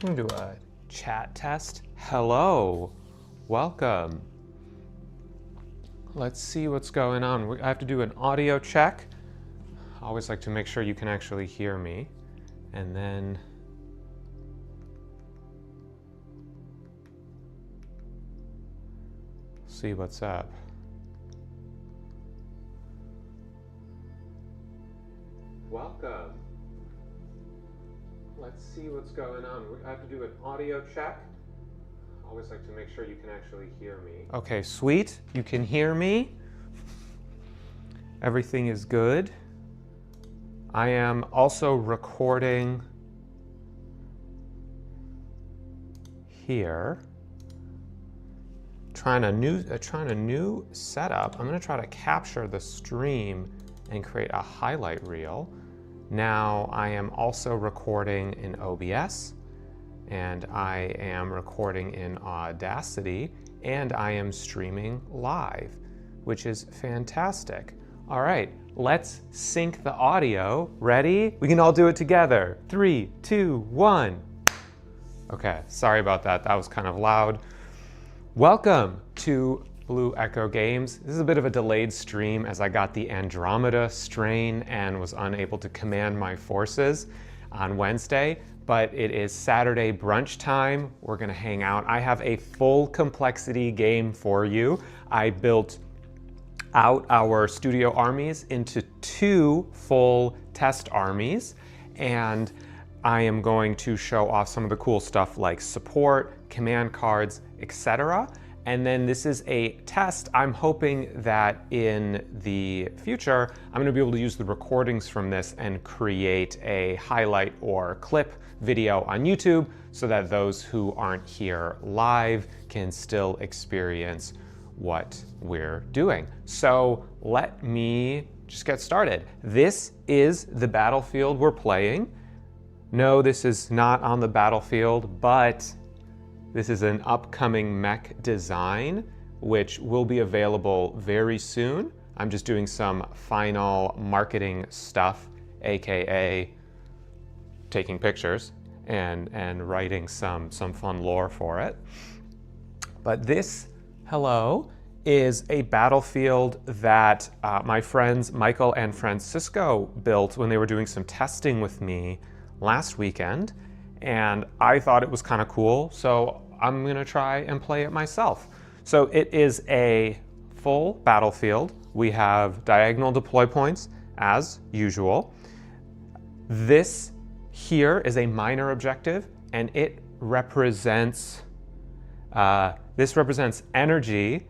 I'm gonna do a chat test. Hello, welcome. Let's see what's going on. I have to do an audio check. I always like to make sure you can actually hear me. And then see what's up. Welcome. Let's see what's going on. I have to do an audio check. I always like to make sure you can actually hear me. Okay, sweet. You can hear me. Everything is good. I am also recording here. Trying a new setup. I'm going to try to capture the stream and create a highlight reel. Now I am also recording in OBS, and I am recording in Audacity, and I am streaming live, which is fantastic. All right, let's sync the audio. Ready? We can all do it together. 3, 2, 1. Okay, sorry about that. That was kind of loud. Welcome to Blue Echo Games. This is a bit of a delayed stream as I got the Andromeda strain and was unable to command my forces on Wednesday, but it is Saturday brunch time. We're gonna hang out. I have a full complexity game for you. I built out our studio armies into 2 full test armies, and I am going to show off some of the cool stuff like support, command cards, etc. And then this is a test. I'm hoping that in the future, I'm gonna be able to use the recordings from this and create a highlight or clip video on YouTube so that those who aren't here live can still experience what we're doing. So let me just get started. This is the battlefield we're playing. No, this is not on the battlefield, but this is an upcoming mech design, which will be available very soon. I'm just doing some final marketing stuff, AKA taking pictures and writing some fun lore for it. But this, hello, is a battlefield that my friends Michael and Francisco built when they were doing some testing with me last weekend. And I thought it was kind of cool, so I'm gonna try and play it myself. So it is a full battlefield. We have diagonal deploy points as usual. This here is a minor objective, and it represents, this represents energy.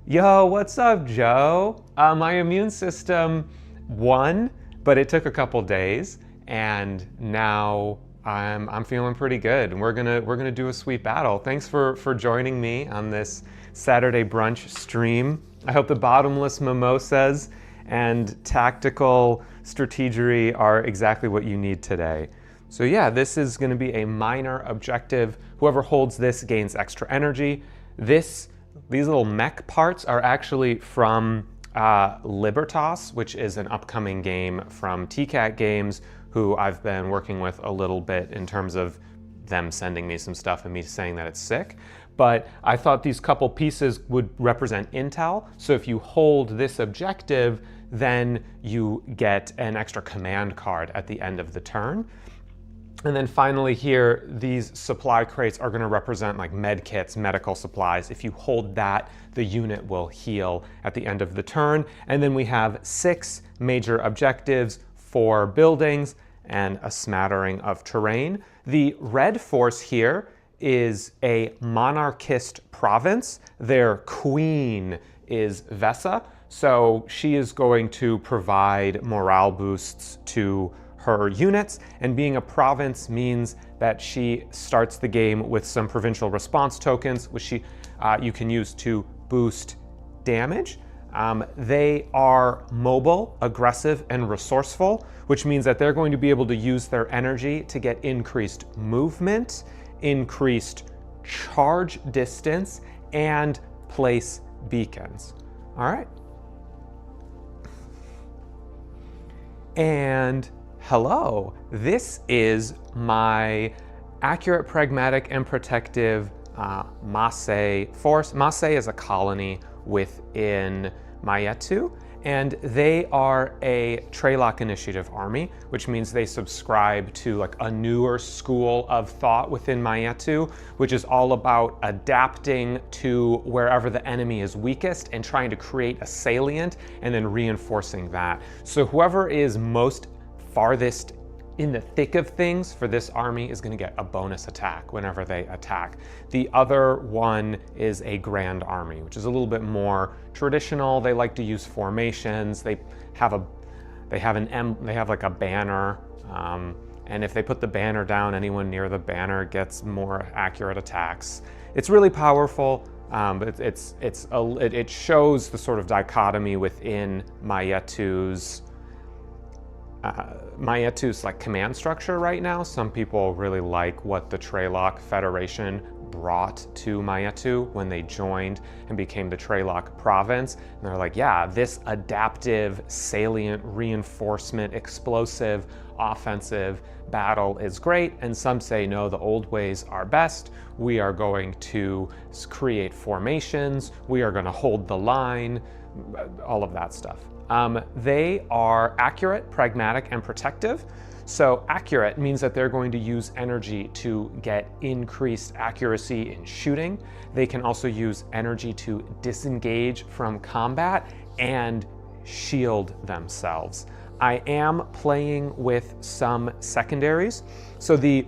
Yo, what's up, Joe? My immune system won, but it took a couple days, and now I'm feeling pretty good, and we're gonna do a sweet battle. Thanks for joining me on this Saturday brunch stream. I hope the bottomless mimosas and tactical strategery are exactly what you need today. So yeah, this is gonna be a minor objective. Whoever holds this gains extra energy. These little mech parts are actually from Libertas, which is an upcoming game from TCAT Games, who I've been working with a little bit in terms of them sending me some stuff and me saying that it's sick. But I thought these couple pieces would represent intel. So if you hold this objective, then you get an extra command card at the end of the turn. And then finally here, these supply crates are gonna represent like med kits, medical supplies. If you hold that, the unit will heal at the end of the turn. And then we have 6 major objectives, 4 buildings, and a smattering of terrain. The red force here is a monarchist province. Their queen is Vesa, so she is going to provide morale boosts to her units, and being a province means that she starts the game with some provincial response tokens, which you can use to boost damage. They are mobile, aggressive, and resourceful, which means that they're going to be able to use their energy to get increased movement, increased charge distance, and place beacons. All right. And hello, this is my accurate, pragmatic, and protective Massey force. Massey is a colony within Maiyetu, and they are a Treylock Initiative army, which means they subscribe to like a newer school of thought within Maiyetu, which is all about adapting to wherever the enemy is weakest and trying to create a salient and then reinforcing that. So whoever is most farthest in the thick of things for this army is going to get a bonus attack whenever they attack. The other one is a Grand Army, which is a little bit more traditional. They like to use formations. They have like a banner, and if they put the banner down, anyone near the banner gets more accurate attacks. It's really powerful. But it shows the sort of dichotomy within Maiyetu's like command structure right now. Some people really like what the Treylock Federation brought to Maiyetu when they joined and became the Treylock province. And they're like, yeah, this adaptive, salient, reinforcement, explosive, offensive battle is great. And some say, no, the old ways are best. We are going to create formations. We are going to hold the line, all of that stuff. They are accurate, pragmatic, and protective. So accurate means that they're going to use energy to get increased accuracy in shooting. They can also use energy to disengage from combat and shield themselves. I am playing with some secondaries. So the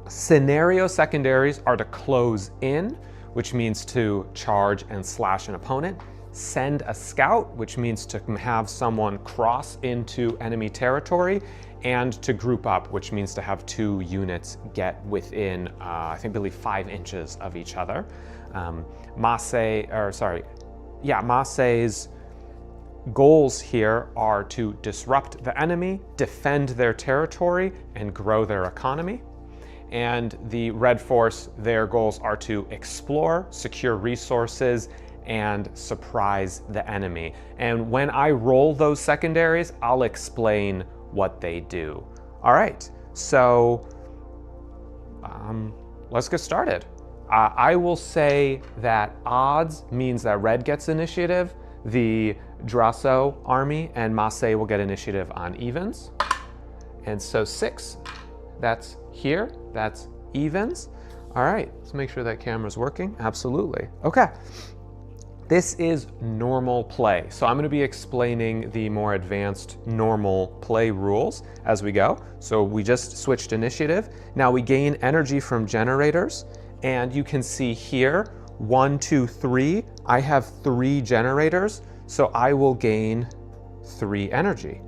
scenario secondaries are to close in, which means to charge and slash an opponent. Send a scout, which means to have someone cross into enemy territory, and to group up, which means to have 2 units get within, I believe 5 inches of each other. Massey's goals here are to disrupt the enemy, defend their territory, and grow their economy. And the Red Force, their goals are to explore, secure resources, and surprise the enemy. And when I roll those secondaries, I'll explain what they do. All right, so let's get started. I will say that odds means that red gets initiative, the Drasso army and Massey will get initiative on evens. And so 6, that's here, that's evens. All right, let's make sure that camera's working. Absolutely. Okay. This is normal play. So I'm going to be explaining the more advanced normal play rules as we go. So we just switched initiative. Now we gain energy from generators, and you can see here, 1, 2, 3. I have 3 generators, so I will gain 3 energy.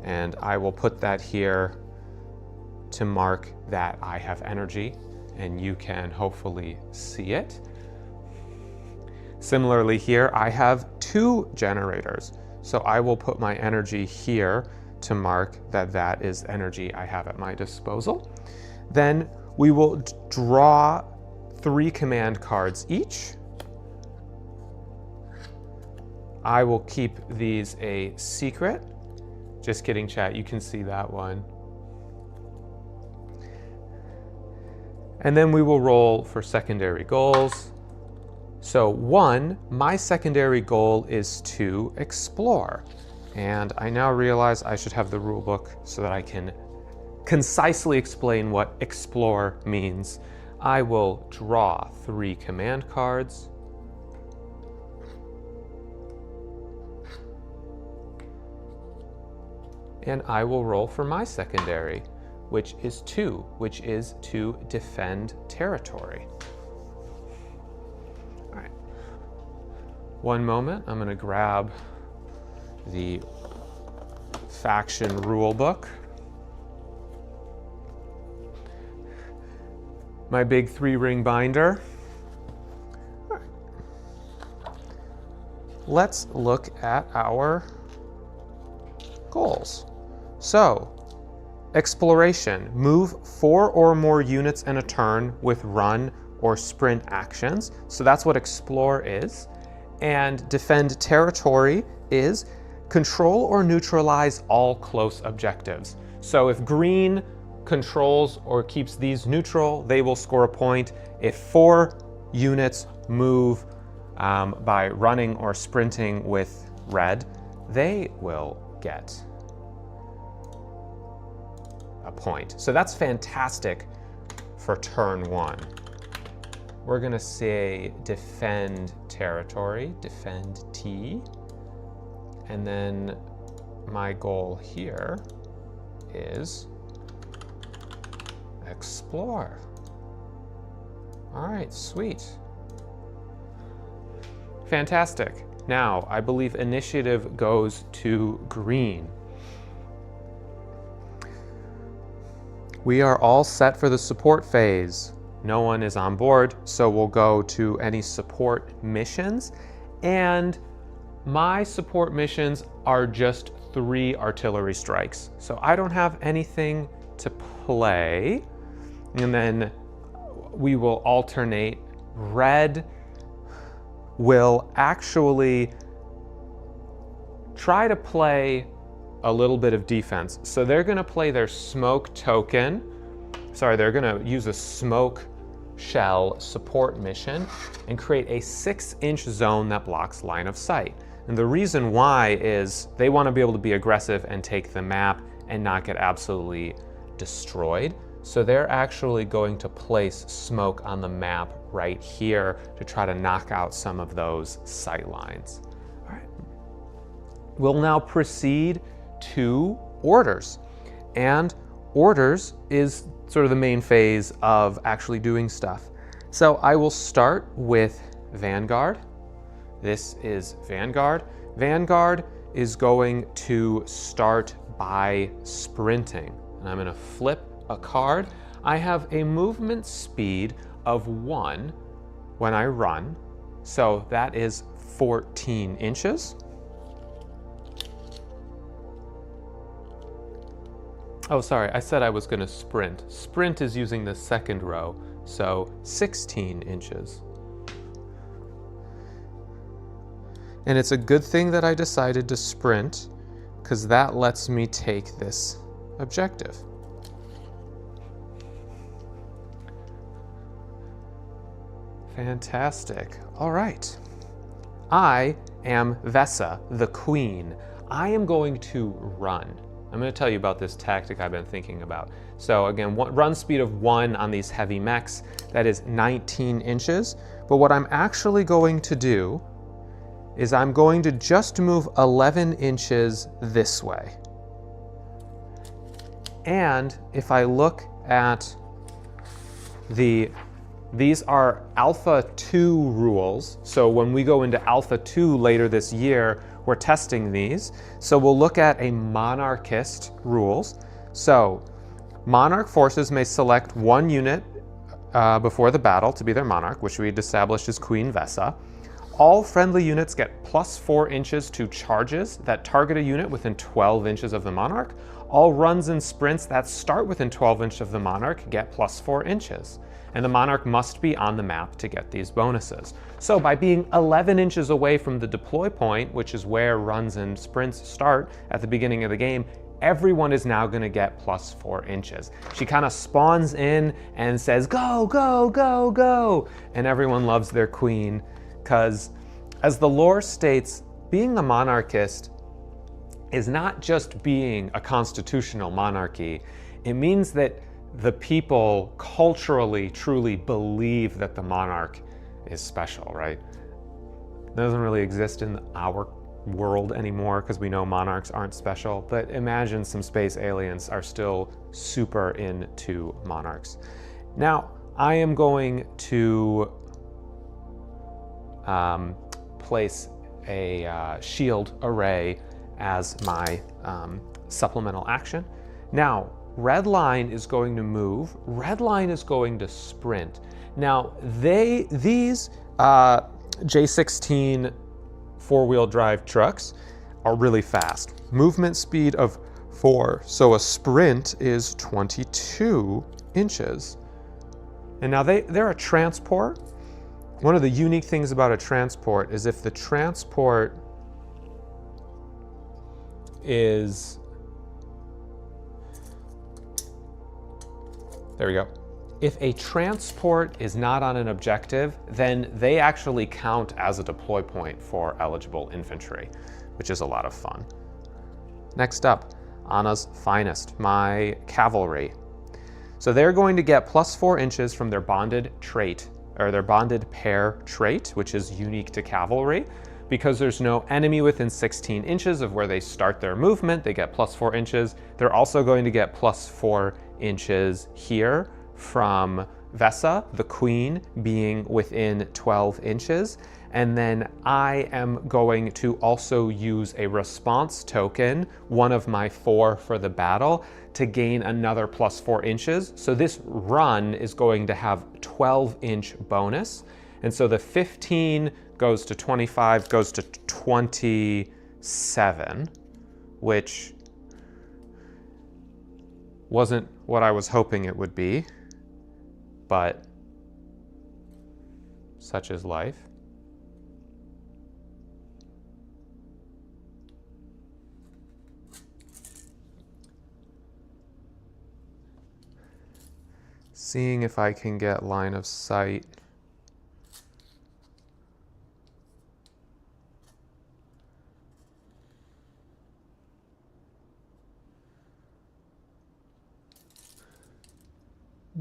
And I will put that here to mark that I have energy, and you can hopefully see it. Similarly here, I have 2 generators. So I will put my energy here to mark that that is energy I have at my disposal. Then we will draw 3 command cards each. I will keep these a secret. Just kidding, chat, you can see that one. And then we will roll for secondary goals. So 1, my secondary goal is to explore. And I now realize I should have the rule book so that I can concisely explain what explore means. I will draw 3 command cards. And I will roll for my secondary, which is 2, which is to defend territory. One moment, I'm going to grab the faction rule book. My big 3-ring binder. All right. Let's look at our goals. So, exploration. Move 4 or more units in a turn with run or sprint actions. So that's what explore is. And defend territory is control or neutralize all close objectives. So if green controls or keeps these neutral, they will score a point. If 4 units move by running or sprinting with red, they will get a point. So that's fantastic for turn 1. We're gonna say defend territory, defend T, and then my goal here is explore. All right, sweet. Fantastic. Now, I believe initiative goes to green. We are all set for the support phase. No one is on board, so we'll go to any support missions. And my support missions are just 3 artillery strikes. So I don't have anything to play. And then we will alternate. Red will actually try to play a little bit of defense. So they're gonna play their smoke token. Sorry, they're gonna use a smoke shell support mission and create a 6-inch zone that blocks line of sight. And the reason why is they want to be able to be aggressive and take the map and not get absolutely destroyed. So they're actually going to place smoke on the map right here to try to knock out some of those sight lines. All right. We'll now proceed to orders. And orders is sort of the main phase of actually doing stuff. So I will start with Vanguard. This is Vanguard. Vanguard is going to start by sprinting. And I'm gonna flip a card. I have a movement speed of 1 when I run. So that is 14 inches. Oh, sorry, I said I was gonna sprint. Sprint is using the second row, so 16 inches. And it's a good thing that I decided to sprint, because that lets me take this objective. Fantastic. All right. I am Vesa, the queen. I am going to run. I'm going to tell you about this tactic I've been thinking about. So again, run speed of 1 on these heavy mechs, that is 19 inches. But what I'm actually going to do is I'm going to just move 11 inches this way. And if I look at these are Alpha 2 rules. So when we go into Alpha 2 later this year, we're testing these. So we'll look at a monarchist rules. So monarch forces may select 1 unit before the battle to be their monarch, which we established as Queen Vesa. All friendly units get +4 inches to charges that target a unit within 12 inches of the monarch. All runs and sprints that start within 12 inches of the monarch get +4 inches. And the monarch must be on the map to get these bonuses. So by being 11 inches away from the deploy point, which is where runs and sprints start at the beginning of the game, everyone is now gonna get +4 inches. She kind of spawns in and says, go, go, go, go. And everyone loves their queen, because as the lore states, being a monarchist is not just being a constitutional monarchy. It means that the people culturally truly believe that the monarch is special, right? It doesn't really exist in our world anymore because we know monarchs aren't special, but imagine some space aliens are still super into monarchs. Now, I am going to place a shield array as my supplemental action. Now, red line is going to move, red line is going to sprint. Now, these J16 four-wheel drive trucks are really fast. Movement speed of 4, so a sprint is 22 inches. And now they're a transport. One of the unique things about a transport is if the transport There we go. If a transport is not on an objective, then they actually count as a deploy point for eligible infantry, which is a lot of fun. Next up, Anna's finest, my cavalry. So they're going to get +4 inches from their bonded trait, or their bonded pair trait, which is unique to cavalry. Because there's no enemy within 16 inches of where they start their movement, they get +4 inches. They're also going to get +4 inches here from Vesa, the queen, being within 12 inches. And then I am going to also use a response token, one of my 4 for the battle, to gain another +4 inches. So this run is going to have 12-inch bonus. And so the 15 goes to 25, goes to 27, which wasn't what I was hoping it would be, but such is life. Seeing if I can get line of sight.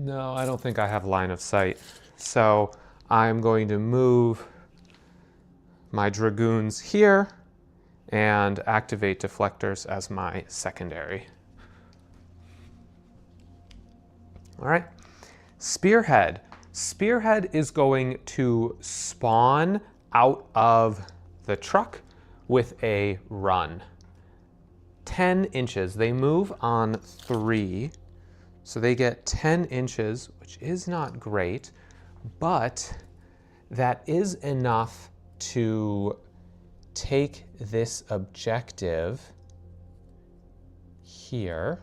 No, I don't think I have line of sight. So I'm going to move my dragoons here and activate deflectors as my secondary. All right, Spearhead. Spearhead is going to spawn out of the truck with a run. 10 inches, they move on 3. So they get 10 inches, which is not great, but that is enough to take this objective here,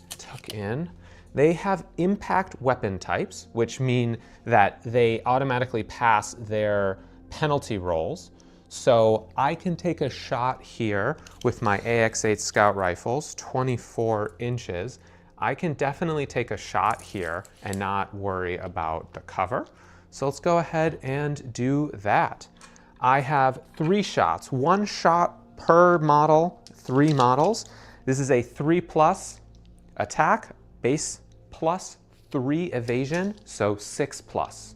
tuck in. They have impact weapon types, which mean that they automatically pass their penalty rolls. So I can take a shot here with my AX-8 Scout rifles, 24 inches. I can definitely take a shot here and not worry about the cover. So let's go ahead and do that. I have 3 shots, 1 shot per model, 3 models. This is a 3+ attack, base plus 3 evasion, so 6+.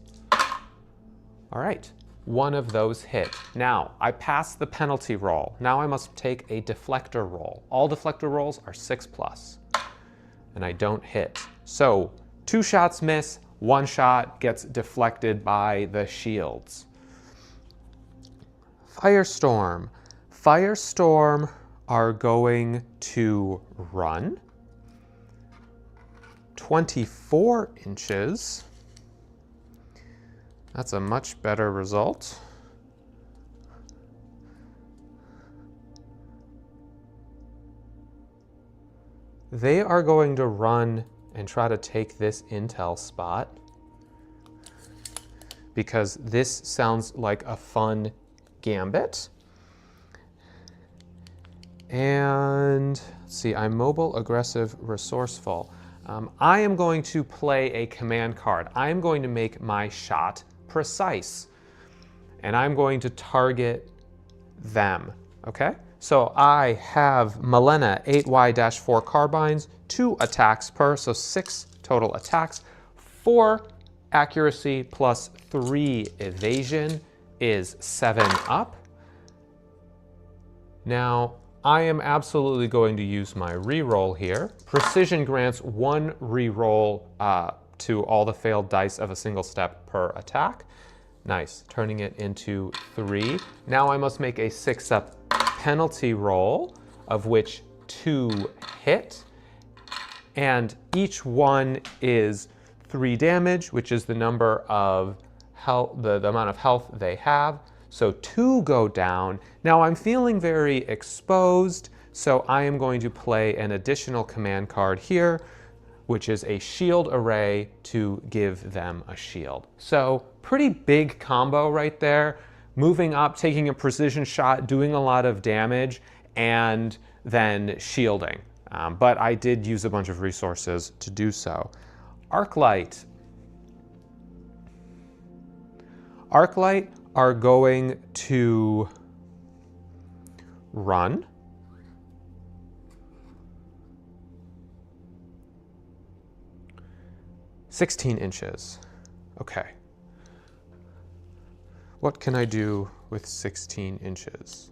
All right, 1 of those hit. Now, I passed the penalty roll. Now I must take a deflector roll. All deflector rolls are 6+. And I don't hit. So 2 shots miss, 1 shot gets deflected by the shields. Firestorm. Firestorm are going to run 24 inches. That's a much better result. They are going to run and try to take this intel spot because this sounds like a fun gambit. And let's see, I'm mobile, aggressive, resourceful. I am going to play a command card. I am going to make my shot precise. And I'm going to target them, okay? So I have Malena 8Y-4 carbines, 2 attacks per, so 6 total attacks. 4 accuracy plus 3 evasion is 7 up. Now, I am absolutely going to use my reroll here. Precision grants 1 reroll to all the failed dice of a single step per attack. Nice, turning it into 3. Now I must make a 6-up penalty roll, of which 2 hit. And each one is 3 damage, which is the number of health, the amount of health they have. So 2 go down. Now I'm feeling very exposed, so I am going to play an additional command card here, which is a shield array to give them a shield. So pretty big combo right there. Moving up, taking a precision shot, doing a lot of damage, and then shielding. But I did use a bunch of resources to do so. Arclight. Arclight are going to run. $16. Okay. What can I do with 16 inches?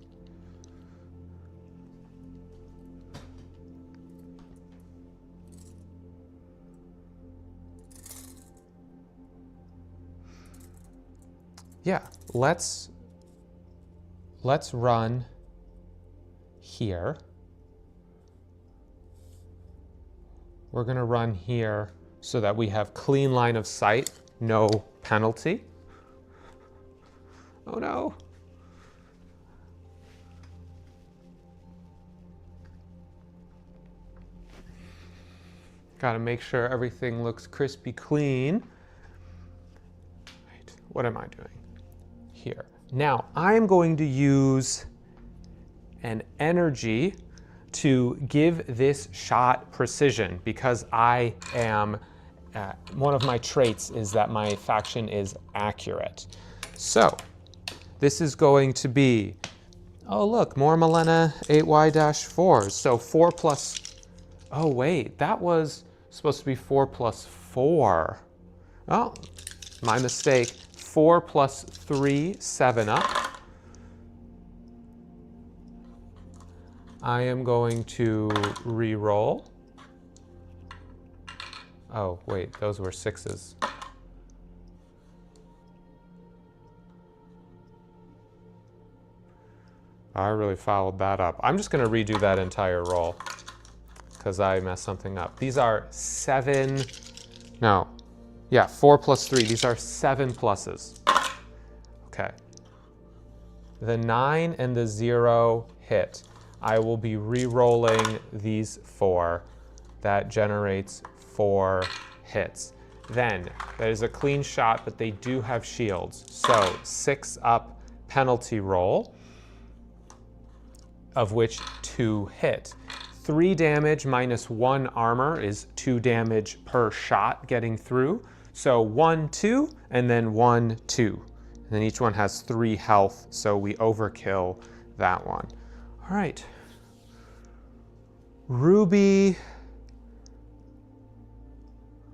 Yeah, let's run here. We're going to run here so that we have clean line of sight, no penalty. Oh no. Got to make sure everything looks crispy clean. Right, what am I doing? Here. Now, I'm going to use an energy to give this shot precision because I am, one of my traits is that my faction is accurate. So, this is going to be, oh look, more Milena 8Y-4s. So 4 plus, oh wait, that was supposed to be 4 plus 4. Oh, my mistake. 4 plus 3, 7 up. I am going to re-roll. Oh, wait, those were 6s. I really fouled that up. I'm just going to redo that entire roll because I messed something up. These are 7, no, yeah, 4 plus 3. These are 7 pluses. Okay. The 9 and the 0 hit. I will be re-rolling these 4. That generates 4 hits. Then, that is a clean shot, but they do have shields. So, 6 up penalty roll, of which 2 hit. 3 damage minus 1 armor is 2 damage per shot getting through. So 1, 2, and then 1, 2. And then each one has 3 health, so we overkill that one. All right. Ruby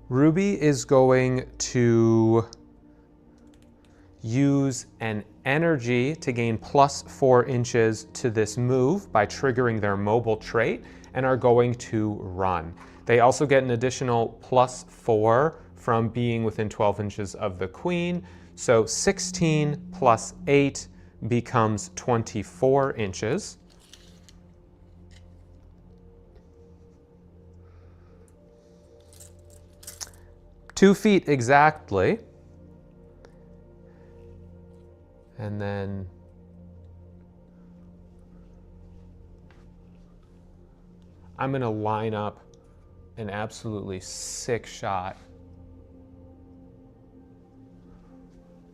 is going to use an energy to gain plus 4 inches to this move by triggering their mobile trait and are going to run. They also get an additional plus 4 from being within 12 inches of the queen. So 16 plus 8 becomes 24 inches. Two feet exactly. And then I'm going to line up an absolutely sick shot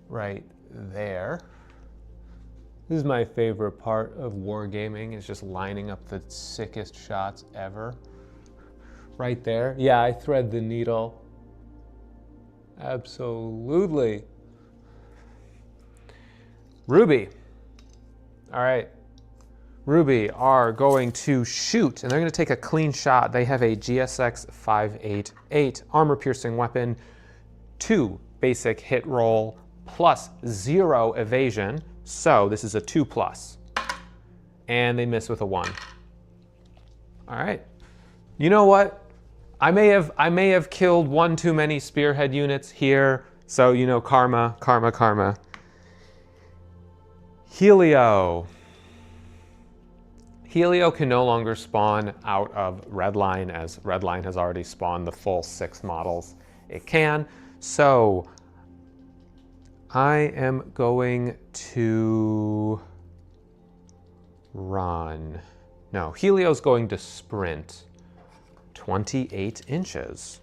right there. This is my favorite part of wargaming, is just lining up the sickest shots ever. Right there. Yeah, I thread the needle. Absolutely. Ruby. All right. Ruby are going to shoot, and they're going to take a clean shot. They have a GSX 588 armor-piercing weapon, 2 basic hit roll, plus 0 evasion. So this is a 2+. And they miss with a 1. All right. You know what? I may have killed 1 too many spearhead units here. So, you know, karma, karma, karma. Helio. Helio can no longer spawn out of Redline, as Redline has already spawned the full 6 models it can. So I am going to run. No, Helio's going to sprint 28 inches.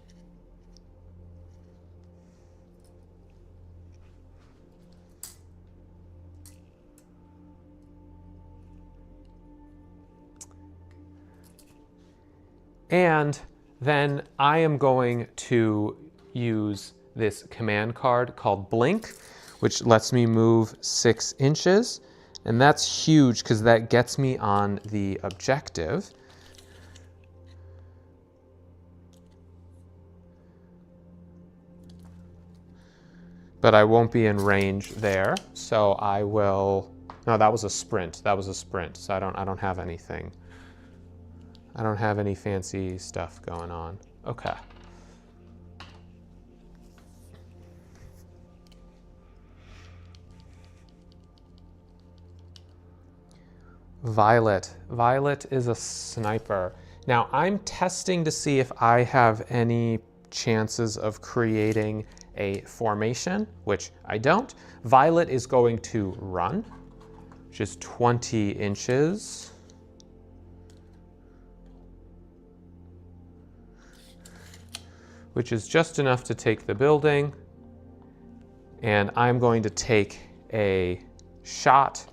And then I am going to use this command card called Blink, which lets me move 6 inches. And that's huge because that gets me on the objective. But I won't be in range there, so I will, no, that was a sprint. That was a sprint, so I don't have anything. I don't have any fancy stuff going on. Okay. Violet. Violet is a sniper. Now I'm testing to see if I have any chances of creating a formation, which I don't. Violet is going to run, which is 20 inches. Which is just enough to take the building. And I'm going to take a shot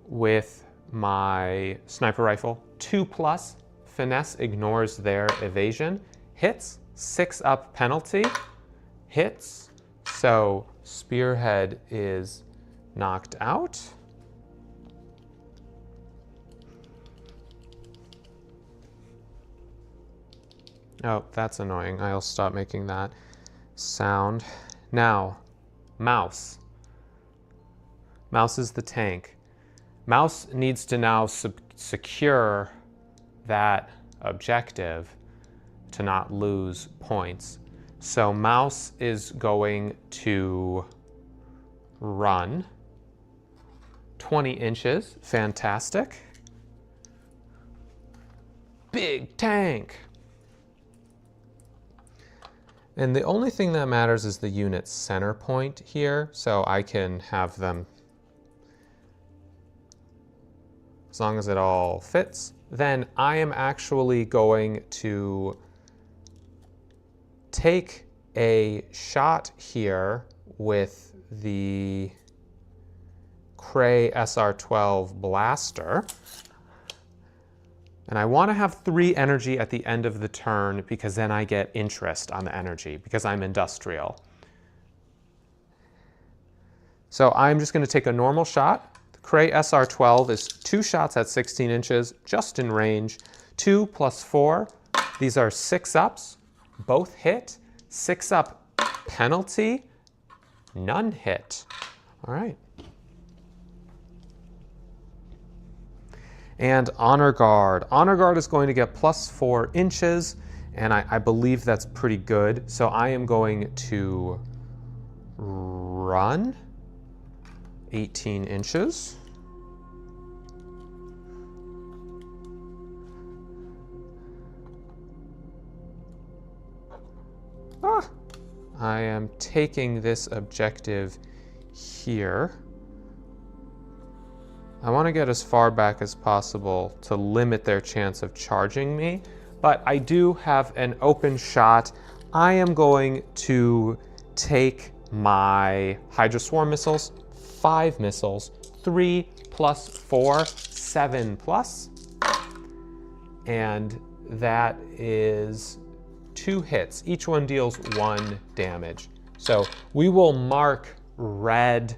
with my sniper rifle. 2+, finesse ignores their evasion. Hits, 6 up penalty, hits. So Spearhead is knocked out. Oh, that's annoying. I'll stop making that sound. Now, Mouse. Mouse is the tank. Mouse needs to now secure that objective to not lose points. So Mouse is going to run 20 inches. Fantastic. Big tank. And the only thing that matters is the unit center point here, so I can have them, as long as it all fits. Then I am actually going to take a shot here with the Cray SR-12 blaster. And I want to have 3 energy at the end of the turn because then I get interest on the energy because I'm industrial. So I'm just going to take a normal shot. The Cray SR-12 is 2 shots at 16 inches, just in range. 2 + 4, these are 6 ups, both hit. 6 up penalty, none hit. All right. And Honor Guard. Honor Guard is going to get +4 inches, and I believe that's pretty good. So I am going to run 18 inches. I am taking this objective here. I want to get as far back as possible to limit their chance of charging me, but I do have an open shot. I am going to take my Hydra Swarm missiles, 5 missiles, 3 + 4, 7+, and that is 2 hits. Each one deals 1 damage. So we will mark red.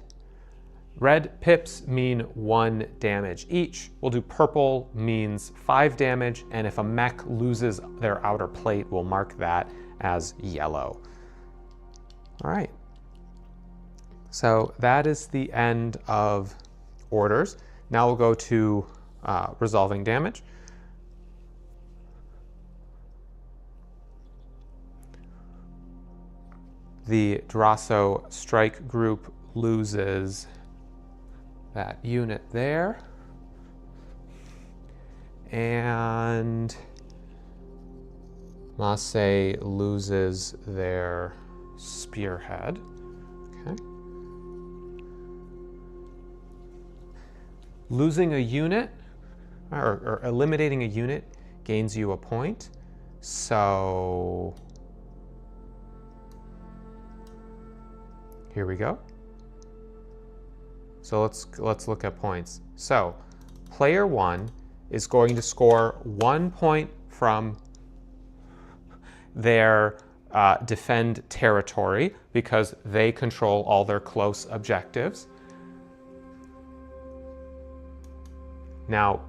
Red pips mean 1 damage each. We'll do purple means 5 damage, and if a mech loses their outer plate, we'll mark that as yellow. All right. So that is the end of orders. Now we'll go to resolving damage. The Drosso strike group loses that unit there. And Massey loses their spearhead. Okay. Losing a unit or eliminating a unit gains you a point. So here we go. So let's look at points. So player 1 is going to score 1 point from their defend territory because they control all their close objectives. Now,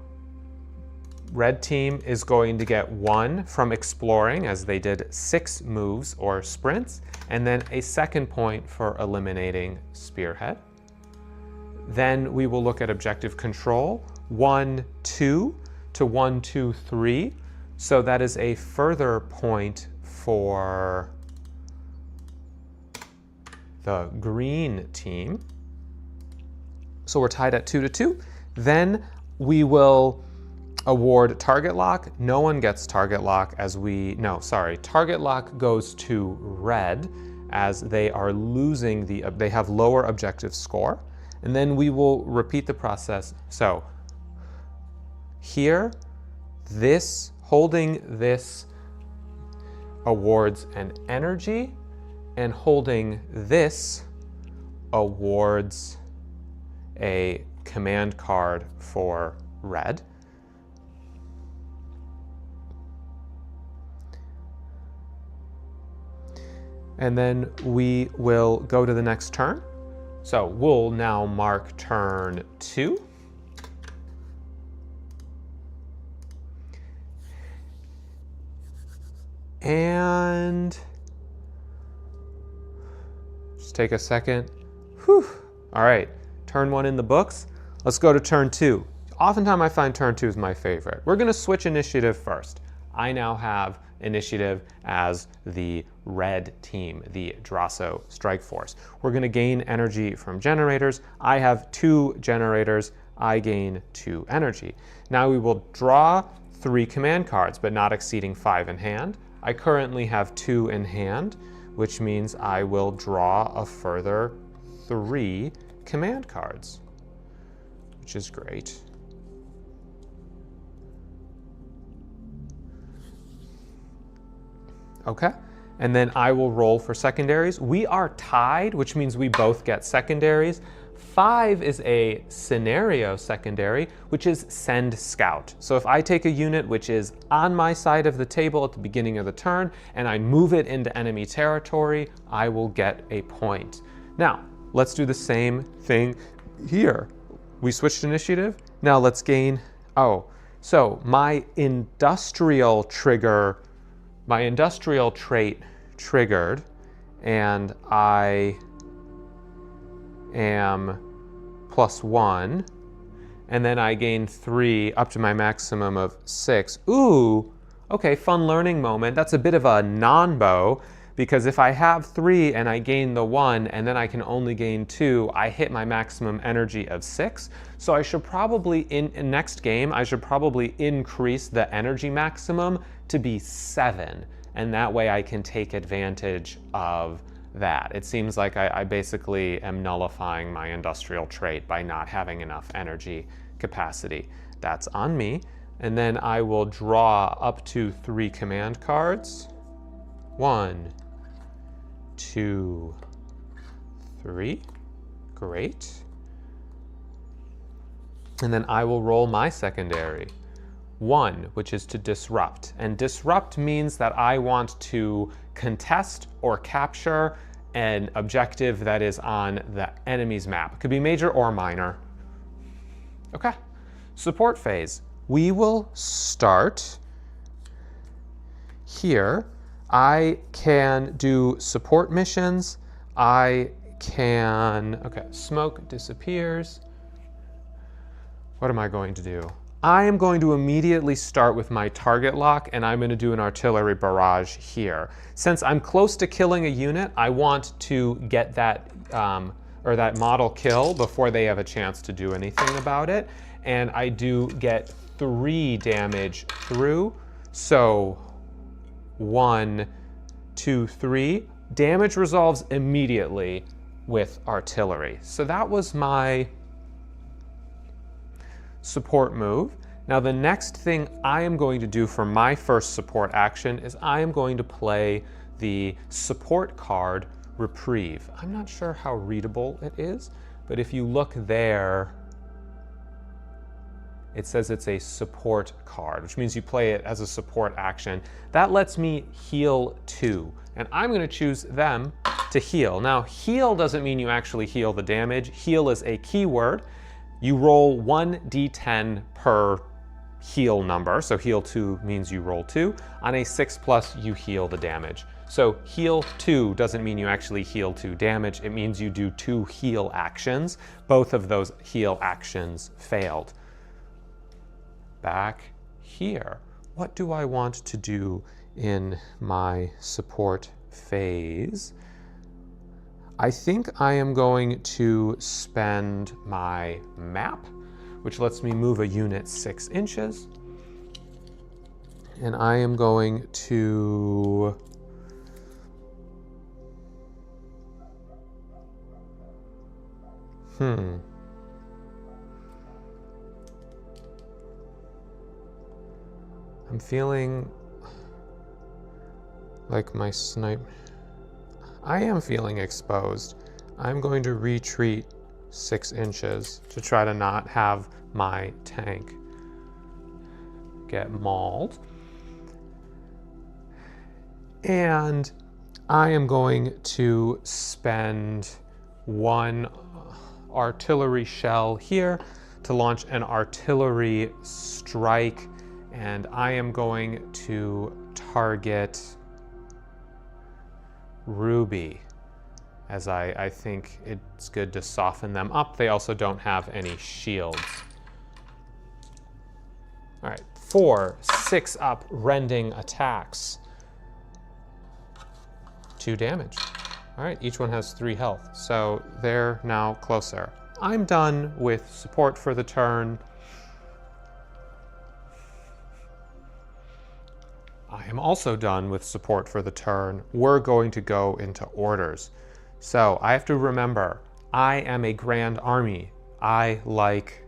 red team is going to get 1 from exploring, as they did 6 moves or sprints, and then a 2nd point for eliminating spearhead. Then we will look at objective control, 1, 2 to 1, 2, 3. So that is a further point for the green team. So we're tied at 2 to 2. Then we will award target lock. No one gets target lock target lock goes to red as they are losing they have lower objective score. And then we will repeat the process. So here, holding this awards an energy, and holding this awards a command card for red. And then we will go to the next turn. So we'll now mark turn 2. And just take a second. Whew. All right, turn 1 in the books. Let's go to turn 2. Oftentimes I find turn 2 is my favorite. We're gonna switch initiative first. I now have initiative as the red team, the Drasso Strike Force. We're gonna gain energy from generators. I have 2 generators. I gain 2 energy. Now we will draw 3 command cards, but not exceeding 5 in hand. I currently have 2 in hand, which means I will draw a further 3 command cards, which is great. Okay, and then I will roll for secondaries. We are tied, which means we both get secondaries. 5 is a scenario secondary, which is send scout. So if I take a unit which is on my side of the table at the beginning of the turn and I move it into enemy territory, I will get a point. Now, let's do the same thing here. We switched initiative. Now let's gain, so my industrial trait triggered, and I am +1, and then I gain 3 up to my maximum of 6. Ooh, okay, fun learning moment. That's a bit of a non-bow, because if I have 3 and I gain the 1 and then I can only gain 2, I hit my maximum energy of 6. So I should probably, in next game, I should probably increase the energy maximum to be 7. And that way I can take advantage of that. It seems like I basically am nullifying my industrial trait by not having enough energy capacity. That's on me. And then I will draw up to 3 command cards. 1, 2, 3. Great. And then I will roll my secondary. 1, which is to disrupt. And disrupt means that I want to contest or capture an objective that is on the enemy's map. It could be major or minor. Okay, support phase. We will start here. I can do support missions. Smoke disappears. What am I going to do? I am going to immediately start with my target lock, and I'm going to do an artillery barrage here. Since I'm close to killing a unit, I want to get that that model kill before they have a chance to do anything about it. And I do get 3 damage through. So 1, 2, 3. Damage resolves immediately with artillery. So that was my support move. Now the next thing I am going to do for my first support action is I am going to play the support card Reprieve. I'm not sure how readable it is, but if you look there, it says it's a support card, which means you play it as a support action. That lets me heal 2, and I'm gonna choose them to heal. Now, heal doesn't mean you actually heal the damage. Heal is a keyword. You roll 1d10 per heal number, so heal 2 means you roll 2. On a 6+, you heal the damage. So heal 2 doesn't mean you actually heal 2 damage, it means you do 2 heal actions. Both of those heal actions failed. Back here, what do I want to do in my support phase? I think I am going to spend my map, which lets me move a unit 6 inches. And I am going to I'm feeling like my snipe. I am feeling exposed. I'm going to retreat 6 inches to try to not have my tank get mauled. And I am going to spend 1 artillery shell here to launch an artillery strike, and I am going to target Ruby, as I think it's good to soften them up. They also don't have any shields. All right, 4 6-up rending attacks. 2 damage. All right, each one has 3 health, so they're now closer. I'm done with support for the turn. I am also done with support for the turn. We're going to go into orders. So I have to remember, I am a grand army. I like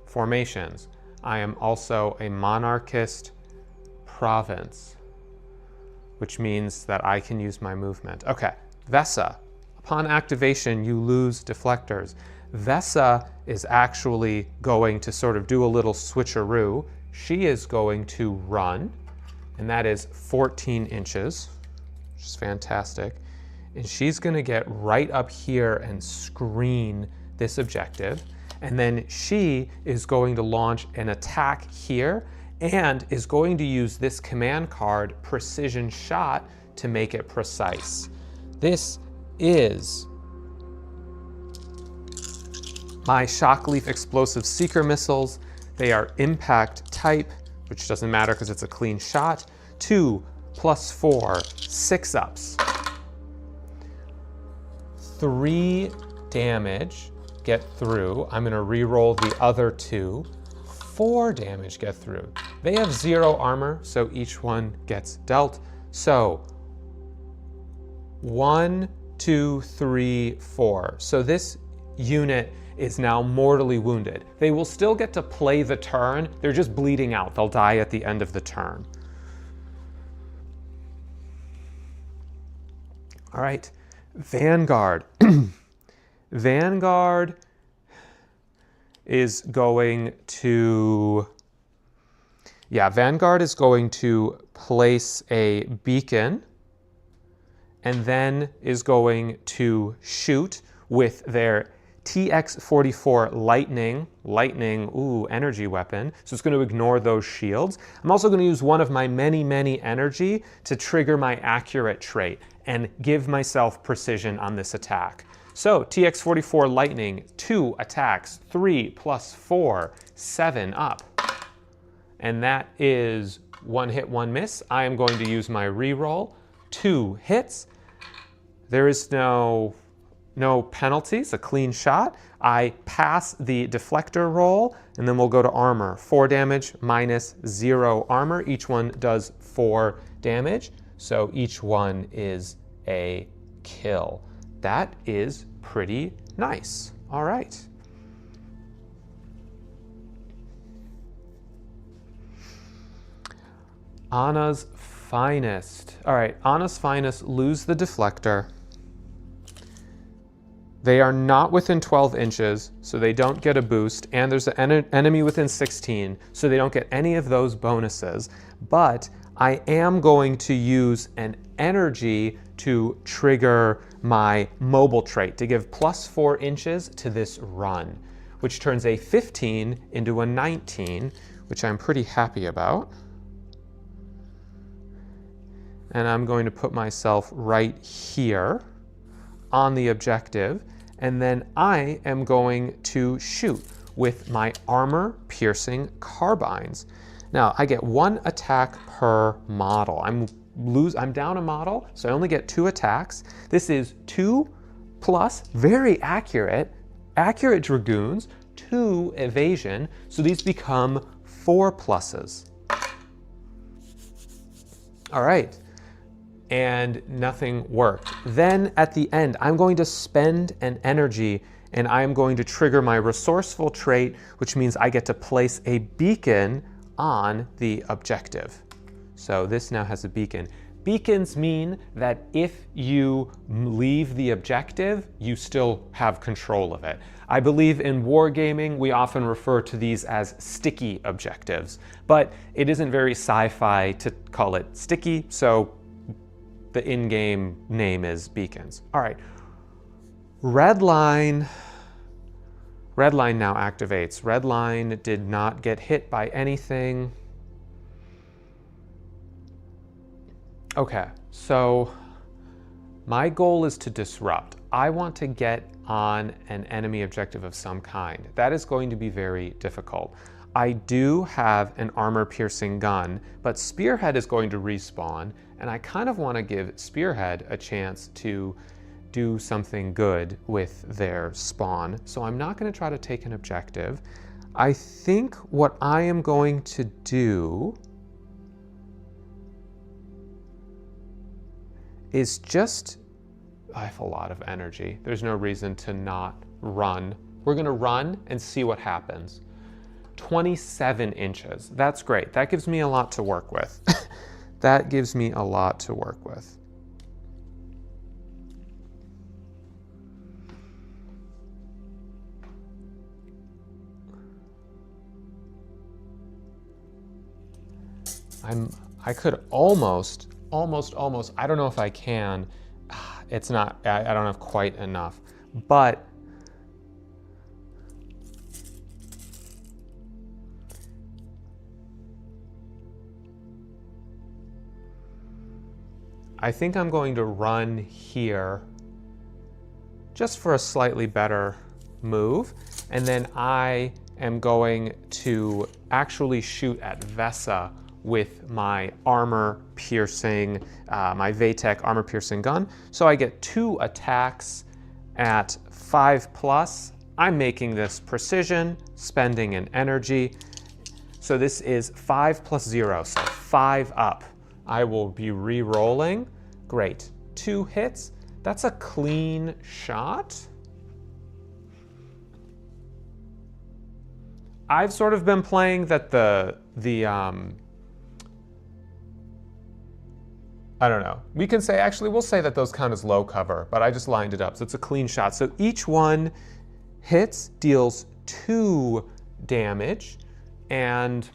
formations. I am also a monarchist province, which means that I can use my movement. Okay, Vesa. Upon activation, you lose deflectors. Vesa is actually going to sort of do a little switcheroo. She is going to run, and that is 14 inches, which is fantastic. And she's gonna get right up here and screen this objective. And then she is going to launch an attack here and is going to use this command card, Precision Shot, to make it precise. This is my Shockleaf Explosive Seeker missiles. They are impact type, which doesn't matter because it's a clean shot. 2 + 4, 6-ups. 3 damage get through. I'm gonna re-roll the other 2. 4 damage get through. They have 0 armor, so each one gets dealt. So 1, 2, 3, 4. So this unit is now mortally wounded. They will still get to play the turn. They're just bleeding out. They'll die at the end of the turn. All right, Vanguard. Vanguard is going to, Vanguard is going to place a beacon and then is going to shoot with their TX-44 lightning, energy weapon. So it's going to ignore those shields. I'm also going to use one of my many energy to trigger my accurate trait and give myself precision on this attack. So TX-44 lightning, 2 attacks, 3 + 4, 7 up. And that is 1 hit, 1 miss. I am going to use my reroll, 2 hits. There is no penalties, a clean shot. I pass the deflector roll, and then we'll go to armor. 4 damage minus 0 armor. Each one does 4 damage, so each one is a kill. That is pretty nice. All right. Anna's Finest. All right, Anna's Finest lose the deflector. They are not within 12 inches, so they don't get a boost, and there's an enemy within 16, so they don't get any of those bonuses. But I am going to use an energy to trigger my mobile trait to give +4 inches to this run, which turns a 15 into a 19, which I'm pretty happy about. And I'm going to put myself right here on the objective, and then I am going to shoot with my armor-piercing carbines. Now, I get 1 attack per model. I'm down a model, so I only get 2 attacks. This is 2 plus, very accurate dragoons, 2 evasion, so these become 4 pluses. All right. And nothing worked. Then at the end, I'm going to spend an energy and I'm going to trigger my resourceful trait, which means I get to place a beacon on the objective. So this now has a beacon. Beacons mean that if you leave the objective, you still have control of it. I believe in wargaming, we often refer to these as sticky objectives, but it isn't very sci-fi to call it sticky, so the in-game name is beacons. All right, red line now activates. Red line did not get hit by anything. Okay, so my goal is to disrupt. I want to get on an enemy objective of some kind. That is going to be very difficult. I do have an armor-piercing gun, but Spearhead is going to respawn, and I kind of want to give Spearhead a chance to do something good with their spawn. So I'm not going to try to take an objective. I think what I am going to do is just, I have a lot of energy. There's no reason to not run. We're going to run and see what happens. 27 inches. That's great. That gives me a lot to work with. That gives me a lot to work with. I could almost, I don't know if I can. It's not, I don't have quite enough, but I think I'm going to run here just for a slightly better move. And then I am going to actually shoot at Vesa with my armor-piercing, my Vatek armor-piercing gun. So I get 2 attacks at 5+. I'm making this precision, spending an energy. So this is 5 + 0, so 5 up. I will be re-rolling. Great. 2 hits. That's a clean shot. I've sort of been playing that I don't know. We can say, actually, we'll say that those count as low cover, but I just lined it up, so it's a clean shot. So each one hits, deals 2 damage, and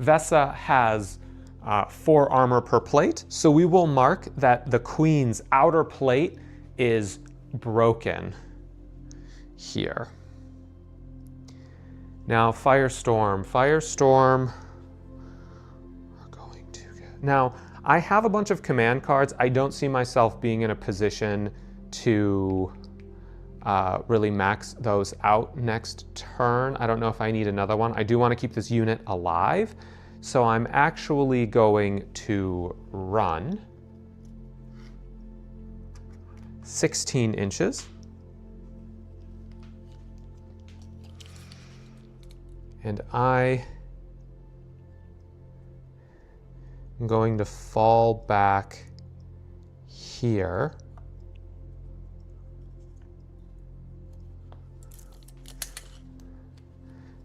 Vesa has 4 armor per plate, so we will mark that the queen's outer plate is broken here. Now Firestorm. Now, I have a bunch of command cards. I don't see myself being in a position to really max those out next turn. I don't know if I need another one. I do want to keep this unit alive, so I'm actually going to run 16 inches. And I I'm going to fall back here.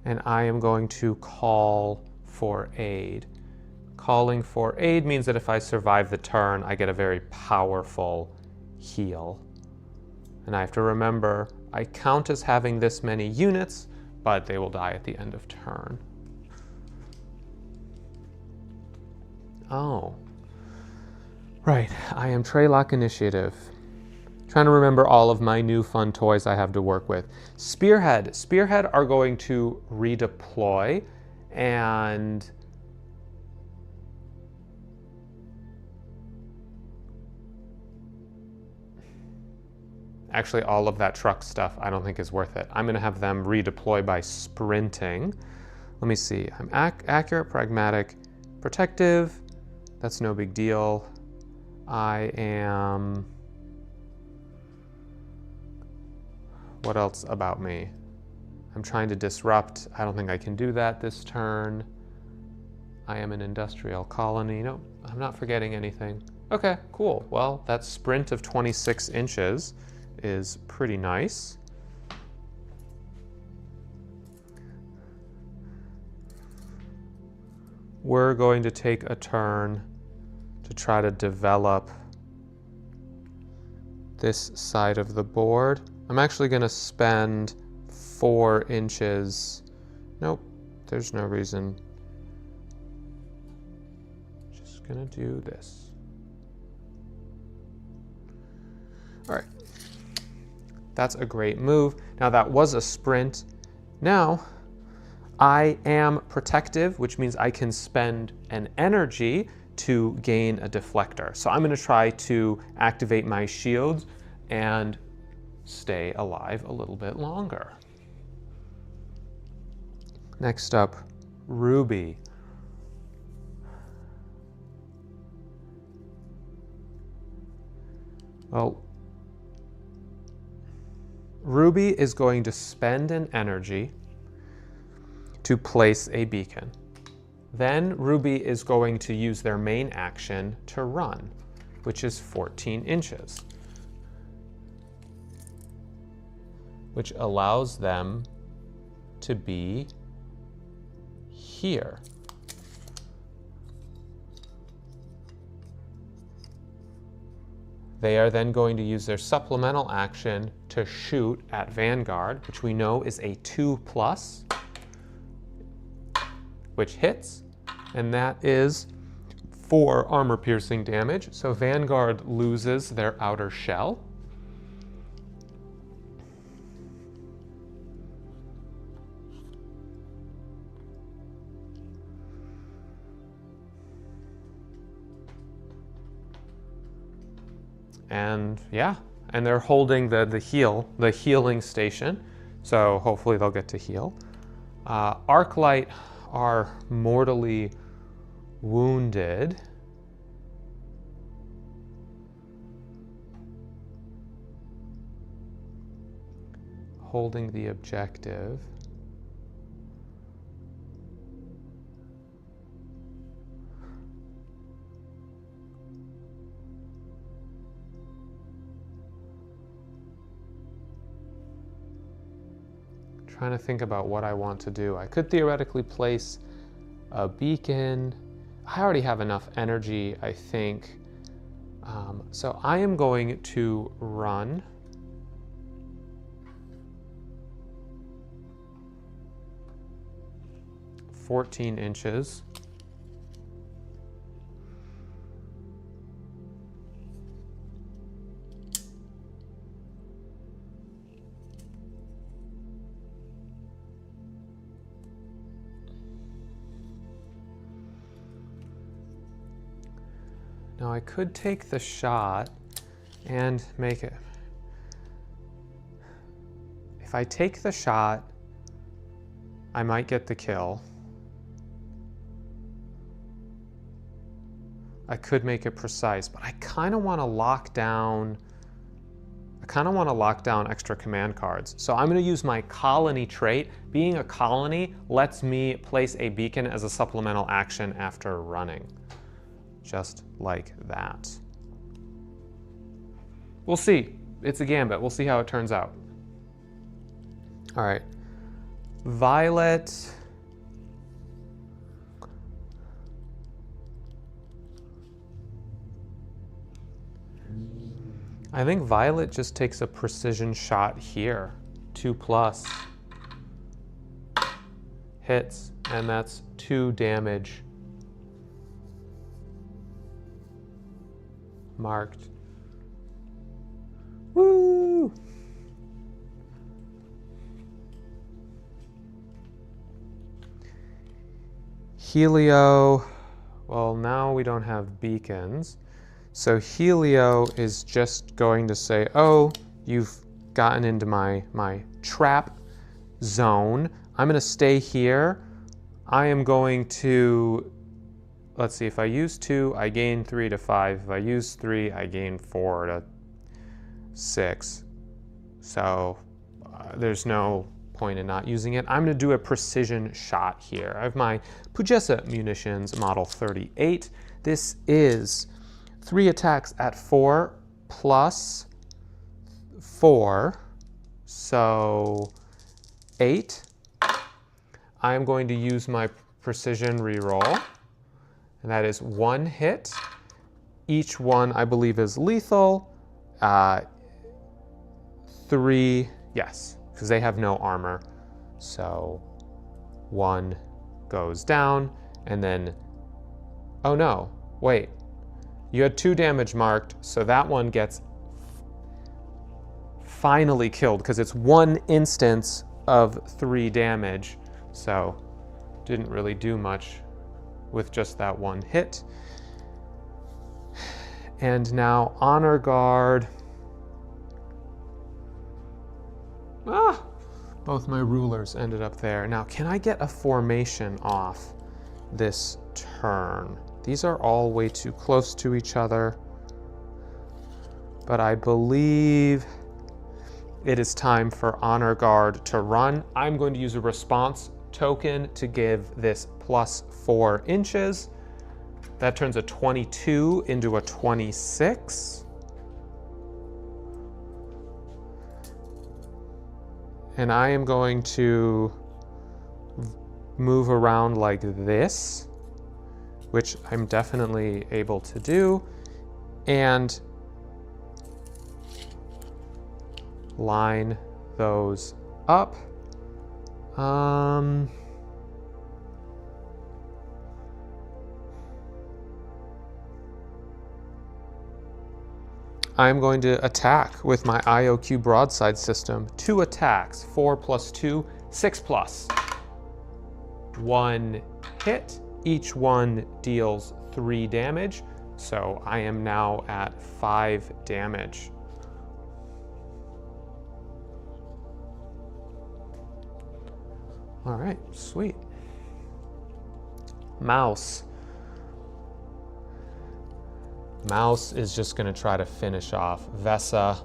And I am going to call for aid. Calling for aid means that if I survive the turn, I get a very powerful heal. And I have to remember, I count as having this many units, but they will die at the end of turn. Oh. Right, I am Treylock Initiative. Trying to remember all of my new fun toys I have to work with. Spearhead. Spearhead are going to redeploy, and actually all of that truck stuff I don't think is worth it. I'm gonna have them redeploy by sprinting. Let me see, I'm accurate, pragmatic, protective. That's no big deal. I am... What else about me? I'm trying to disrupt. I don't think I can do that this turn. I am an industrial colony. No, I'm not forgetting anything. Okay, cool. Well, that sprint of 26 inches is pretty nice. We're going to take a turn to try to develop this side of the board. I'm actually going to spend 4 inches. Nope, there's no reason. Just going to do this. All right. That's a great move. Now that was a sprint. Now I am protective, which means I can spend an energy to gain a deflector. So I'm going to try to activate my shields and stay alive a little bit longer. Next up, Ruby. Well, Ruby is going to spend an energy to place a beacon. Then Ruby is going to use their main action to run, which is 14 inches. Which allows them to be here. They are then going to use their supplemental action to shoot at Vanguard, which we know is a 2+, which hits, and that is 4 armor-piercing damage. So Vanguard loses their outer shell. And yeah, and they're holding the healing station, so hopefully they'll get to heal. Arclight are mortally wounded. Holding the objective. Trying to think about what I want to do. I could theoretically place a beacon. I already have enough energy, I think. So I am going to run. "14 inches. Now I could take the shot and make it. If I take the shot, I might get the kill. I could make it precise, but I kind of want to lock down extra command cards. So I'm going to use my colony trait. Being a colony lets me place a beacon as a supplemental action after running. Just like that. We'll see. It's a gambit. We'll see how it turns out. All right. Violet. I think Violet just takes a precision shot here. 2+. Hits, and that's 2 damage marked. Woo! Helio, well, now we don't have beacons. So Helio is just going to say, oh, you've gotten into my trap zone. I'm going to stay here. I am going to, let's see, if I use 2, I gain 3 to 5. If I use 3, I gain 4 to 6. So there's no point in not using it. I'm going to do a precision shot here. I have my Pugesa Munitions Model 38. This is 3 attacks at 4 plus 4, so 8. I'm going to use my precision reroll, and that is 1 hit. Each one, I believe, is lethal. 3, yes, because they have no armor. So 1 goes down, and then, oh no, wait. You had 2 damage marked, so that one gets finally killed because it's 1 instance of 3 damage. So didn't really do much with just that 1 hit. And now Honor Guard. Ah, both my rulers ended up there. Now, can I get a formation off this turn? These are all way too close to each other, but I believe it is time for Honor Guard to run. I'm going to use a response token to give this +4 inches. That turns a 22 into a 26. And I am going to move around like this, which I'm definitely able to do, and line those up. I'm going to attack with my IOQ broadside system. 2 attacks, 4 + 2, 6+. 1 hit. Each one deals 3 damage, so I am now at 5 damage. All right, sweet. Mouse. Mouse is just going to try to finish off Vesa.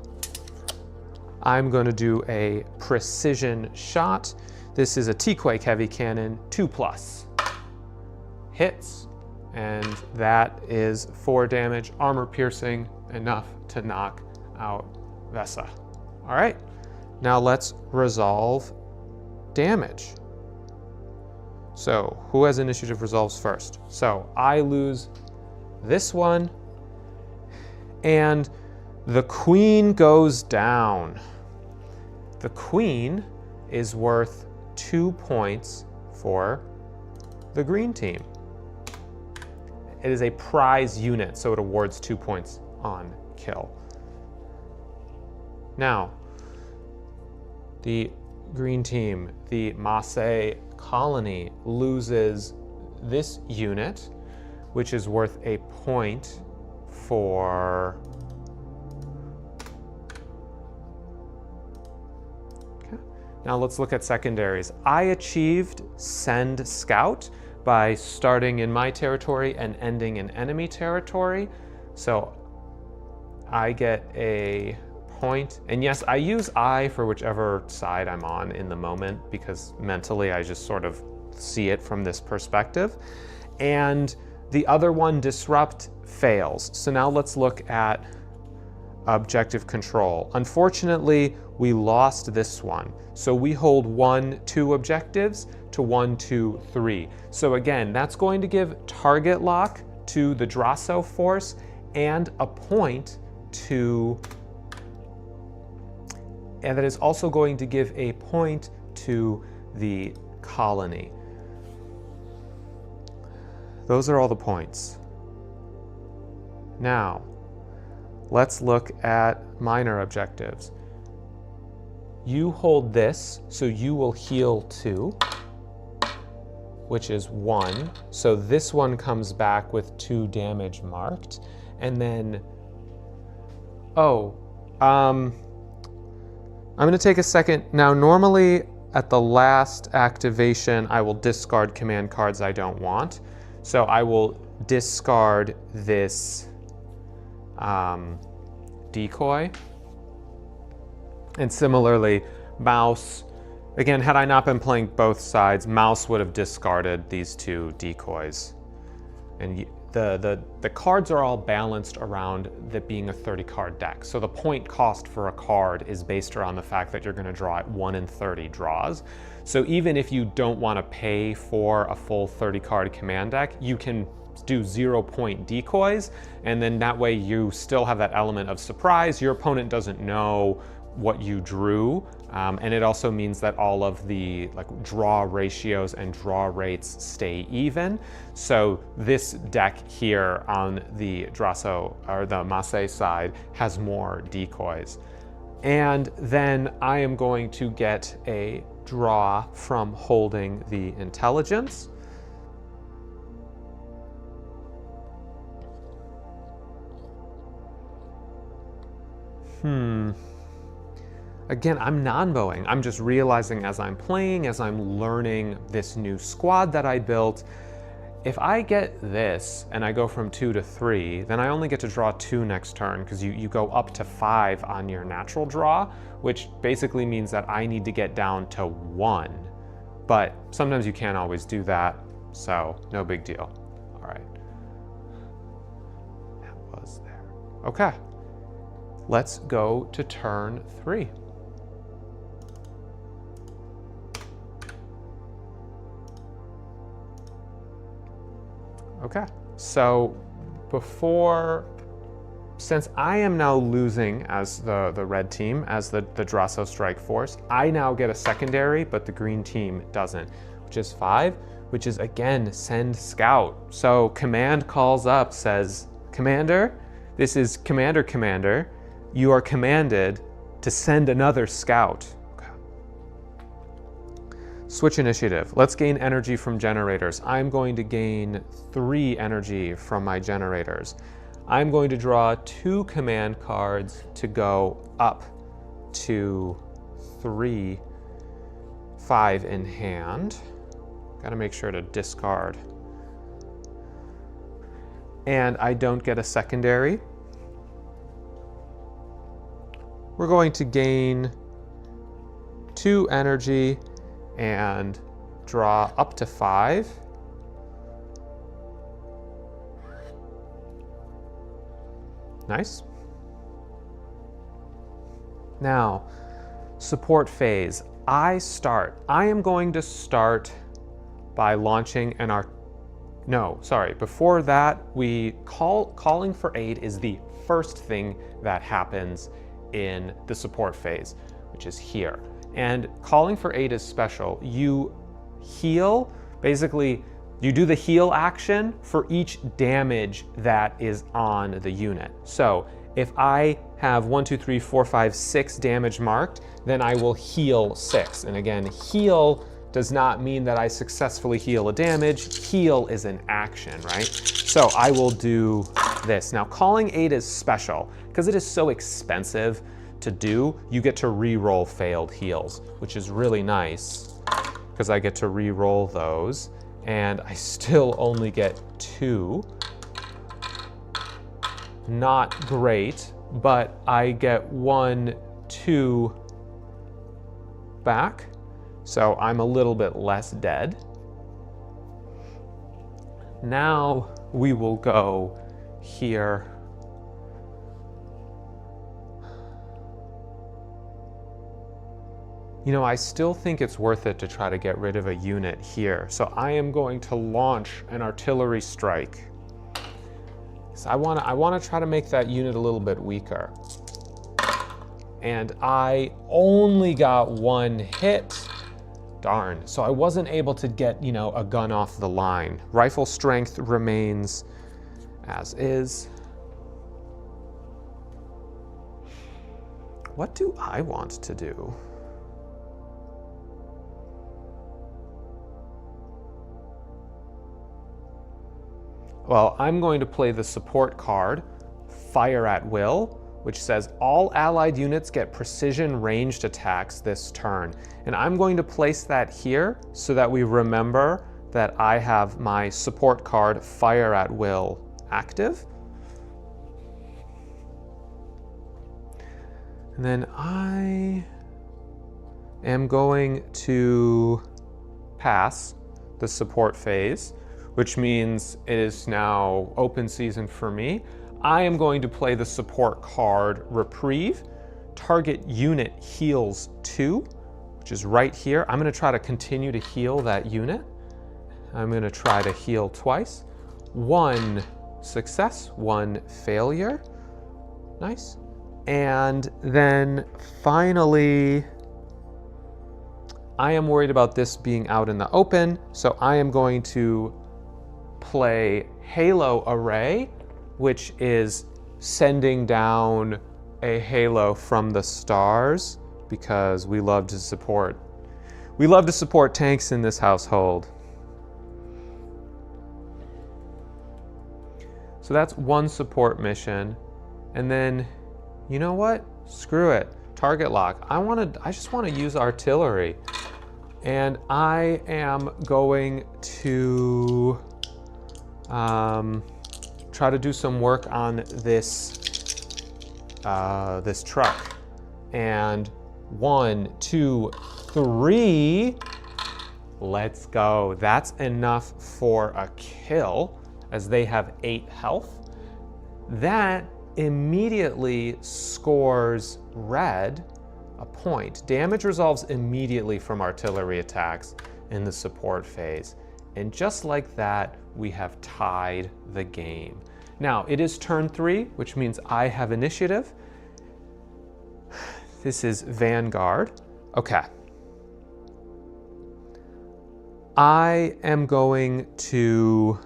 I'm going to do a precision shot. This is a T-Quake heavy cannon, 2+. Hits, and that is 4 damage, armor piercing, enough to knock out Vesa. All right, now let's resolve damage. So who has initiative resolves first? So I lose this one, and the queen goes down. The queen is worth 2 points for the green team. It is a prize unit, so it awards 2 points on kill. Now, the green team, the Maasai colony, loses this unit, which is worth a point for... Okay. Now let's look at secondaries. I achieved Send Scout by starting in my territory and ending in enemy territory. So I get a point, and yes, I use I for whichever side I'm on in the moment, because mentally I just sort of see it from this perspective. And the other one, Disrupt, fails. So now let's look at objective control. Unfortunately, we lost this one. So we hold 1, 2 objectives to 1, 2, 3. So again, that's going to give target lock to the Drasso force and a point to and that is also going to give a point to the colony. Those are all the points. Now, let's look at minor objectives. You hold this, so you will heal 2, which is 1. So this one comes back with 2 damage marked. And then, I'm gonna take a second. Now, normally at the last activation, I will discard command cards I don't want. So I will discard this decoy. And similarly, Mouse, again, had I not been playing both sides, Mouse would have discarded these 2 decoys. And the cards are all balanced around that being a 30 card deck. So the point cost for a card is based around the fact that you're going to draw 1 in 30 draws. So even if you don't want to pay for a full 30 card command deck, you can do 0 point decoys, and then that way you still have that element of surprise. Your opponent doesn't know what you drew, and it also means that all of the draw ratios and draw rates stay even. So this deck here on the Drasso or the Masse side has more decoys. And then I am going to get a draw from holding the intelligence. Again, I'm non-bowing. I'm just realizing as I'm playing, as I'm learning this new squad that I built, if I get this and I go from 2 to 3, then I only get to draw 2 next turn, because you go up to 5 on your natural draw, which basically means that I need to get down to 1. But sometimes you can't always do that, so no big deal. All right. That was there. Okay. Let's go to turn 3. Okay, so since I am now losing as the red team, as the Drasso Strike Force, I now get a secondary, but the green team doesn't, which is 5, which is again, send scout. So command calls up, says, Commander, this is Commander, you are commanded to send another scout. Okay. Switch initiative. Let's gain energy from generators. I'm going to gain 3 energy from my generators. I'm going to draw 2 command cards to go up to 3, 5 in hand. Gotta make sure to discard. And I don't get a secondary. We're going to gain 2 energy and draw up to 5. Nice. Now, support phase. I am going to start by launching before that, calling for aid is the first thing that happens in the support phase, which is here. And calling for aid is special. You heal, basically, you do the heal action for each damage that is on the unit. So if I have 1, 2, 3, 4, 5, 6 damage marked, then I will heal 6. And again, heal does not mean that I successfully heal a damage. Heal is an action, right? So I will do this. Now, calling aid is special because it is so expensive to do. You get to re-roll failed heals, which is really nice because I get to re-roll those, and I still only get 2. Not great, but I get 1, 2 back, so I'm a little bit less dead. Now we will go here. You know, I still think it's worth it to try to get rid of a unit here. So I am going to launch an artillery strike. So I want to try to make that unit a little bit weaker. and I only got one hit. Darn, so I wasn't able to get, a gun off the line. Rifle strength remains as is. What do I want to do? Well, I'm going to play the support card, Fire at Will, which says all allied units get precision ranged attacks this turn. And I'm going to place that here so that we remember that I have my support card, Fire at Will, active. And then I am going to pass the support phase, which means it is now open season for me. I am going to play the support card Reprieve. Target unit heals 2, which is right here. I'm gonna try to continue to heal that unit. I'm gonna try to heal twice. 1 success, 1 failure. Nice. And then finally, I am worried about this being out in the open, so I am going to play Halo Array, which is sending down a halo from the stars, because we love to support tanks in this household. So that's one support mission. And then, you know what? Screw it. Target lock. I just want to use artillery. And I am going to try to do some work on this this truck. And 1, 2, 3. Let's go. That's enough for a kill, as they have 8 health. That immediately scores red a point. Damage resolves immediately from artillery attacks in the support phase. And just like that, we have tied the game. Now, it is turn 3, which means I have initiative. This is Vanguard. Okay. I am going to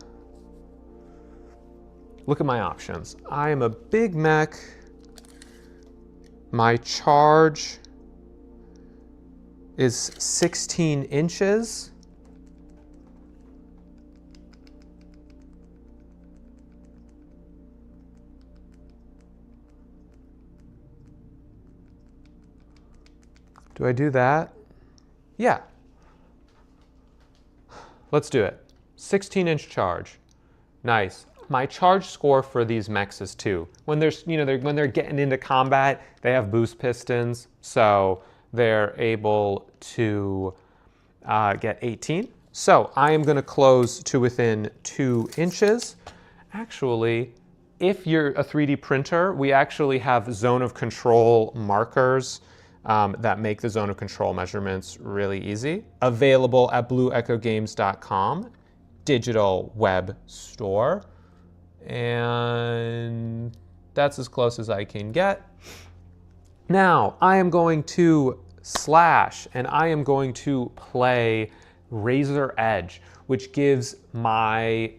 look at my options. I am a big mech. My charge is 16 inches. Do I do that? Yeah. Let's do it. 16-inch charge. Nice. My charge score for these mechs is 2. When they're getting into combat, they have boost pistons, so they're able to get 18. So I am going to close to within 2 inches. Actually, if you're a 3D printer, we actually have zone of control markers that make the zone of control measurements really easy. Available at blueechogames.com, digital web store. And that's as close as I can get. Now, I am going to slash, and I am going to play Razor Edge, which gives my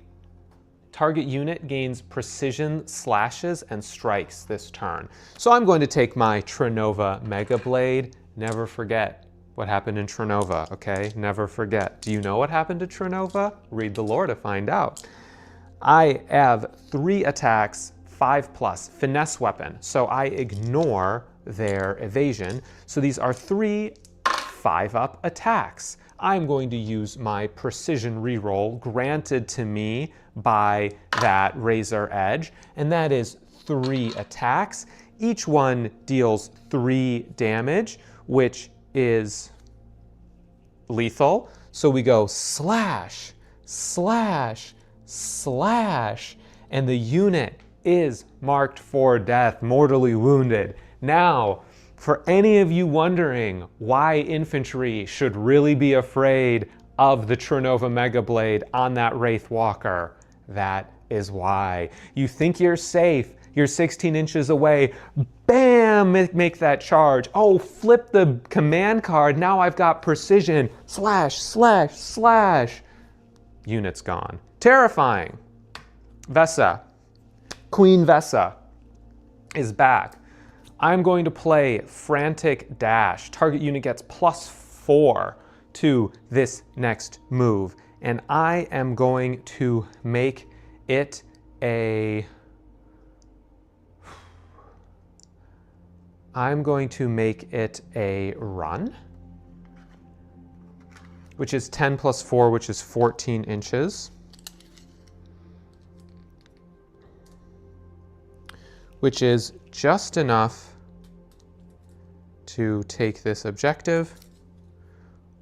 target unit gains precision slashes and strikes this turn. So I'm going to take my Trinova Mega Blade. Never forget what happened in Trinova, okay? Never forget. Do you know what happened to Trinova? Read the lore to find out. I have 3 attacks, 5+, finesse weapon, so I ignore their evasion. So these are 3 5-up attacks. I'm going to use my precision reroll granted to me by that Razor Edge, and that is 3 attacks. Each one deals 3 damage, which is lethal. So we go slash, slash, slash, and the unit is marked for death, mortally wounded. Now, for any of you wondering why infantry should really be afraid of the Trinova Mega Blade on that Wraith Walker, that is why. You think you're safe, you're 16 inches away, bam! gonna make that charge. Oh, flip the command card. Now I've got precision. Slash, slash, slash. Unit's gone. Terrifying. Vesa. Queen Vesa is back. I'm going to play Frantic Dash. Target unit gets +4 to this next move. And I am going to make it a... I'm going to make it a run, which is 10 + 4, which is 14 inches. Which is just enough to take this objective.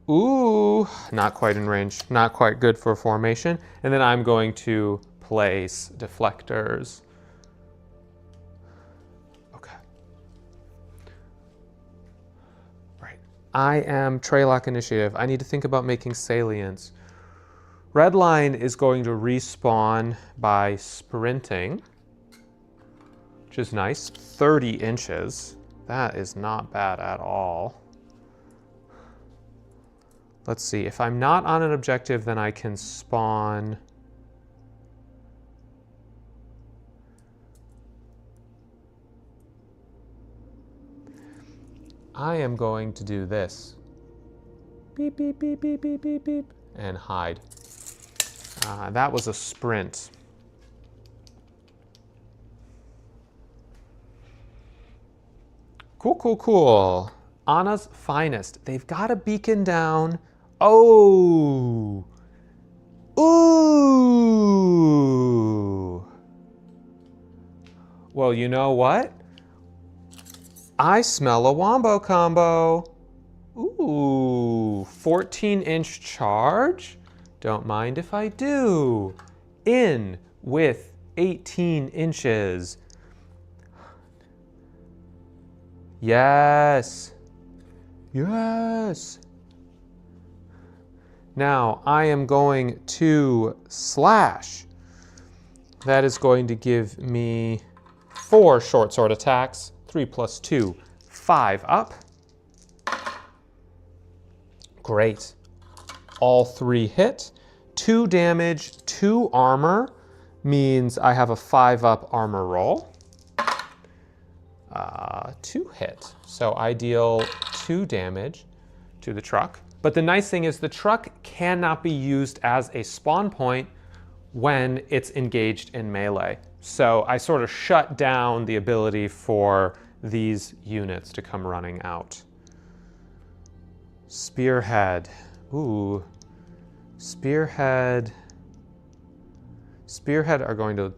Ooh, not quite in range, not quite good for formation. And then I'm going to place deflectors. Okay. Right. I am Treylock Initiative. I need to think about making salients. Red line is going to respawn by sprinting, which is nice. 30 inches. That is not bad at all. Let's see, if I'm not on an objective, then I can spawn. I am going to do this. Beep, beep, beep, beep, beep, beep, beep, and hide. That was a sprint. Cool, cool, cool. Anna's Finest. They've got a beacon down. Oh. Ooh. Well, you know what? I smell a wombo combo. Ooh, 14-inch charge? Don't mind if I do. In with 18 inches. Yes. Yes. Now I am going to slash. That is going to give me 4 short sword attacks. 3 + 2, 5 up. Great. All 3 hit. 2 damage, 2 armor means I have a 5 up armor roll. 2 hit. So I deal 2 damage to the truck. But the nice thing is the truck cannot be used as a spawn point when it's engaged in melee. So I sort of shut down the ability for these units to come running out. Spearhead. Ooh. Spearhead. Spearhead are going to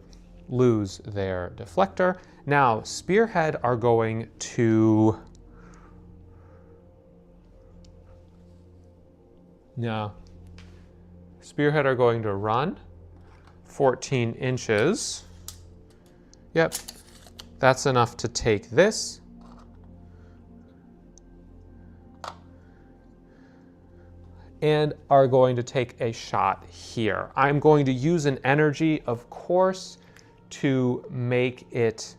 lose their deflector. Now, Spearhead are going to... No. Spearhead are going to run 14 inches. Yep, that's enough to take this. And are going to take a shot here. I'm going to use an energy, of course, to make it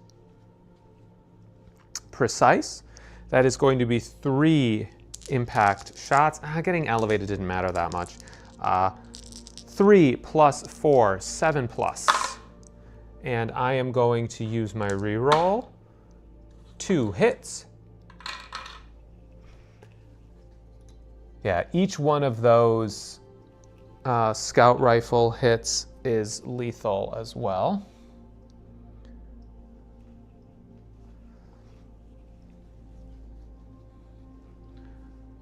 precise. That is going to be 3 impact shots. Getting elevated didn't matter that much. 3 + 4, 7 plus. And I am going to use my reroll. 2 hits. Yeah, each one of those scout rifle hits is lethal as well.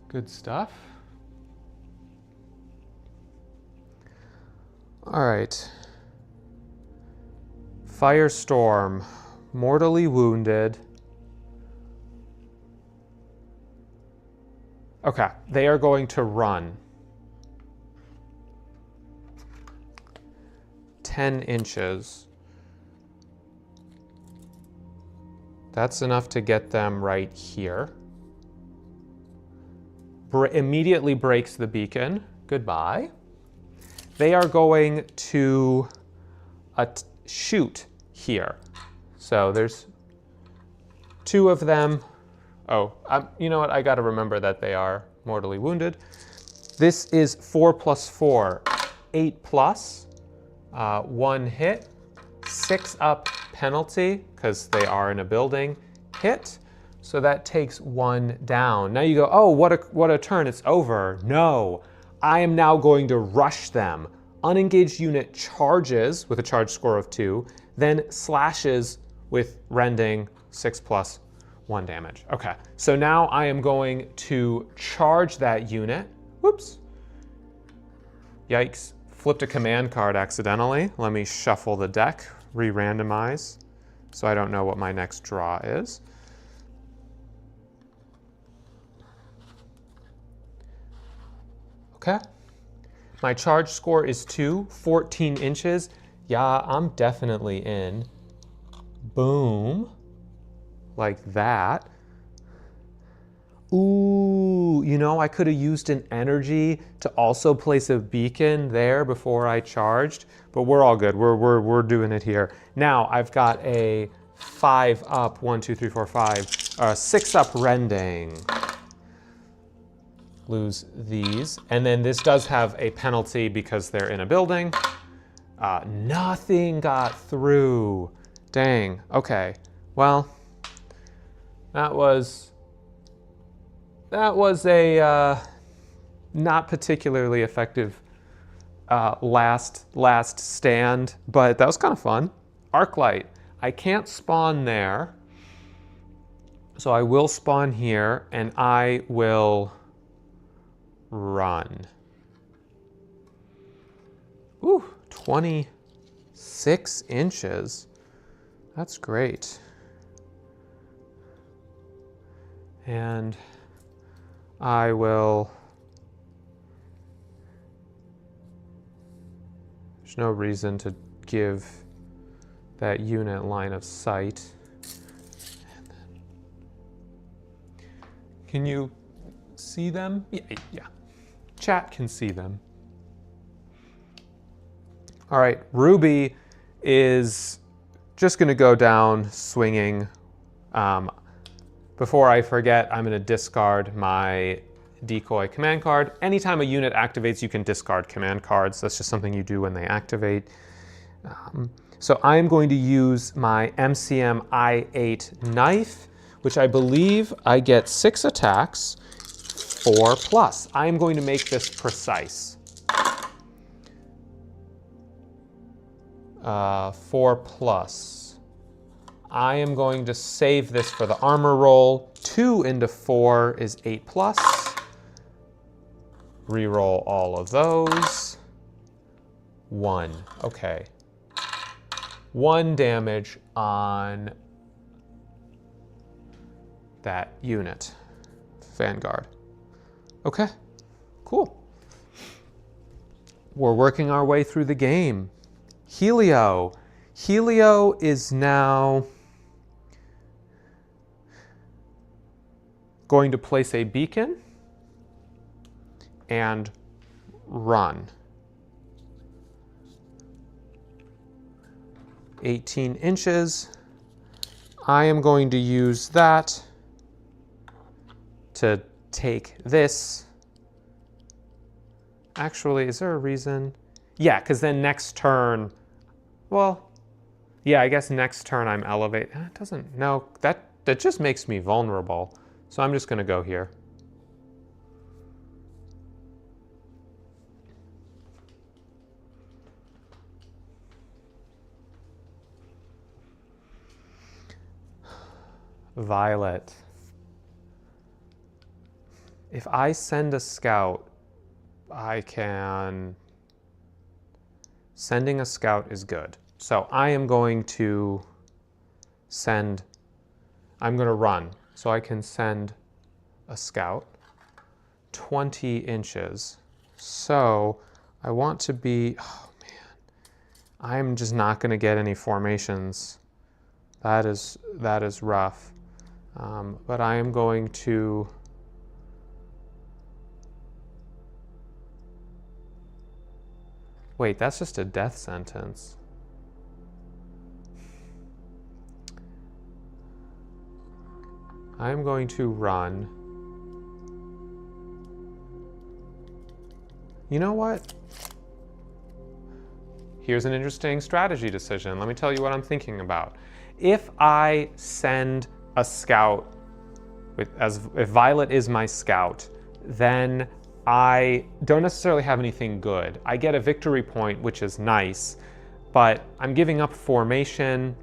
Good stuff. All right. Firestorm, mortally wounded. Okay, they are going to run 10 inches. That's enough to get them right here. Immediately breaks the beacon. Goodbye. They are going to shoot here. So there's 2 of them. Oh, you know what? I got to remember that they are mortally wounded. This is 4 plus 4, 8 plus, 1 hit, 6 up penalty, because they are in a building, hit. So that takes 1 down. Now you go, oh, what a turn, it's over. No, I am now going to rush them. Unengaged unit charges with a charge score of 2, then slashes with rending 6 plus 1 damage. Okay, so now I am going to charge that unit. Whoops. Yikes, flipped a command card accidentally. Let me shuffle the deck, re-randomize, so I don't know what my next draw is. Okay, my charge score is 2, 14 inches. Yeah, I'm definitely in. Boom, like that. Ooh, you know, I could have used an energy to also place a beacon there before I charged, but we're all good. We're doing it here. Now I've got a 5 up, 1, 2, 3, 4, 5, 6 up rending. Lose these. And then this does have a penalty because they're in a building. Nothing got through. Dang, okay. Well, that was a not particularly effective last stand, but that was kind of fun. Arclight, I can't spawn there, so I will spawn here and I will run. Ooh, 26 inches. That's great. And I will, there's no reason to give that unit line of sight. Can you see them? Yeah. Chat can see them. All right, Ruby is just gonna go down swinging. Before I forget, I'm going to discard my decoy command card. Anytime a unit activates, you can discard command cards. That's just something you do when they activate. So I'm going to use my MCM I8 knife, which I believe I get 6 attacks, 4 plus. I'm going to make this precise. 4 plus. I am going to save this for the armor roll. 2 into 4 is 8 plus. Reroll all of those. 1, okay. 1 damage on that unit, Vanguard. Okay, cool. We're working our way through the game. Helio. Helio is now going to place a beacon and run. 18 inches. I am going to use that to take this. Actually, is there a reason? Yeah, because then next turn, well, yeah, I guess next turn I'm elevate. It doesn't, no, that just makes me vulnerable. So I'm just going to go here. Violet. If I send a scout, I can... Sending a scout is good. So I am going to send... I'm going to run. So I can send a scout 20 inches. So I want to be... Oh, man. I'm just not going to get any formations. That is rough. But I am going to... Wait, that's just a death sentence. I'm going to run. You know what? Here's an interesting strategy decision. Let me tell you what I'm thinking about. If I send a scout, if Violet is my scout, then I don't necessarily have anything good. I get a victory point, which is nice, but I'm giving up formation.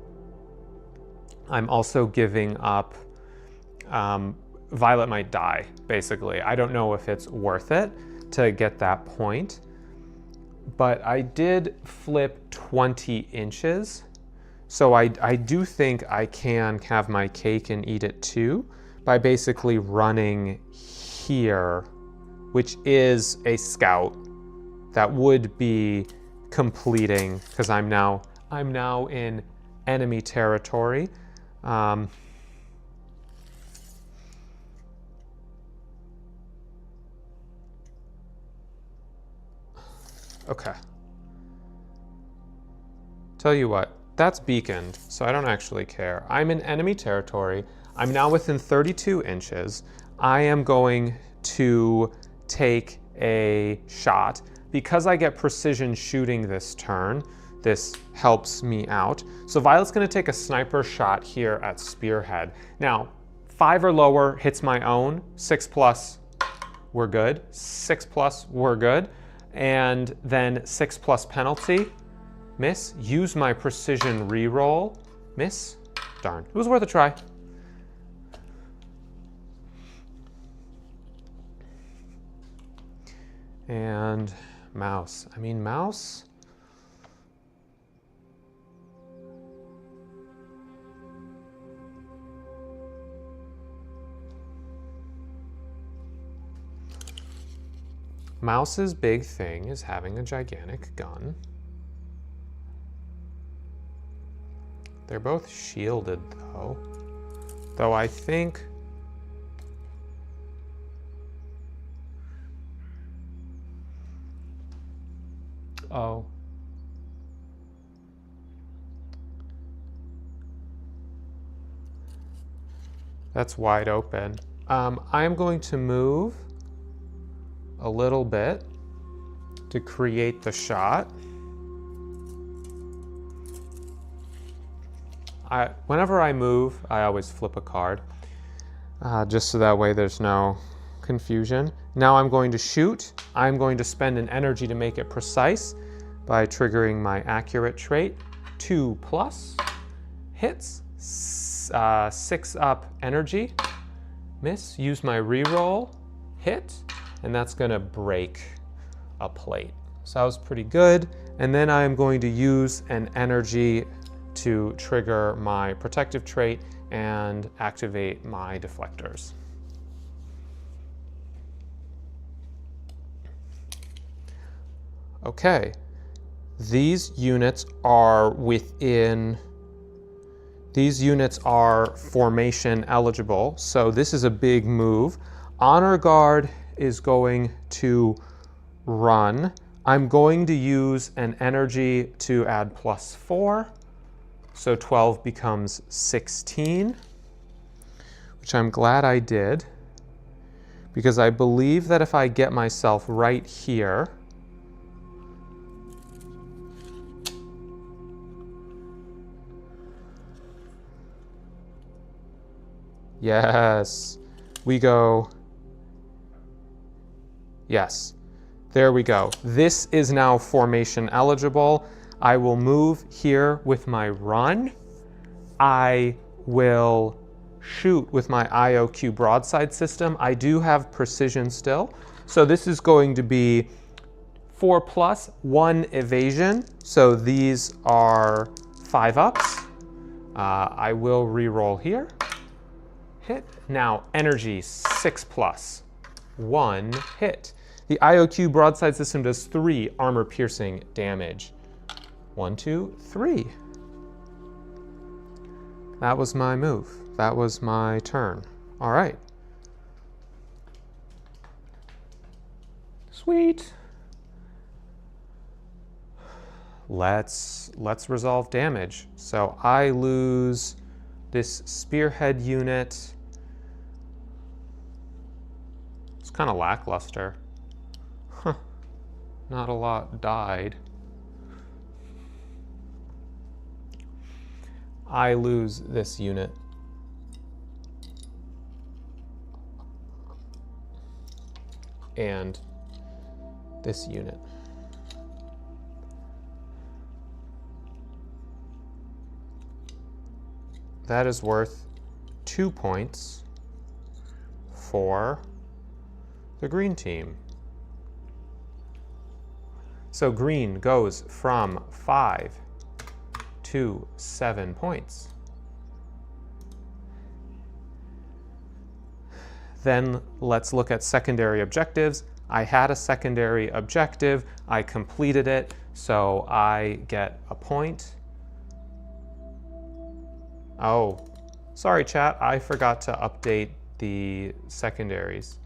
I'm also giving up, Violet might die, basically. I don't know if it's worth it to get that point, but I did flip 20 inches. So I do think I can have my cake and eat it too by basically running here, which is a scout that would be completing, because I'm now in enemy territory. Okay. Tell you what, that's beaconed, so I don't actually care. I'm in enemy territory. I'm now within 32 inches. I am going to take a shot. Because I get precision shooting this turn, this helps me out. So Violet's gonna take a sniper shot here at Spearhead. Now, 5 or lower hits my own, 6+, we're good. 6+, we're good. And then 6+ penalty, miss. Use my precision reroll, miss. Darn, it was worth a try. And mouse. I mean, mouse. Mouse's big thing is having a gigantic gun. They're both shielded though. Though I think oh. That's wide open. I'm going to move a little bit to create the shot. Whenever I move, I always flip a card, just so that way there's no confusion. Now I'm going to shoot. I'm going to spend an energy to make it precise by triggering my accurate trait. 2+, hits, 6 up energy, miss, use my reroll, hit, and that's gonna break a plate. So that was pretty good. And then I'm going to use an energy to trigger my protective trait and activate my deflectors. Okay, these units are formation eligible, so this is a big move. Honor Guard is going to run. I'm going to use an energy to add +4. So 12 becomes 16, which I'm glad I did, because I believe that if I get myself right here, yes, we go, yes, there we go. This is now formation eligible. I will move here with my run. I will shoot with my IOQ broadside system. I do have precision still. So this is going to be 4+, 1 evasion. So these are 5 ups. I will re-roll here. Hit. Now energy 6+, 1 hit. The IOQ broadside system does 3 armor piercing damage. 1, 2, 3. That was my move. That was my turn. All right. Sweet. Let's resolve damage. So I lose this spearhead unit. kind of lackluster. Huh. Not a lot died. I lose this unit. And this unit. That is worth 2 points for the green team. So green goes from 5 to 7 points. Then let's look at secondary objectives. I had a secondary objective, I completed it, so I get a point. Oh, sorry chat, I forgot to update the secondaries.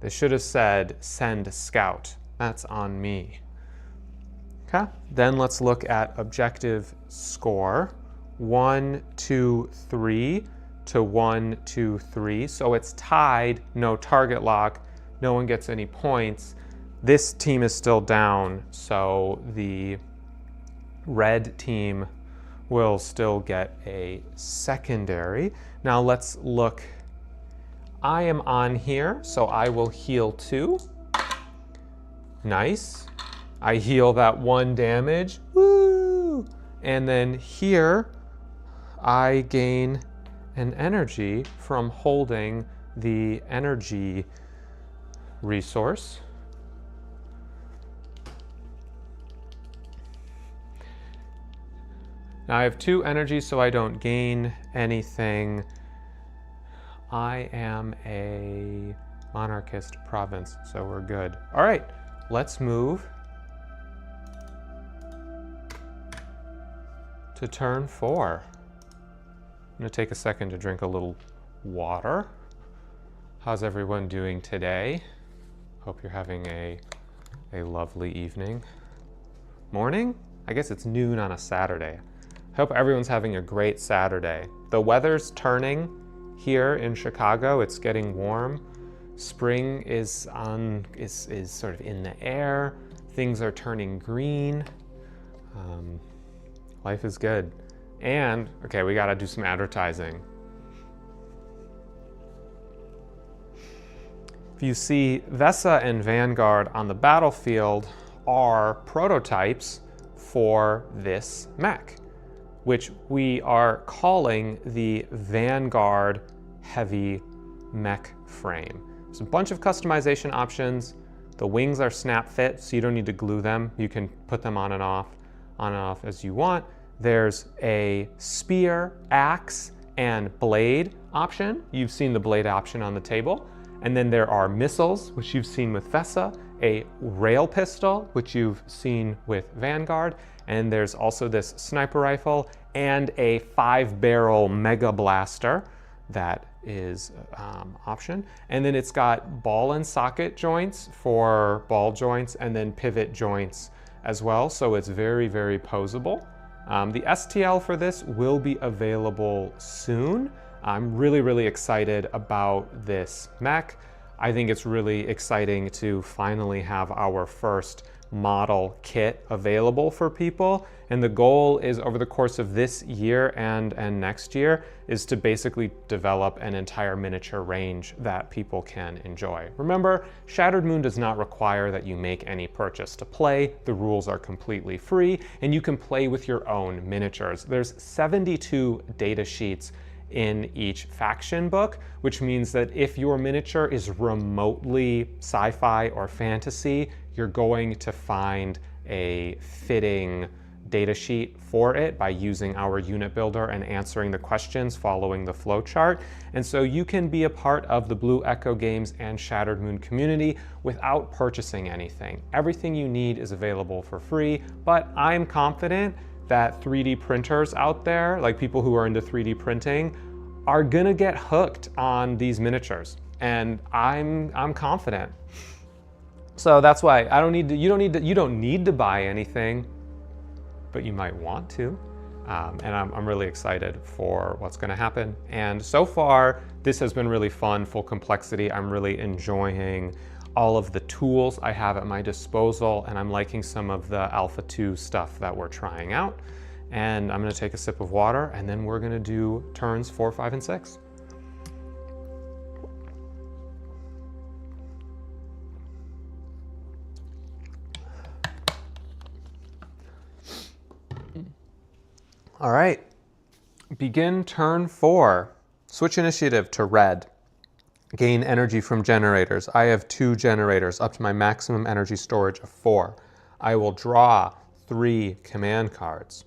They should have said send scout. That's on me. Okay, then let's look at objective score. 1, 2, 3 to 1, 2, 3. So it's tied, no target lock, no one gets any points. This team is still down, so the red team will still get a secondary. Now let's look. I am on here, so I will heal 2. Nice. I heal that 1 damage. Woo! And then here, I gain an energy from holding the energy resource. Now I have 2 energy, so I don't gain anything. I am a monarchist province, so we're good. All right, let's move to turn 4. I'm gonna take a second to drink a little water. How's everyone doing today? Hope you're having a lovely evening. Morning? I guess it's noon on a Saturday. Hope everyone's having a great Saturday. The weather's turning here in Chicago. It's getting warm. Spring is sort of in the air. Things are turning green. Life is good. And, okay, we gotta do some advertising. If you see, Vesa and Vanguard on the battlefield are prototypes for this mech, which we are calling the Vanguard Heavy Mech Frame. There's a bunch of customization options. The wings are snap fit, so you don't need to glue them. You can put them on and off as you want. There's a spear, axe, and blade option. You've seen the blade option on the table. And then there are missiles, which you've seen with Vesa, a rail pistol, which you've seen with Vanguard, and there's also this sniper rifle and a 5-barrel mega blaster that is option. And then it's got ball and socket joints for ball joints and then pivot joints as well. So it's very, very posable. The STL for this will be available soon. I'm really, really excited about this mech. I think it's really exciting to finally have our first model kit available for people. And the goal is over the course of this year and next year is to basically develop an entire miniature range that people can enjoy. Remember, Shattered Moon does not require that you make any purchase to play. The rules are completely free and you can play with your own miniatures. There's 72 data sheets in each faction book, which means that if your miniature is remotely sci-fi or fantasy, you're going to find a fitting data sheet for it by using our unit builder and answering the questions following the flowchart. And so you can be a part of the Blue Echo Games and Shattered Moon community without purchasing anything. Everything you need is available for free, but I'm confident that 3D printers out there, like people who are into 3D printing, are gonna get hooked on these miniatures. And I'm confident. So that's why you don't need to buy anything, but you might want to. And I'm really excited for what's going to happen. And so far, this has been really fun, full complexity. I'm really enjoying all of the tools I have at my disposal, and I'm liking some of the Alpha 2 stuff that we're trying out. And I'm going to take a sip of water, and then we're going to do turns 4, 5, and 6. All right, begin turn 4. Switch initiative to red. Gain energy from generators. I have 2 generators up to my maximum energy storage of 4. I will draw 3 command cards.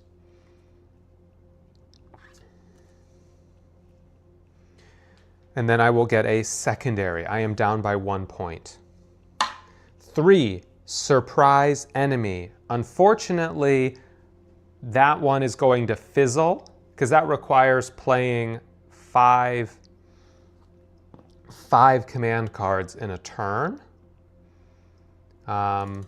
And then I will get a secondary. I am down by 1 point. 3, surprise enemy. Unfortunately, that one is going to fizzle because that requires playing 5 command cards in a turn. And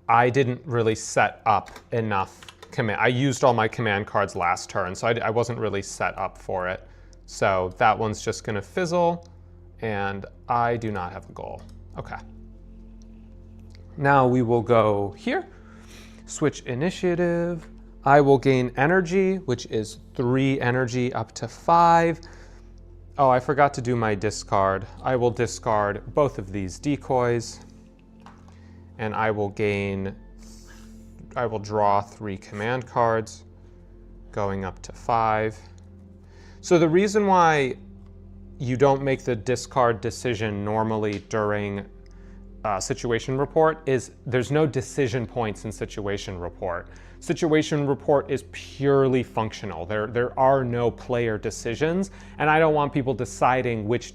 I didn't really set up enough command. I used all my command cards last turn, so I wasn't really set up for it. So that one's just going to fizzle, and I do not have a goal. Okay. Now we will go here. Switch initiative. I will gain energy, which is 3 energy up to 5. Oh, I forgot to do my discard. I will discard both of these decoys, and I will draw 3 command cards, going up to 5. So the reason why you don't make the discard decision normally during situation report is there's no decision points in situation report. Situation report is purely functional. There are no player decisions, and I don't want people deciding which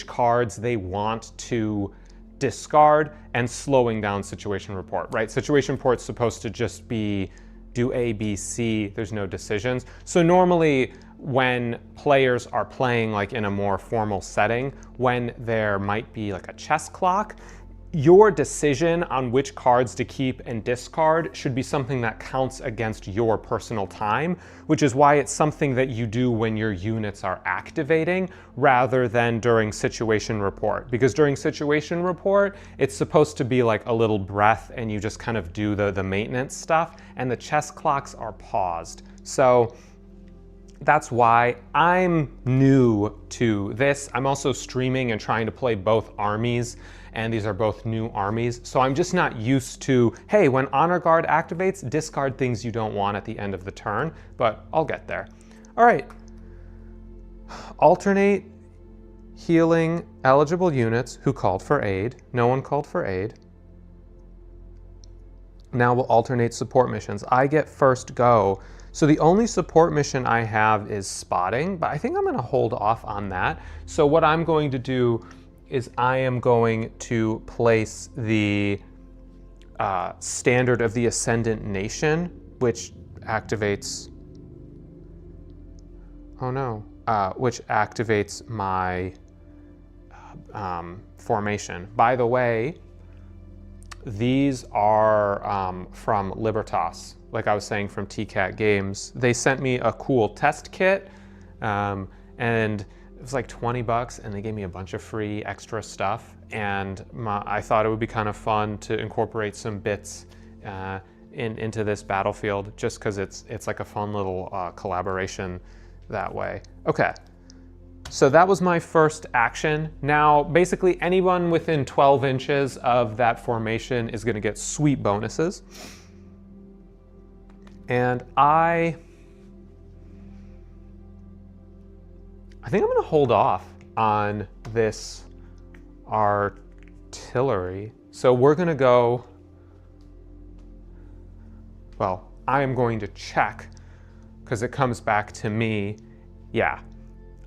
cards they want to discard and slowing down situation report, right? Situation report's supposed to just be do A, B, C, there's no decisions. So normally when players are playing like in a more formal setting, when there might be like a chess clock, your decision on which cards to keep and discard should be something that counts against your personal time, which is why it's something that you do when your units are activating rather than during situation report. Because during situation report, it's supposed to be like a little breath and you just kind of do the maintenance stuff, and the chess clocks are paused. So that's why I'm new to this. I'm also streaming and trying to play both armies, and these are both new armies. So I'm just not used to, hey, when Honor Guard activates, discard things you don't want at the end of the turn, but I'll get there. All right. Alternate healing eligible units who called for aid. No one called for aid. Now we'll alternate support missions. I get first go. So the only support mission I have is spotting, but I think I'm going to hold off on that. So what I'm going to do is I am going to place the Standard of the Ascendant Nation, which activates, which activates my formation. By the way, these are from Libertas, like I was saying, from TCAT Games. They sent me a cool test kit, and it was like $20, and they gave me a bunch of free extra stuff. And I thought it would be kind of fun to incorporate some bits into this battlefield, just because it's like a fun little collaboration that way. Okay. So that was my first action. Now, basically anyone within 12 inches of that formation is going to get sweet bonuses. And I think I'm going to hold off on this artillery. So we're going to go, well, I am going to check because it comes back to me. Yeah.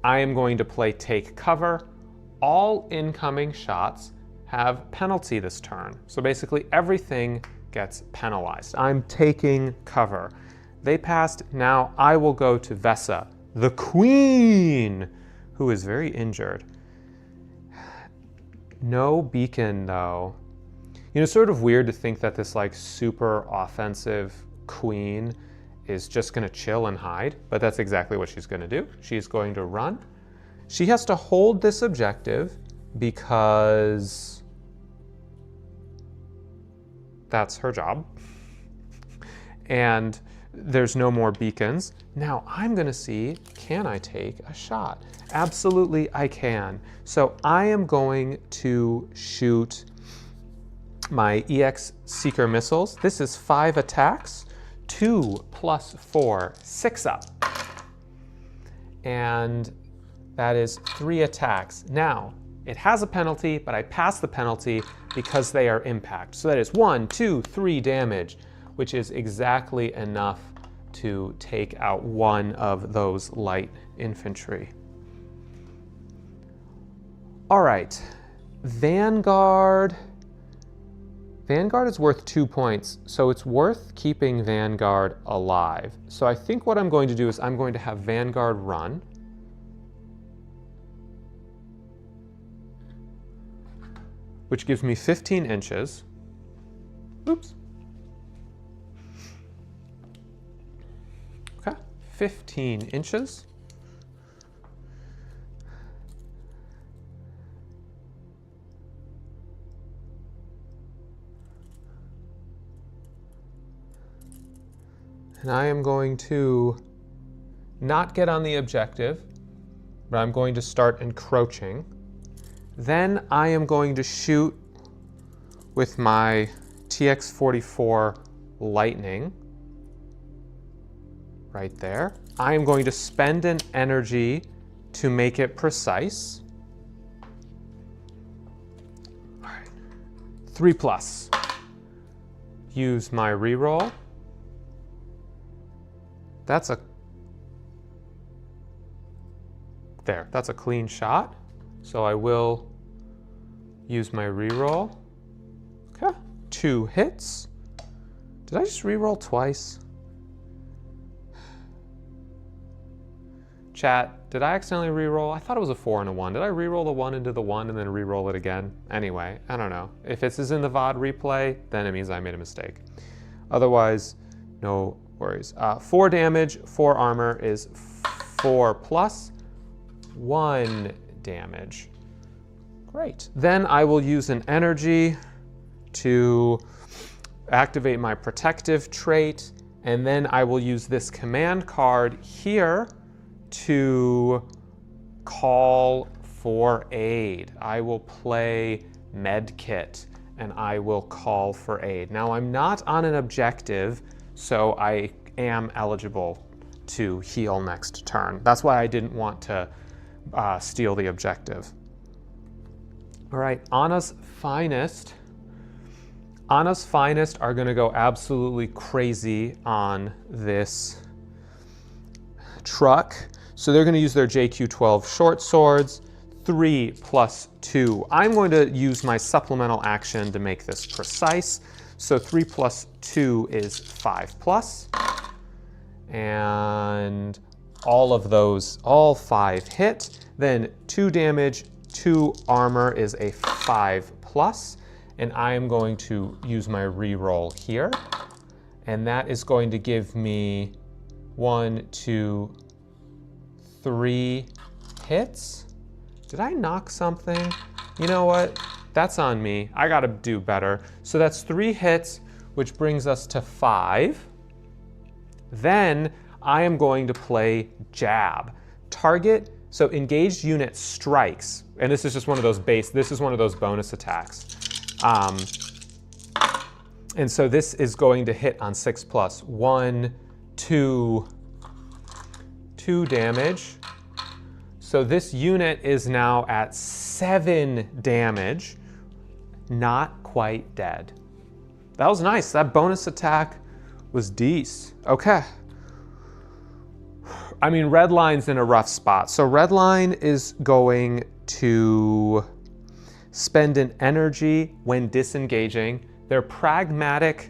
I am going to play take cover. All incoming shots have penalty this turn. So basically everything gets penalized. I'm taking cover. They passed. Now I will go to Vesa, the queen, who is very injured. No beacon though. You know, sort of weird to think that this like super offensive queen is just gonna chill and hide, but that's exactly what she's gonna do. She's going to run. She has to hold this objective because that's her job. And there's no more beacons. Now I'm gonna see, can I take a shot? Absolutely I can. So I am going to shoot my EX Seeker missiles. This is 5 attacks, 2 + 4, 6 up. And that is 3 attacks. Now, it has a penalty, but I pass the penalty because they are impact. So that is 1, 2, 3 damage, which is exactly enough to take out one of those light infantry. All right, Vanguard. Vanguard is worth 2 points, so it's worth keeping Vanguard alive. So I think what I'm going to do is I'm going to have Vanguard run. Which gives me 15 inches. Oops. Okay, 15 inches. And I am going to not get on the objective, but I'm going to start encroaching. Then I am going to shoot with my TX-44 Lightning right there. I am going to spend an energy to make it precise. All right. 3+. Use my reroll. That's a clean shot. So I will use my reroll. Okay, 2 hits. Did I just reroll twice? Chat, did I accidentally reroll? I thought it was a 4 and a 1. Did I reroll the 1 into the 1 and then reroll it again? Anyway, I don't know. If this is in the VOD replay, then it means I made a mistake. Otherwise, no worries. 4 damage, 4 armor is 4+, 1 damage. Great. Then I will use an energy to activate my protective trait, and then I will use this command card here to call for aid. I will play Medkit and I will call for aid. Now I'm not on an objective, so I am eligible to heal next turn. That's why I didn't want to steal the objective. All right, Anna's Finest. Anna's Finest are gonna go absolutely crazy on this truck. So they're gonna use their JQ-12 short swords, 3 + 2. I'm going to use my supplemental action to make this precise. So 3 + 2 is 5+. And all of those, all 5 hit. Then 2 damage, 2 armor is a 5+. And I am going to use my reroll here. And that is going to give me 1, 2, 3 hits. Did I knock something? You know what? That's on me. I gotta do better. So that's 3 hits, which brings us to 5. Then I am going to play Jab. Target, so engaged unit strikes, and this is just one of those this is one of those bonus attacks. And so this is going to hit on 6+. 1, 2, 2 damage. So this unit is now at 7 damage, not quite dead. That was nice. That bonus attack was decent. Okay. I mean, Redline's in a rough spot. So Redline is going to spend an energy when disengaging. Their pragmatic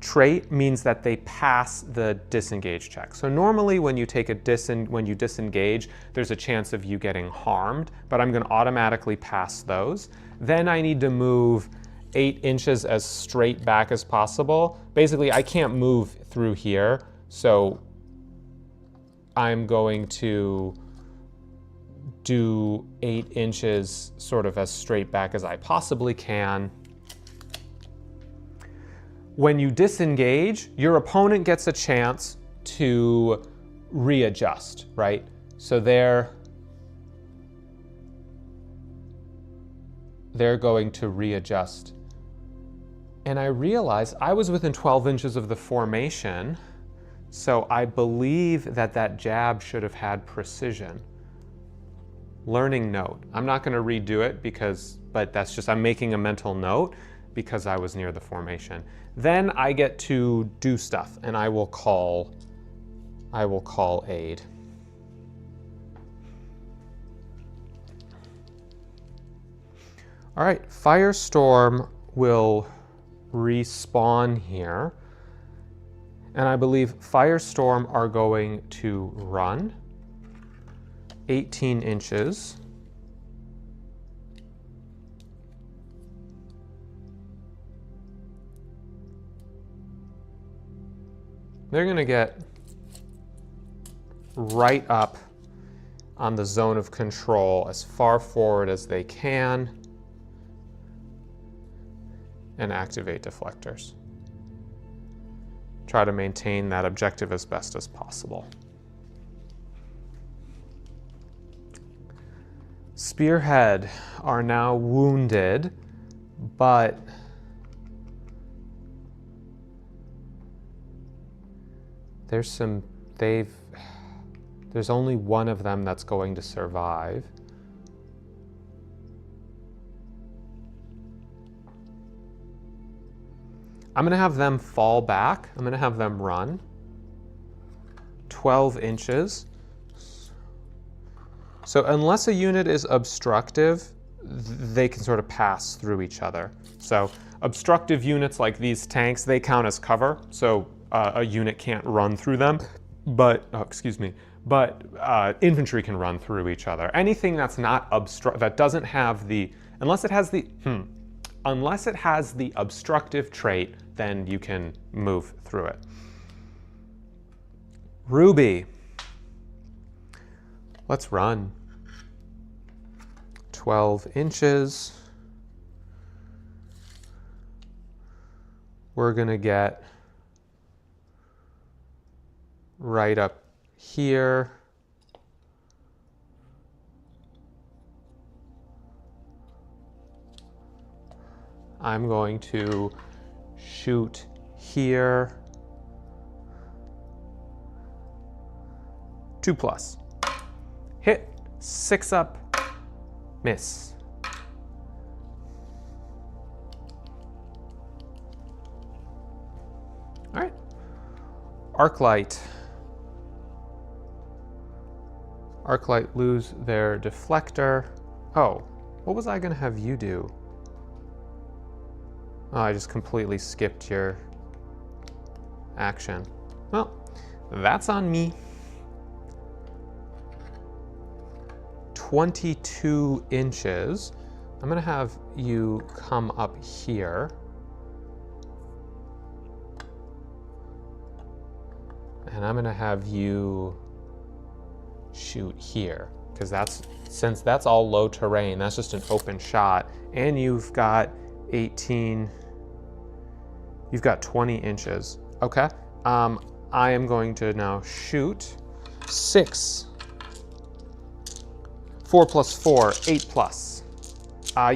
trait means that they pass the disengage check. So normally when you take when you disengage, there's a chance of you getting harmed, but I'm going to automatically pass those. Then I need to move 8 inches as straight back as possible. Basically, I can't move through here, so I'm going to do 8 inches sort of as straight back as I possibly can. When you disengage, your opponent gets a chance to readjust, right? So they're going to readjust. And I realized I was within 12 inches of the formation, so I believe that that jab should have had precision. Learning note. I'm not going to redo it but that's just, I'm making a mental note because I was near the formation. Then I get to do stuff, and I will call aid. All right, Firestorm will respawn here, and I believe Firestorm are going to run 18 inches. They're going to get right up on the zone of control as far forward as they can and activate deflectors. Try to maintain that objective as best as possible. Spearhead are now wounded, but there's only one of them that's going to survive. I'm going to have them fall back. I'm going to have them run 12 inches. So unless a unit is obstructive, they can sort of pass through each other. So obstructive units like these tanks, they count as cover. So a unit can't run through them, but infantry can run through each other. Anything that's not that doesn't have unless it has the obstructive trait, then you can move through it. Ruby. Let's run 12 inches. We're going to get right up here. I'm going to shoot here. 2+. Hit, 6 up, miss. All right, Arclight. Arclight lose their deflector. Oh, what was I gonna have you do? Oh, I just completely skipped your action. Well, that's on me. 22 inches. I'm gonna have you come up here. And I'm gonna have you shoot here, because since that's all low terrain, that's just an open shot, and you've got 18, you've got 20 inches. Okay, I am going to now shoot 6. 4 + 4, 8+.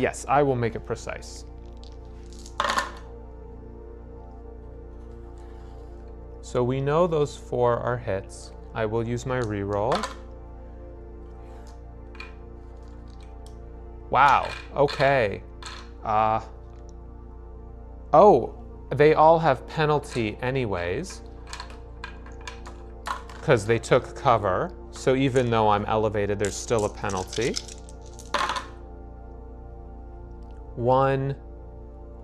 Yes, I will make it precise. So we know those 4 are hits. I will use my reroll. Wow, okay. Oh, they all have penalty anyways, because they took cover. So even though I'm elevated, there's still a penalty. 1,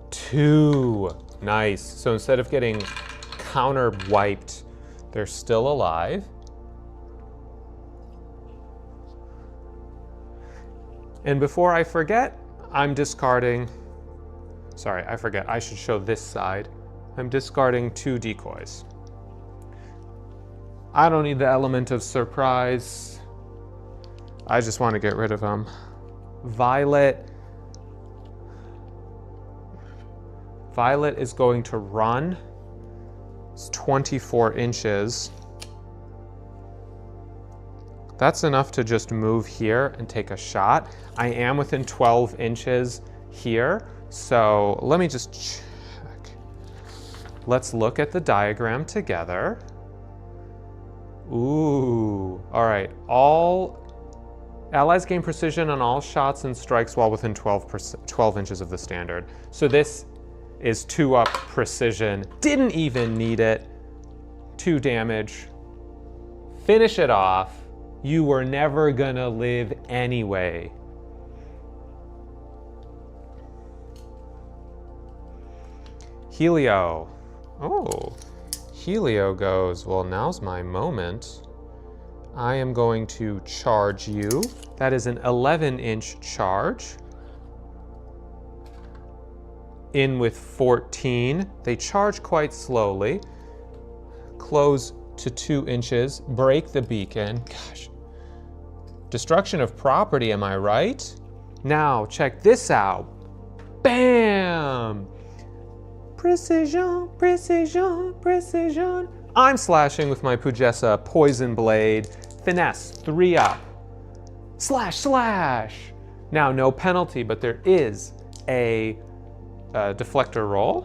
2, nice. So instead of getting counter wiped, they're still alive. And before I forget, I'm discarding. Sorry, I forget. I should show this side. I'm discarding 2 decoys. I don't need the element of surprise. I just want to get rid of them. Violet. Violet is going to run. It's 24 inches. That's enough to just move here and take a shot. I am within 12 inches here, so let me just check. Let's look at the diagram together. Ooh, all right. All allies gain precision on all shots and strikes while within 12 inches of the standard. So this is 2-up precision. Didn't even need it. 2 damage. Finish it off. You were never gonna live anyway. Helio. Oh, Helio goes, well, now's my moment. I am going to charge you. That is an 11-inch charge. In with 14. They charge quite slowly. Close to 2 inches. Break the beacon. Gosh. Destruction of property, am I right? Now, check this out. Bam! Precision, precision, precision. I'm slashing with my Pugessa Poison Blade. Finesse, 3-up. Slash, slash. Now, no penalty, but there is a deflector roll,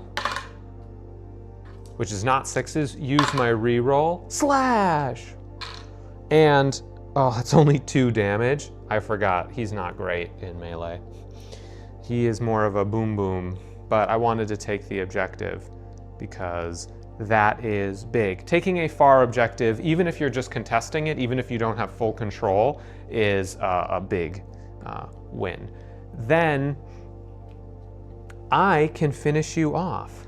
which is not 6s. Use my reroll. Slash! And, oh, that's only 2 damage. I forgot, he's not great in melee. He is more of a boom boom, but I wanted to take the objective because that is big. Taking a far objective, even if you're just contesting it, even if you don't have full control, is a big win. Then I can finish you off.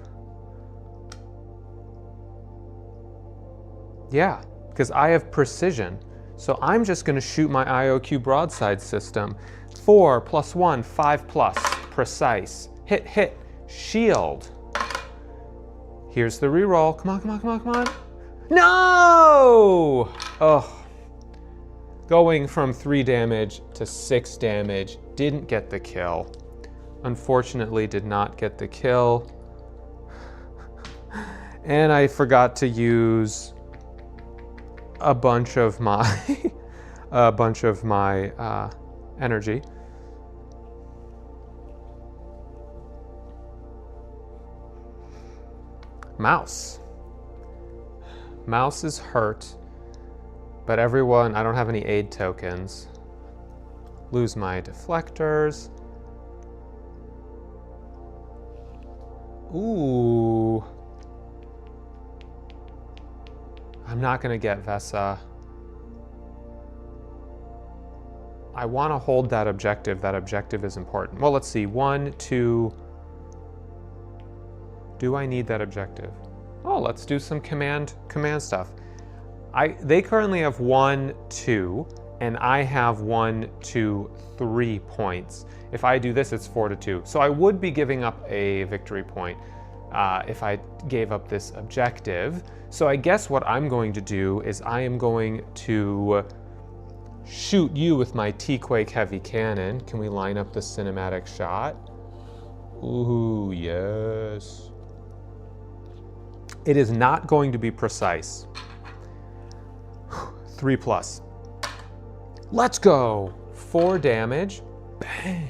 Yeah, because I have precision. So I'm just gonna shoot my IOQ broadside system. 4 + 1, 5+, precise. Hit, hit, shield. Here's the reroll. Come on, come on, come on, come on. No! Oh. Going from 3 damage to 6 damage. Didn't get the kill. Unfortunately, did not get the kill. And I forgot to use a bunch of my energy. Mouse. Mouse is hurt, but everyone, I don't have any aid tokens. Lose my deflectors. Ooh. I'm not gonna get Vesa. I wanna hold that objective. That objective is important. Well, let's see, 1, 2. Do I need that objective? Oh, let's do some command stuff. They currently have 1, 2, and I have 1, 2, 3 points. If I do this, it's 4 to 2. So I would be giving up a victory point if I gave up this objective. So I guess what I'm going to do is I am going to shoot you with my T-Quake heavy cannon. Can we line up the cinematic shot? Ooh, yes. It is not going to be precise. 3+. Let's go. 4 damage. Bang.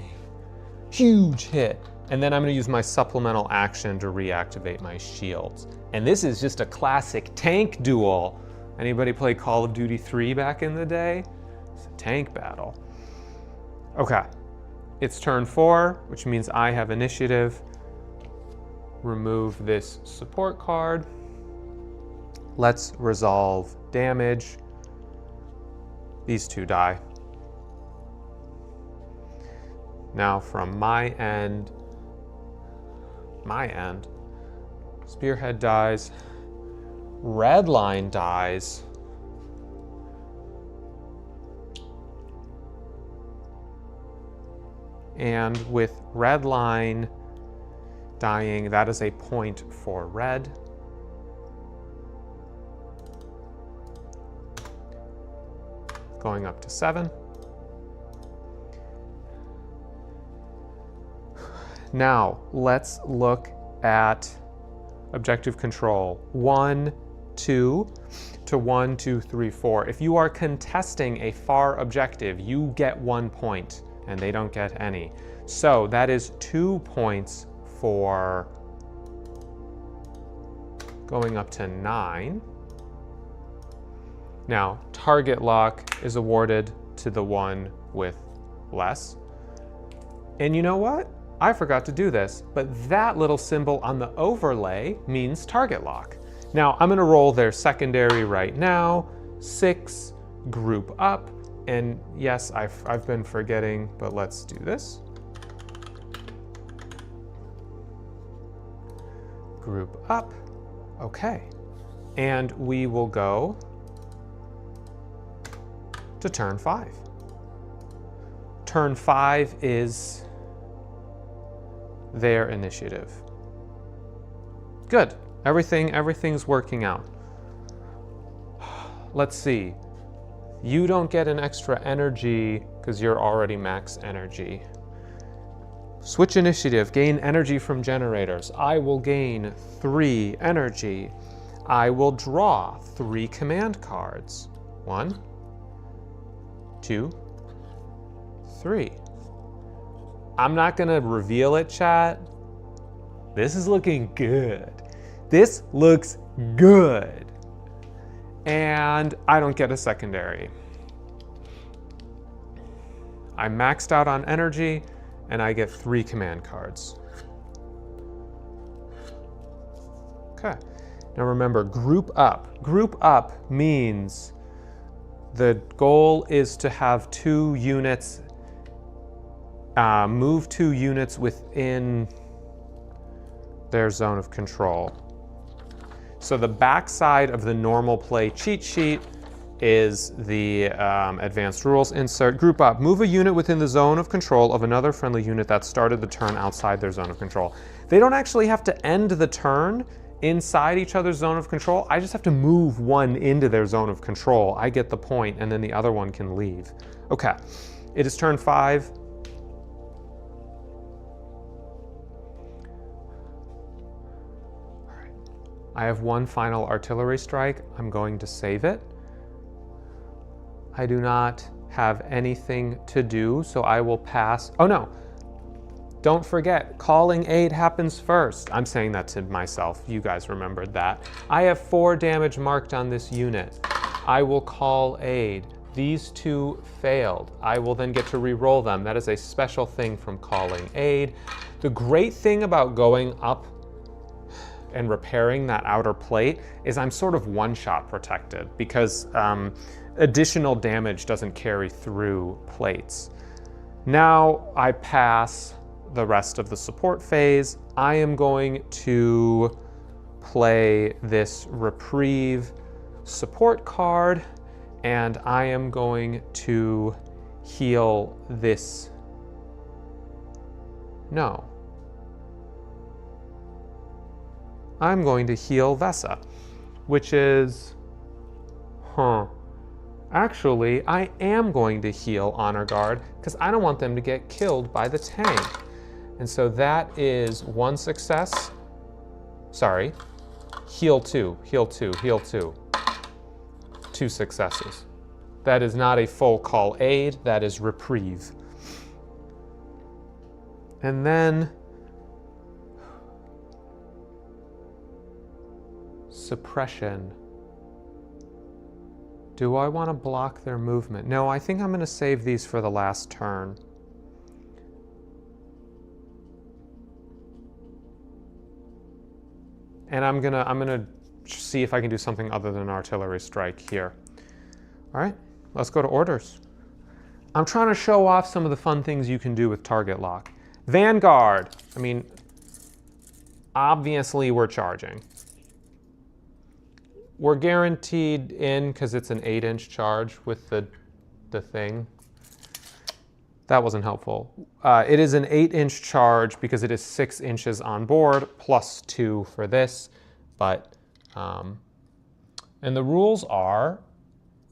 Huge hit. And then I'm going to use my supplemental action to reactivate my shields. And this is just a classic tank duel. Anybody play Call of Duty 3 back in the day? It's a tank battle. Okay. It's turn 4, which means I have initiative. Remove this support card. Let's resolve damage. These 2 die. Now from my end, Spearhead dies, Redline dies, and with Redline dying. That is a point for red. Going up to 7. Now, let's look at objective control. 1, 2 to 1, 2, 3, 4. If you are contesting a far objective, you get 1 point, and they don't get any. So that is 2 points for going up to 9. Now, target lock is awarded to the one with less. And you know what? I forgot to do this, but that little symbol on the overlay means target lock. Now, I'm gonna roll their secondary right now. 6, group up, and yes, I've been forgetting, but let's do this. Group up, okay. And we will go to turn 5. Turn 5 is their initiative. Good, everything's working out. Let's see. You don't get an extra energy because you're already max energy. Switch initiative, gain energy from generators. I will gain 3 energy. I will draw 3 command cards. 1, 2, 3. I'm not gonna reveal it, chat. This is looking good. This looks good. And I don't get a secondary. I maxed out on energy, and I get 3 command cards. Okay. Now remember, group up. Group up means the goal is to have 2 units, move 2 units within their zone of control. So the backside of the normal play cheat sheet is the advanced rules insert. Group up, move a unit within the zone of control of another friendly unit that started the turn outside their zone of control. They don't actually have to end the turn inside each other's zone of control. I just have to move one into their zone of control. I get the point, and then the other one can leave. Okay, it is turn 5. All right, I have 1 final artillery strike. I'm going to save it. I do not have anything to do, so I will pass. Oh no, don't forget, calling aid happens first. I'm saying that to myself, you guys remembered that. I have 4 damage marked on this unit. I will call aid. These 2 failed. I will then get to re-roll them. That is a special thing from calling aid. The great thing about going up and repairing that outer plate is I'm sort of one-shot protected because additional damage doesn't carry through plates. Now I pass the rest of the support phase. I am going to play this reprieve support card, and I am going to heal this. No. I'm going to heal Vesa, which is, Actually, I am going to heal Honor Guard because I don't want them to get killed by the tank. And so that is 1 success. Sorry, heal 2, heal 2, heal 2. 2 successes. That is not a full call aid, that is reprieve. And then suppression. Do I want to block their movement? No, I think I'm going to save these for the last turn. And I'm gonna see if I can do something other than artillery strike here. All right, let's go to orders. I'm trying to show off some of the fun things you can do with target lock. Vanguard. I mean, obviously we're charging. We're guaranteed in because it's an 8-inch charge with the thing. That wasn't helpful. It is an 8-inch charge because it is 6 inches on board, plus 2 for this. But, and the rules are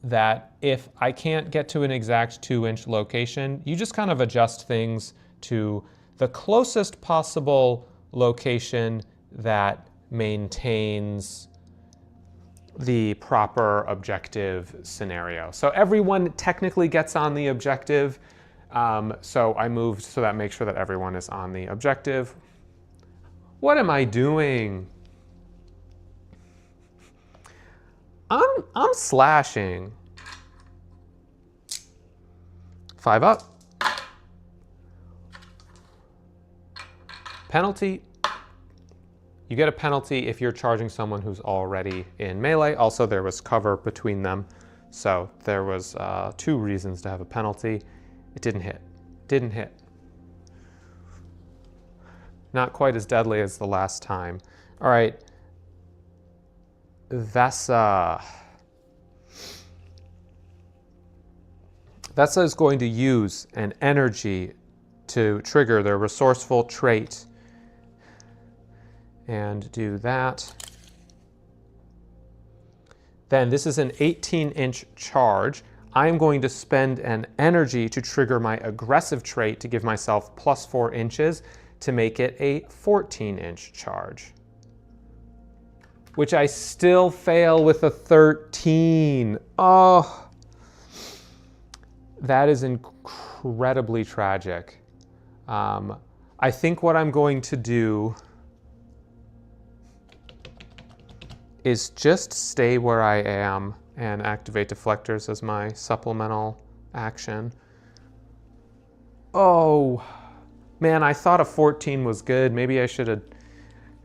that if I can't get to an exact 2-inch location, you just kind of adjust things to the closest possible location that maintains the proper objective scenario. So everyone technically gets on the objective. So I moved so that makes sure that everyone is on the objective. What am I doing? I'm slashing. 5 up. Penalty. You get a penalty if you're charging someone who's already in melee. Also, there was cover between them. So there was 2 reasons to have a penalty. It didn't hit. Didn't hit. Not quite as deadly as the last time. All right. Vesa is going to use an energy to trigger their resourceful trait and do that. Then this is an 18-inch charge. I'm going to spend an energy to trigger my aggressive trait to give myself plus 4 inches to make it a 14-inch charge, which I still fail with a 13. Oh, that is incredibly tragic. I think what I'm going to do is just stay where I am and activate deflectors as my supplemental action. Oh, man, I thought a 14 was good. Maybe I should have,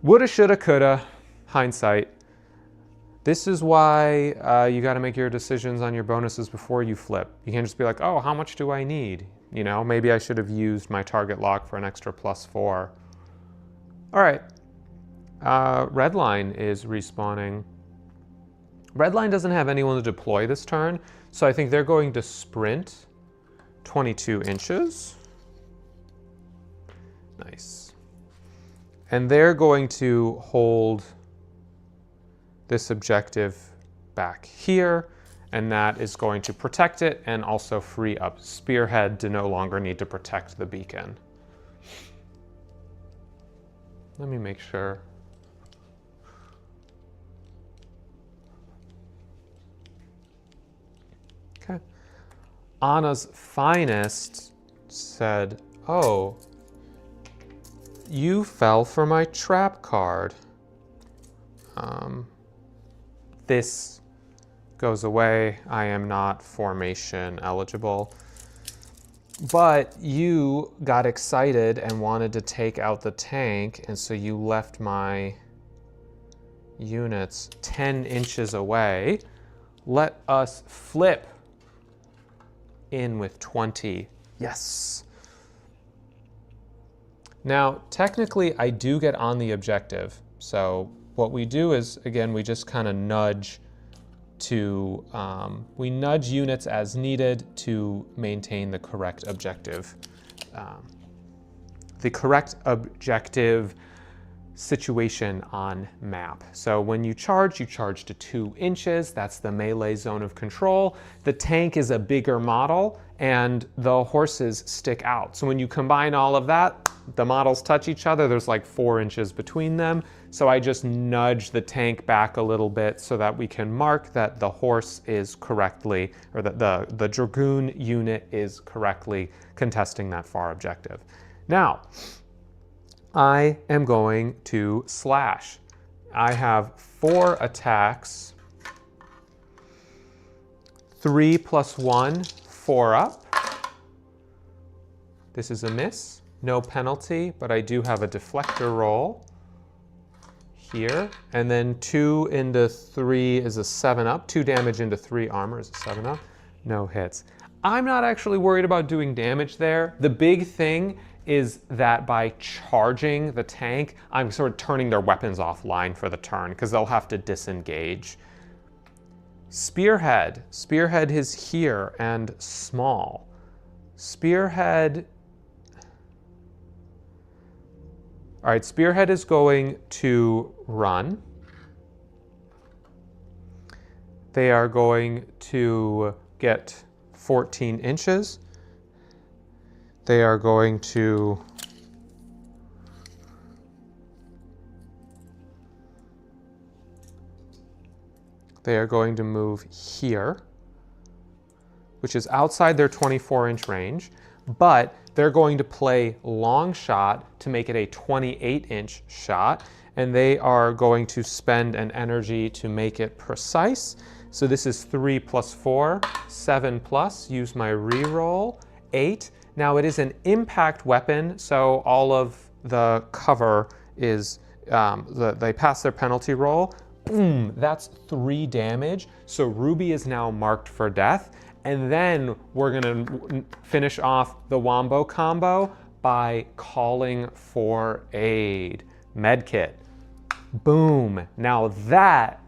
woulda, shoulda, coulda, hindsight. This is why you gotta make your decisions on your bonuses before you flip. You can't just be like, oh, how much do I need? You know, maybe I should have used my target lock for an extra plus 4. All right, Redline is respawning. Redline doesn't have anyone to deploy this turn, so I think they're going to sprint 22 inches. Nice. And they're going to hold this objective back here, and that is going to protect it and also free up Spearhead to no longer need to protect the beacon. Let me make sure. Okay. Anna's Finest said, oh, you fell for my trap card. This goes away. I am not formation eligible. But you got excited and wanted to take out the tank, and so you left my units 10 inches away. Let us flip in with 20. Yes. Now, technically, I do get on the objective. So what we do is, again, we just kind of nudge to, we nudge units as needed to maintain the correct objective. The correct objective situation on map. So when you charge to 2 inches. That's the melee zone of control. The tank is a bigger model and the horses stick out. So when you combine all of that, the models touch each other. There's like 4 inches between them. So I just nudge the tank back a little bit so that we can mark that the horse is correctly, or that the Dragoon unit is correctly contesting that far objective. Now, I am going to slash. I have 4 attacks. 3 plus 1, 4 up. This is a miss. No penalty, but I do have a deflector roll here. And then 2 into 3 is a 7 up. 2 damage into 3 armor is a 7 up. No hits. I'm not actually worried about doing damage there. The big thing is that by charging the tank, I'm sort of turning their weapons offline for the turn because they'll have to disengage. Spearhead. Spearhead is here and small. Spearhead. All right, Spearhead is going to run. They are going to get 14 inches. They are going to move here, which is outside their 24-inch range, but they're going to play long shot to make it a 28-inch shot, and they are going to spend an energy to make it precise. So this is 3 plus 4, 7 plus, use my reroll, 8. Now it is an impact weapon, so all of the cover is, they pass their penalty roll. Boom, that's 3 damage. So Ruby is now marked for death. And then we're gonna finish off the Wombo combo by calling for aid. Medkit. Boom. Now that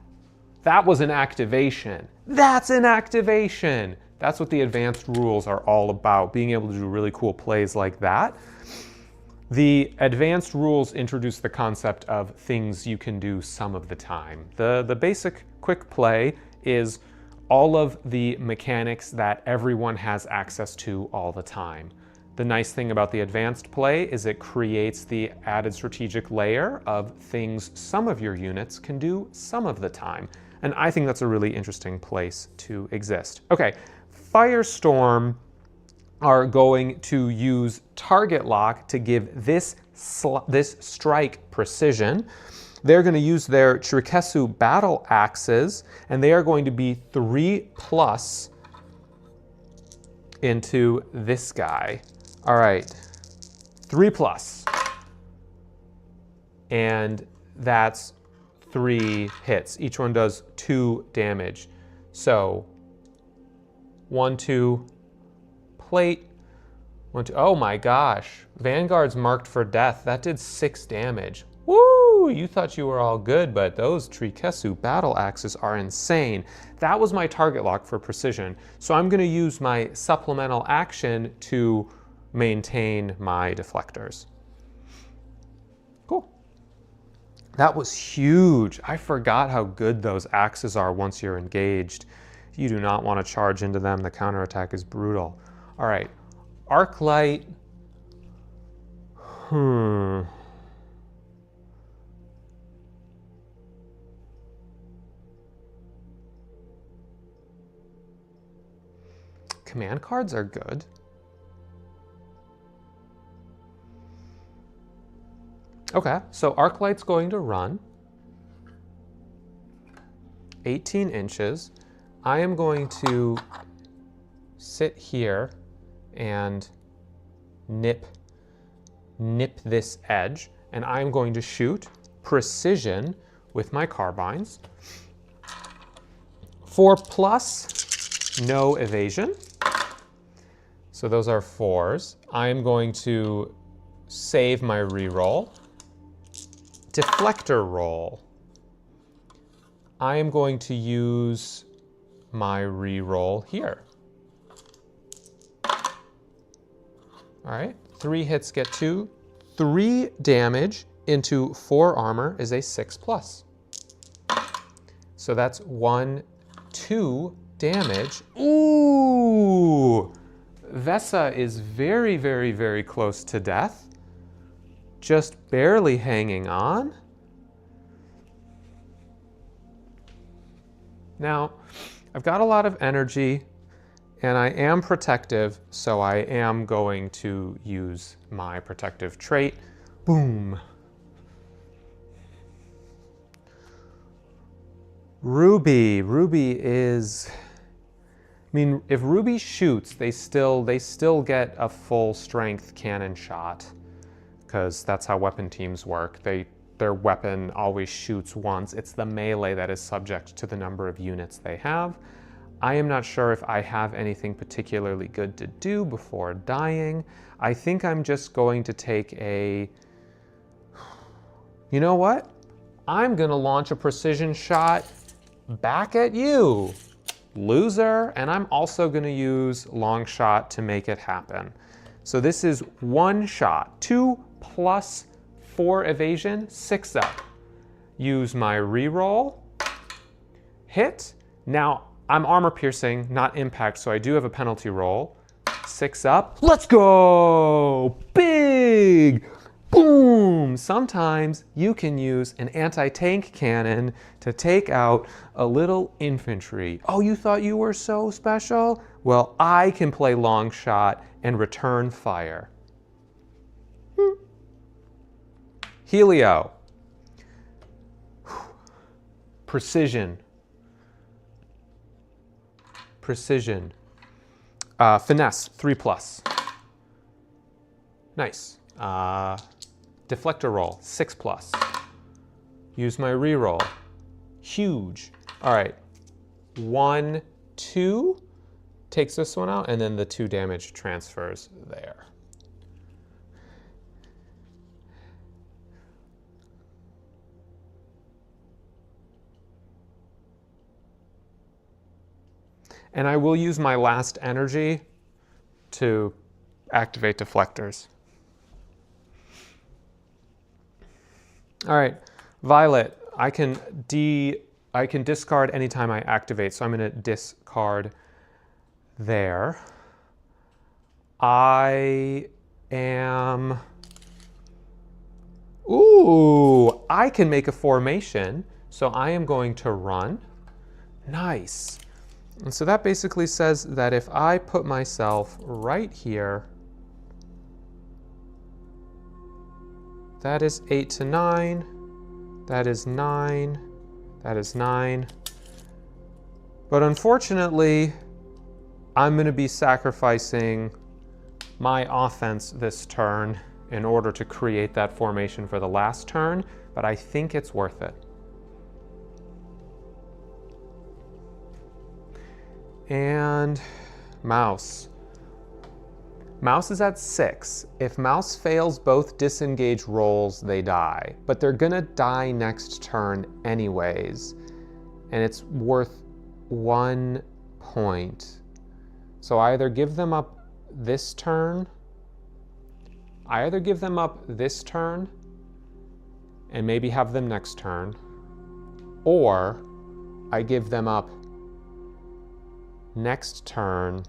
was an activation. That's an activation. That's what the advanced rules are all about, being able to do really cool plays like that. The advanced rules introduce the concept of things you can do some of the time. The basic quick play is all of the mechanics that everyone has access to all the time. The nice thing about the advanced play is it creates the added strategic layer of things some of your units can do some of the time. And I think that's a really interesting place to exist. Okay, Firestorm are going to use target lock to give this strike precision. They're going to use their Chirikesu battle axes, and they are going to be 3 plus into this guy. All right, 3 plus. And that's 3 hits. Each one does 2 damage. So 1, 2, plate. 1, 2. Oh my gosh, Vanguard's marked for death. That did 6 damage. Woo! You thought you were all good, but those Chirikesu battle axes are insane. That was my target lock for precision. So I'm going to use my supplemental action to maintain my deflectors. Cool. That was huge. I forgot how good those axes are once you're engaged. You do not want to charge into them. The counterattack is brutal. All right, Arclight. Command cards are good. Okay, so Arclight's going to run 18 inches. I am going to sit here and nip this edge, and I'm going to shoot precision with my carbines. 4 plus, no evasion. So those are 4s. I am going to save my reroll. Deflector roll. I am going to use my reroll here. All right, 3 hits get 2. 3 damage into 4 armor is a 6 plus. So that's 1, 2 damage. Ooh! Vesa is very, very, very close to death. Just barely hanging on. Now, I've got a lot of energy, and I am protective, so I am going to use my protective trait. Boom. Ruby. Ruby is... I mean, if Ruby shoots, they still get a full strength cannon shot, because that's how weapon teams work. Their weapon always shoots once. It's the melee that is subject to the number of units they have. I am not sure if I have anything particularly good to do before dying. I think I'm just going to take a... You know what? I'm gonna launch a precision shot back at you. loser. And I'm also going to use long shot to make it happen. So this is one shot, 2 plus 4 evasion, 6 up. Use my reroll, hit. Now I'm armor piercing, not impact, so I do have a penalty roll. 6 up, let's go! Big! Boom! Sometimes you can use an anti-tank cannon to take out a little infantry. Oh, you thought you were so special? Well, I can play long shot and return fire. Helio. Precision. Precision. Finesse, 3 plus. Nice. Deflector roll, 6 plus. Use my reroll. Huge. All right. 1, 2 takes this one out, and then the 2 damage transfers there. And I will use my last energy to activate deflectors. All right, Violet, I can discard anytime I activate, so I'm going to discard there. I am... Ooh, I can make a formation, so I am going to run. Nice. And so that basically says that if I put myself right here, that is 8 to 9, that is 9, that is 9. But unfortunately, I'm going to be sacrificing my offense this turn in order to create that formation for the last turn, but I think it's worth it. And Mouse. Mouse is at 6. If Mouse fails both disengage rolls, they die. But they're gonna die next turn anyways. And it's worth 1 point. So I either give them up this turn, and maybe have them next turn, or I give them up next turn,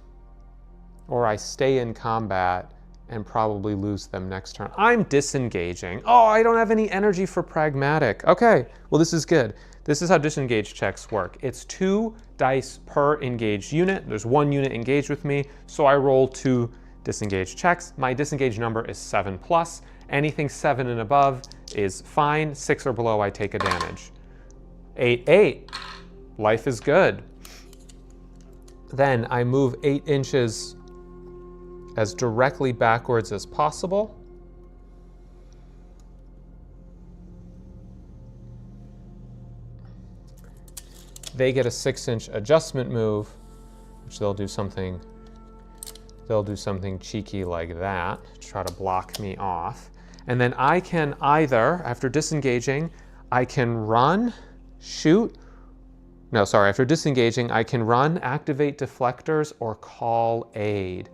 or I stay in combat and probably lose them next turn. I'm disengaging. Oh, I don't have any energy for pragmatic. Okay, well this is good. This is how disengage checks work. It's 2 dice per engaged unit. There's 1 unit engaged with me, so I roll 2 disengage checks. My disengage number is 7 plus. Anything 7 and above is fine. 6 or below, I take a damage. 8, 8. Life is good. Then I move 8 inches as directly backwards as possible. They get a 6-inch adjustment move, which they'll do something cheeky like that to try to block me off. And then I can either, after disengaging, I can run, shoot. No, sorry, after disengaging, I can run, activate deflectors, or call aid.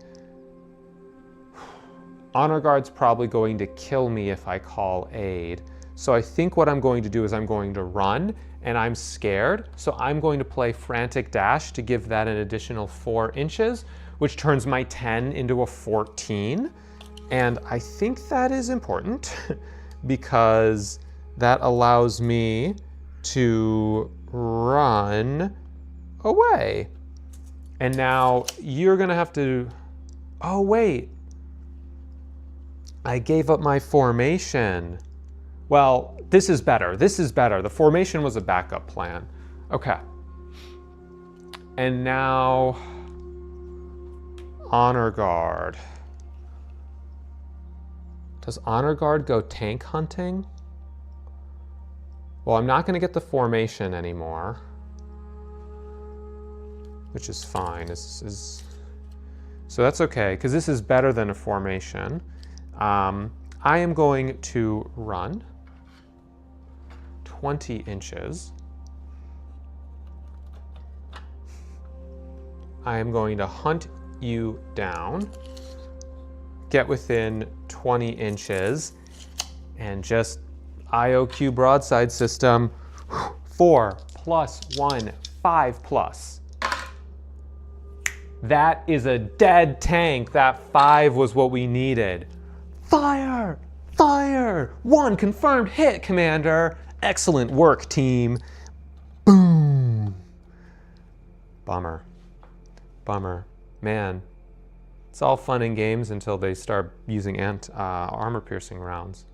Honor Guard's probably going to kill me if I call aid. So I think what I'm going to do is I'm going to run, and I'm scared, so I'm going to play Frantic Dash to give that an additional 4 inches, which turns my 10 into a 14. And I think that is important because that allows me to run away. And now you're gonna have to, oh wait, I gave up my formation. Well, this is better, this is better. The formation was a backup plan. Okay. And now, Honor Guard. Does Honor Guard go tank hunting? Well, I'm not gonna get the formation anymore, which is fine. So that's okay, because this is better than a formation. I am going to run 20 inches. I am going to hunt you down, get within 20 inches, and just IOQ broadside system. 4 + 1, 5+. That is a dead tank. That 5 was what we needed. Fire! Fire! 1 confirmed hit, Commander. Excellent work, team. Boom. Bummer. Bummer. Man, it's all fun and games until they start using armor-piercing rounds.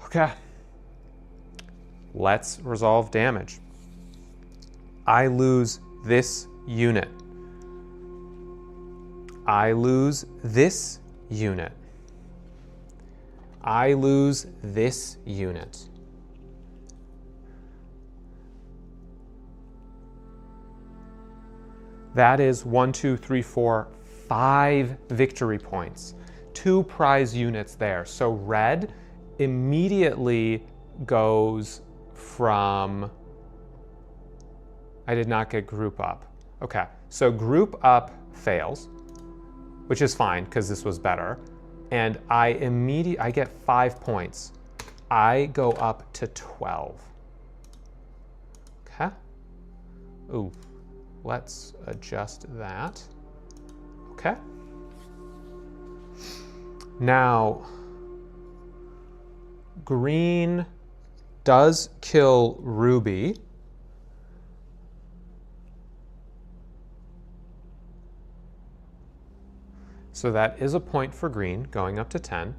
Okay. Let's resolve damage. I lose this unit. I lose this unit. I lose this unit. That is 1, 2, 3, 4, 5 victory points. 2 prize units there. So red immediately goes from, I did not get group up. Okay, so group up fails, which is fine because this was better. And I get 5 points. I go up to 12. Okay. Ooh, let's adjust that. Okay. Now, green does kill Ruby. So that is a point for green, going up to 10.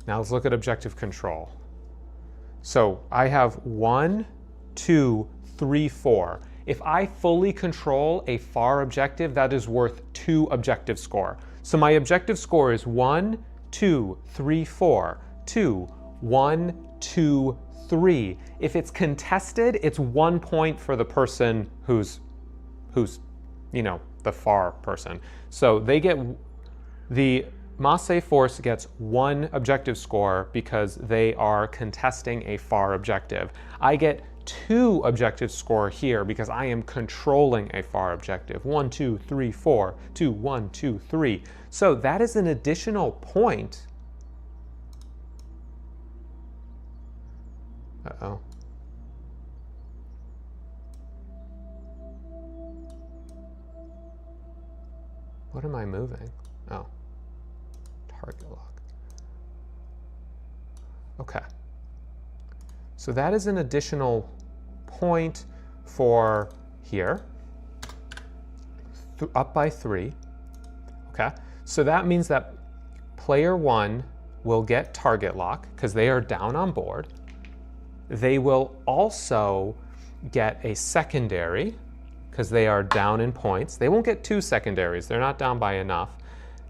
Now let's look at objective control. So I have 1, 2, 3, 4. If I fully control a far objective, that is worth 2 objective score. So my objective score is 1, 2, 3, 4, 2, 1, 2, 3. If it's contested, it's 1 point for the person who's, you know, the far person. So they get, the Massey Force gets 1 objective score because they are contesting a far objective. I get 2 objective score here because I am controlling a far objective. 1, 2, 3, 4, 2, 1, 2, 3. So that is an additional point. Uh-oh. What am I moving? Oh, target lock. Okay. So that is an additional point for here, up by 3. Okay. So that means that player 1 will get target lock because they are down on board. They will also get a secondary because they are down in points. They won't get 2 secondaries. They're not down by enough.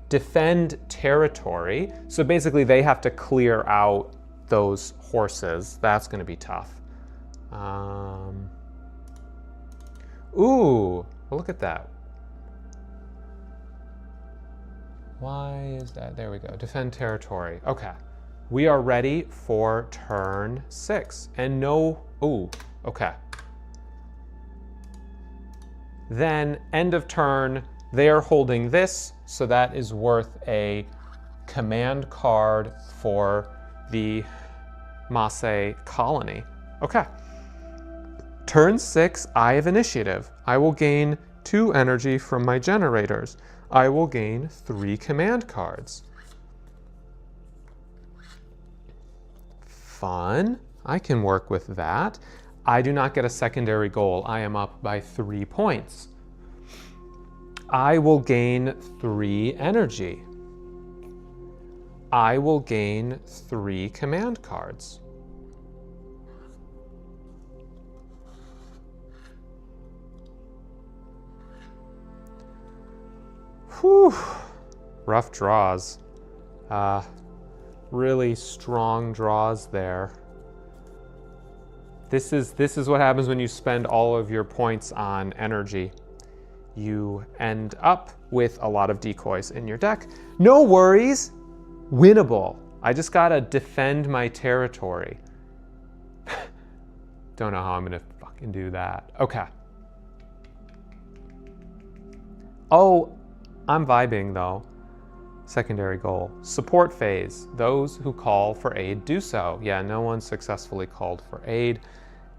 Defend territory. So basically they have to clear out those horses. That's going to be tough. Ooh, well, look at that. Why is that? There we go. Defend territory. Okay. We are ready for turn 6. And no, ooh, okay. Then end of turn, they are holding this, so that is worth a command card for the Massey colony. Okay. Turn 6, I have initiative. I will gain 2 energy from my generators. I will gain 3 command cards. Fun. I can work with that. I do not get a secondary goal. I am up by 3 points. I will gain 3 energy. I will gain 3 command cards. Whew. Rough draws. Really strong draws there. This is what happens when you spend all of your points on energy. You end up with a lot of decoys in your deck. No worries, winnable. I just gotta defend my territory. Don't know how I'm gonna fucking do that. Okay. Oh, I'm vibing though. Secondary goal. Support phase. Those who call for aid do so. Yeah, no one successfully called for aid.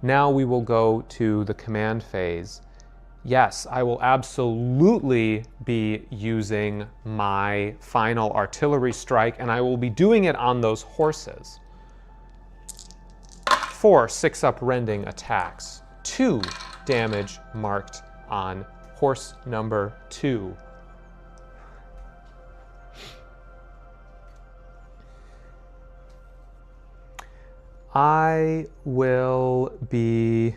Now we will go to the command phase. Yes, I will absolutely be using my final artillery strike, and I will be doing it on those horses. 4 6-up rending attacks. 2 damage marked on horse number 2. I will be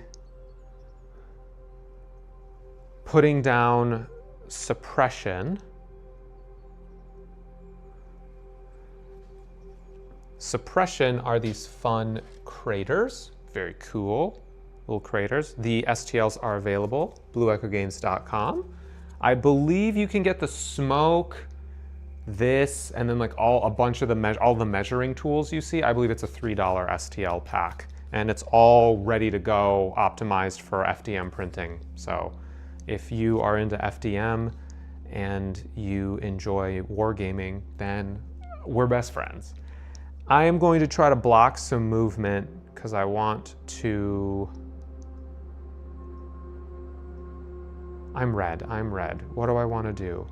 putting down suppression. Suppression are these fun craters. Very cool little craters. The STLs are available, blueechogames.com. I believe you can get the smoke, this, and then like a bunch of the measuring tools you see. I believe it's a $3 STL pack, and it's all ready to go, optimized for FDM printing. So if you are into FDM and you enjoy wargaming, then we're best friends. I am going to try to block some movement because I want to... I'm red. What do I want to do?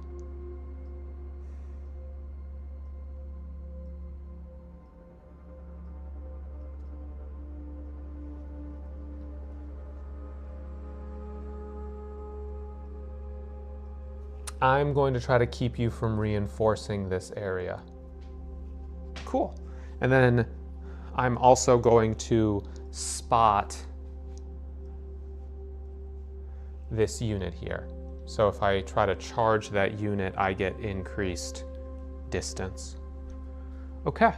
I'm going to try to keep you from reinforcing this area. Cool. And then I'm also going to spot this unit here. So if I try to charge that unit, I get increased distance. Okay.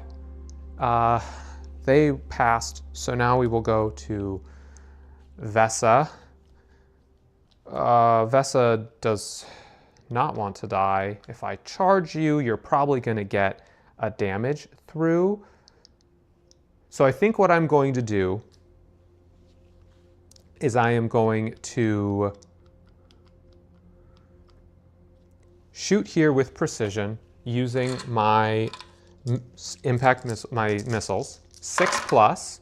They passed, so now we will go to Vesa. Vesa does not want to die. If I charge you, you're probably going to get a damage through. So I think what I'm going to do is I am going to shoot here with precision using my missiles, 6+.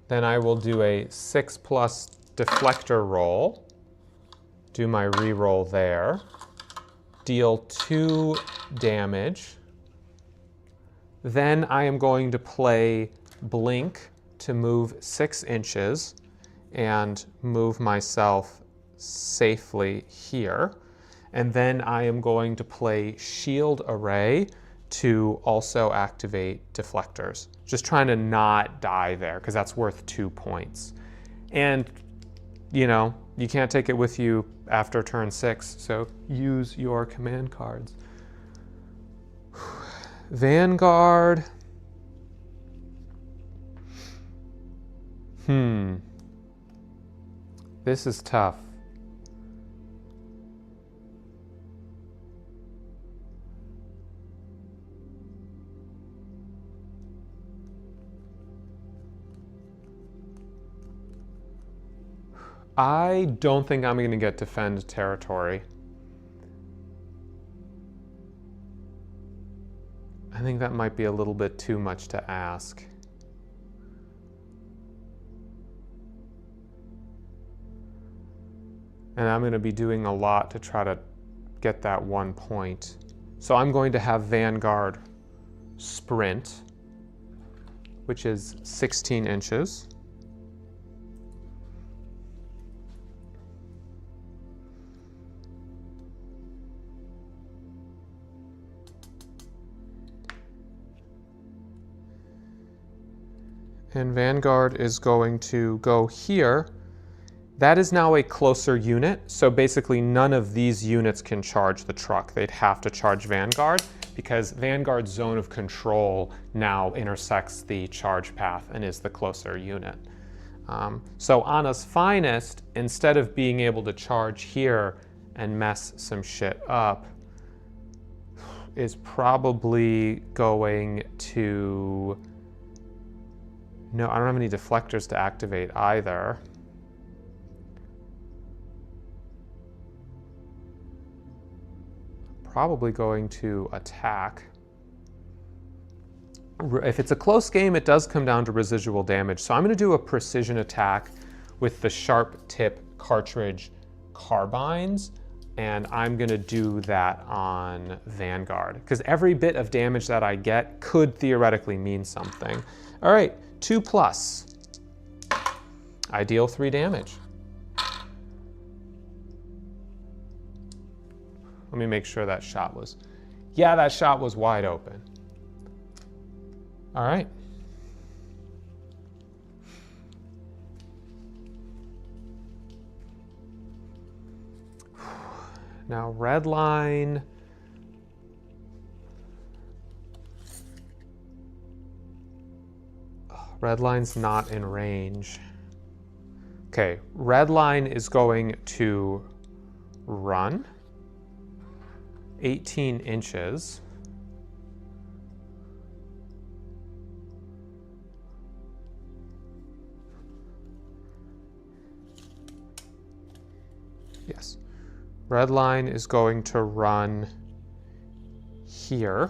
Then I will do a 6+ deflector roll, do my reroll there, deal 2 damage. Then I am going to play blink to move 6 inches and move myself safely here. And then I am going to play shield array to also activate deflectors. Just trying to not die there because that's worth 2 points. And, you know, you can't take it with you after turn 6, so use your command cards. Vanguard. This is tough. I don't think I'm going to get defend territory. I think that might be a little bit too much to ask. And I'm going to be doing a lot to try to get that 1 point. So I'm going to have Vanguard sprint, which is 16 inches. And Vanguard is going to go here. That is now a closer unit, so basically none of these units can charge the truck. They'd have to charge Vanguard because Vanguard's zone of control now intersects the charge path and is the closer unit. So Anna's Finest, instead of being able to charge here and mess some shit up, is probably going to No, I don't have any deflectors to activate either. Probably going to attack. If it's a close game, it does come down to residual damage. So I'm going to do a precision attack with the sharp tip cartridge carbines, and I'm going to do that on Vanguard, because every bit of damage that I get could theoretically mean something. All right, 2+. I deal 3 damage. Let me make sure that shot was... Yeah, that shot was wide open. All right. Now, Redline. Redline's not in range. Okay, Redline is going to run 18 inches. Yes. Redline is going to run here,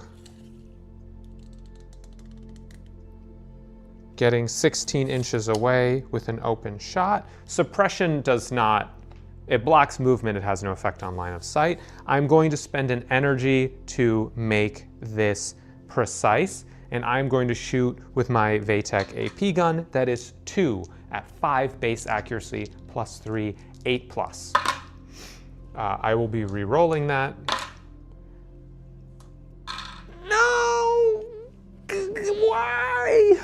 getting 16 inches away with an open shot. Suppression does not, it blocks movement, it has no effect on line of sight. I'm going to spend an energy to make this precise, and I'm going to shoot with my Vatek AP gun that is 2 at 5 base accuracy plus 3, 8+. I will be re-rolling that. No! Why?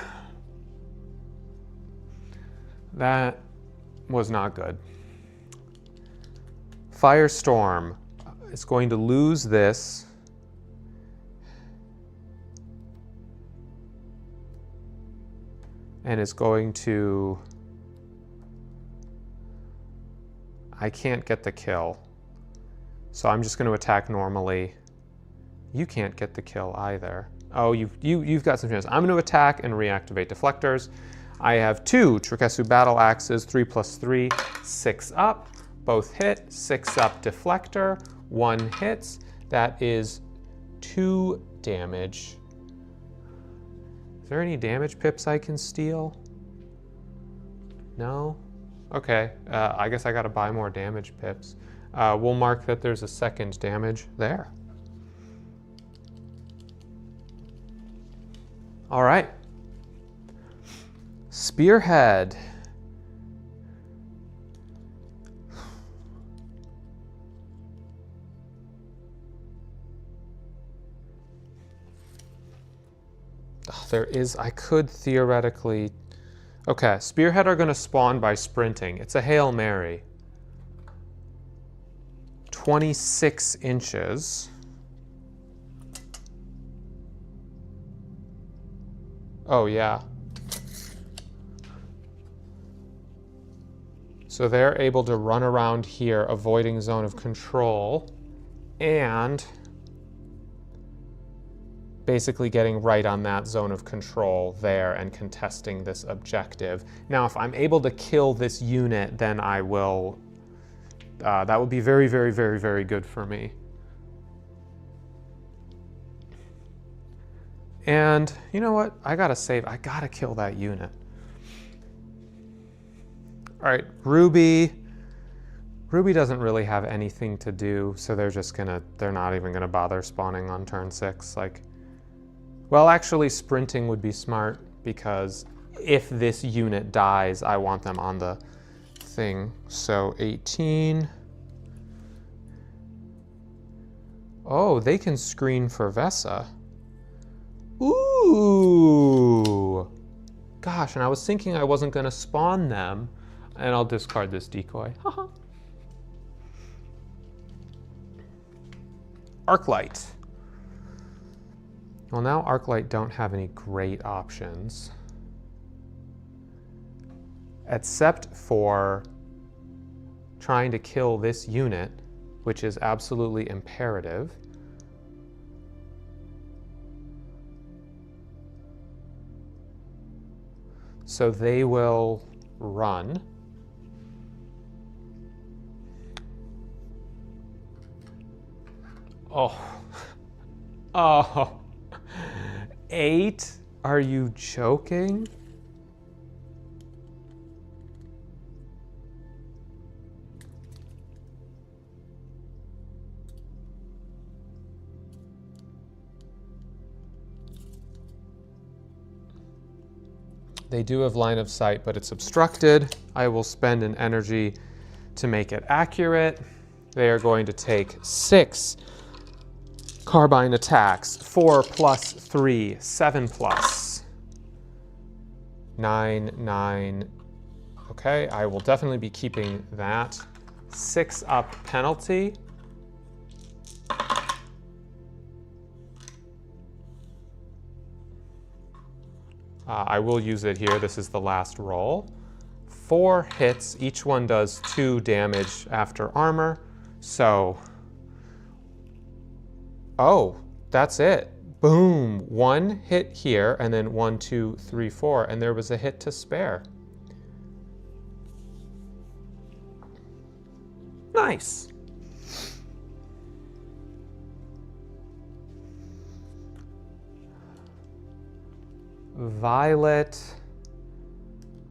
That was not good. Firestorm is going to lose this. And is going to... I can't get the kill. So I'm just going to attack normally. You can't get the kill either. Oh, you've got some chance. I'm going to attack and reactivate deflectors. I have 2 Trikesu battle axes, 3+3, 6 up. Both hit, 6 up deflector, 1 hits. That is 2 damage. Is there any damage pips I can steal? No? Okay, I guess I gotta buy more damage pips. We'll mark that there's a 2nd damage there. All right. Spearhead. There is, I could theoretically... Okay, Spearhead are going to spawn by sprinting. It's a Hail Mary. 26 inches. Oh, yeah. So they're able to run around here, avoiding zone of control, and basically getting right on that zone of control there and contesting this objective. Now, if I'm able to kill this unit, then I will, that would be very, very, very, very good for me. And you know what? I gotta save, I gotta kill that unit. All right, Ruby. Ruby doesn't really have anything to do, so they're not even gonna bother spawning on turn 6. Like, well, actually sprinting would be smart, because if this unit dies, I want them on the thing. So 18. Oh, they can screen for Vesa. Ooh. Gosh, and I was thinking I wasn't gonna spawn them, and I'll discard this decoy. Haha. Arclight. Well, now Arclight don't have any great options, except for trying to kill this unit, which is absolutely imperative. so they will run. Oh, oh, 8? Are you joking? They do have line of sight, but it's obstructed. I will spend an energy to make it accurate. They are going to take 6 carbine attacks. 4 plus 3, 7 plus. 9, 9. Okay, I will definitely be keeping that. 6 up penalty. I will use it here. This is the last roll. 4 hits. Each one does 2 damage after armor. So, oh, that's it. Boom. 1 hit here, and then 1, 2, 3, 4, and there was a hit to spare. Nice. Violet.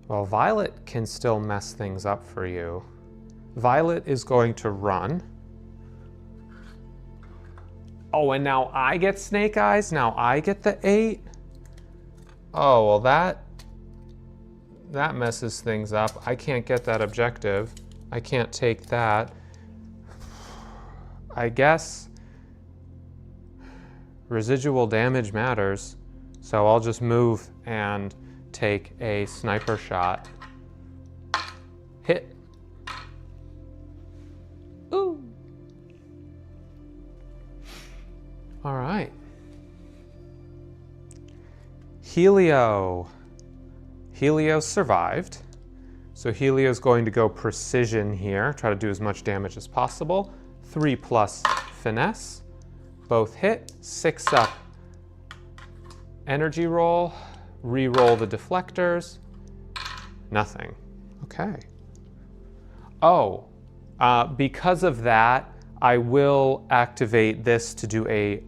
Well, Violet can still mess things up for you. Violet is going to run. Oh, and now I get Snake Eyes? Now I get the 8? Oh, well that messes things up. I can't get that objective. I can't take that. I guess residual damage matters. So I'll just move and take a sniper shot. Hit. Ooh. All right. Helio. Helio survived. So Helio's going to go precision here, try to do as much damage as possible. 3 plus finesse. Both hit. 6 up energy roll. Re-roll the deflectors. Nothing. Okay. Oh, because of that, I will activate this to do a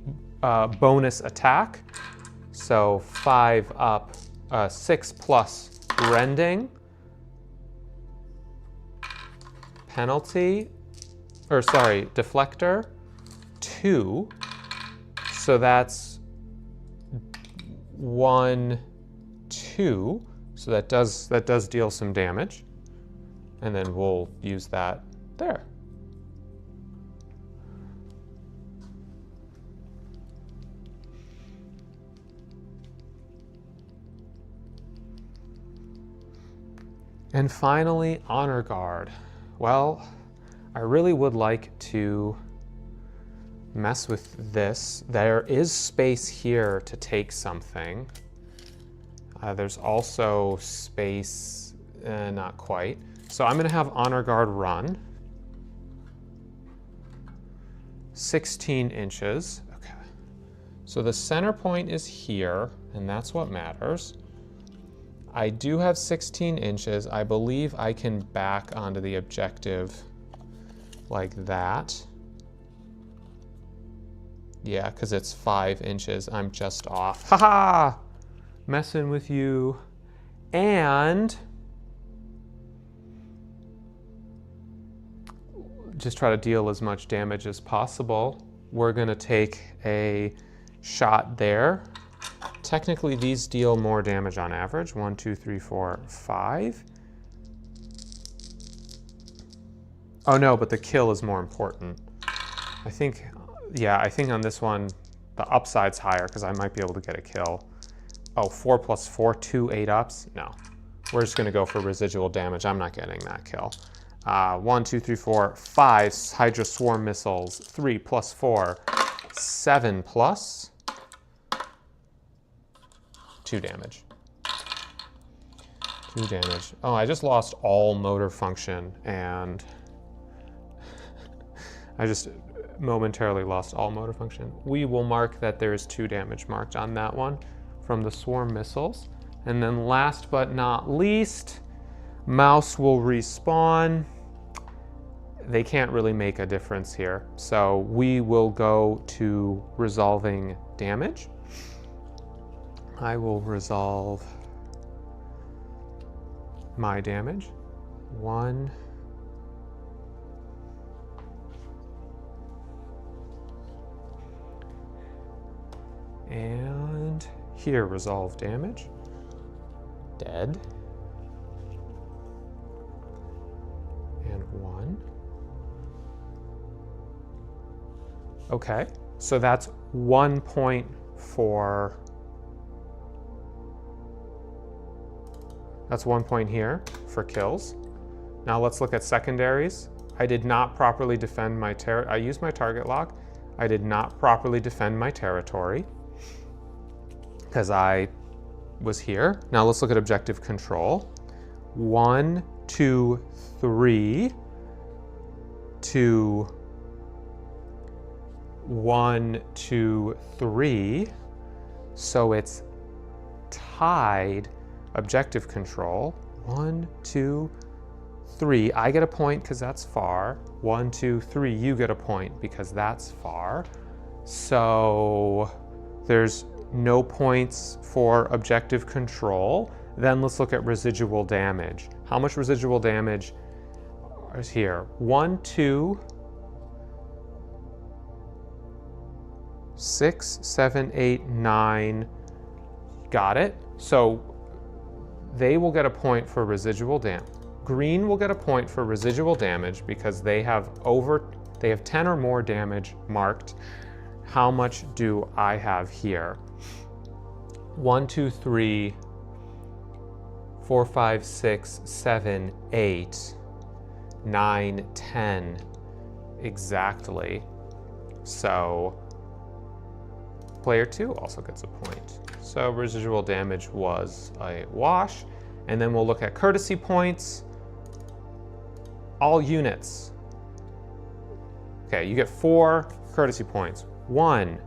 bonus attack. So 5 up, 6 plus rending. Penalty, or sorry, deflector, 2. So that's 1, 2. So that does deal some damage. And then we'll use that there. And finally, Honor Guard. Well, I really would like to mess with this. There is space here to take something. There's also space, not quite. So I'm gonna have Honor Guard run. 16 inches, okay. So the center point is here, and that's what matters. I do have 16 inches. I believe I can back onto the objective like that. Yeah, because it's 5 inches. I'm just off. Haha! Messing with you. And just try to deal as much damage as possible. We're gonna take a shot there. Technically, these deal more damage on average. 1, 2, 3, 4, 5. Oh no, but the kill is more important. I think, yeah, I think on this one, the upside's higher because I might be able to get a kill. Oh, 4 plus 4, 2 8-ups? No. We're just gonna go for residual damage. I'm not getting that kill. 1, 2, 3, 4, 5 Hydra Swarm missiles. 3 plus 4, 7 plus 2 damage. 2 damage. Oh, I just lost all motor function, and I just momentarily lost all motor function. We will mark that there's 2 damage marked on that one from the swarm missiles. And then last but not least, mouse will respawn. They can't really make a difference here. So we will go to resolving damage. I will resolve my damage. 1. And here, resolve damage. Dead. And 1. Okay, so that's 1 point for, that's 1 point here for kills. Now let's look at secondaries. I did not properly defend my I used my target lock. I did not properly defend my territory because I was here. Now let's look at objective control. 1, 2, 3 to 1, 2, 3. So it's tied objective control. 1, 2, 3. I get a point because that's far. 1, 2, 3. You get a point because that's far. So there's no points for objective control. Then let's look at residual damage. How much residual damage is here? 1, 2, 6, 7, 8, 9. Got it. So they will get a point for residual damage. Green will get a point for residual damage because they have 10 or more damage marked. How much do I have here? 1, 2, 3, 4, 5, 6, 7, 8, 9, 10. Exactly. So player 2 also gets a point. So residual damage was a wash. And then we'll look at courtesy points. All units. Okay, you get 4 courtesy points. 1,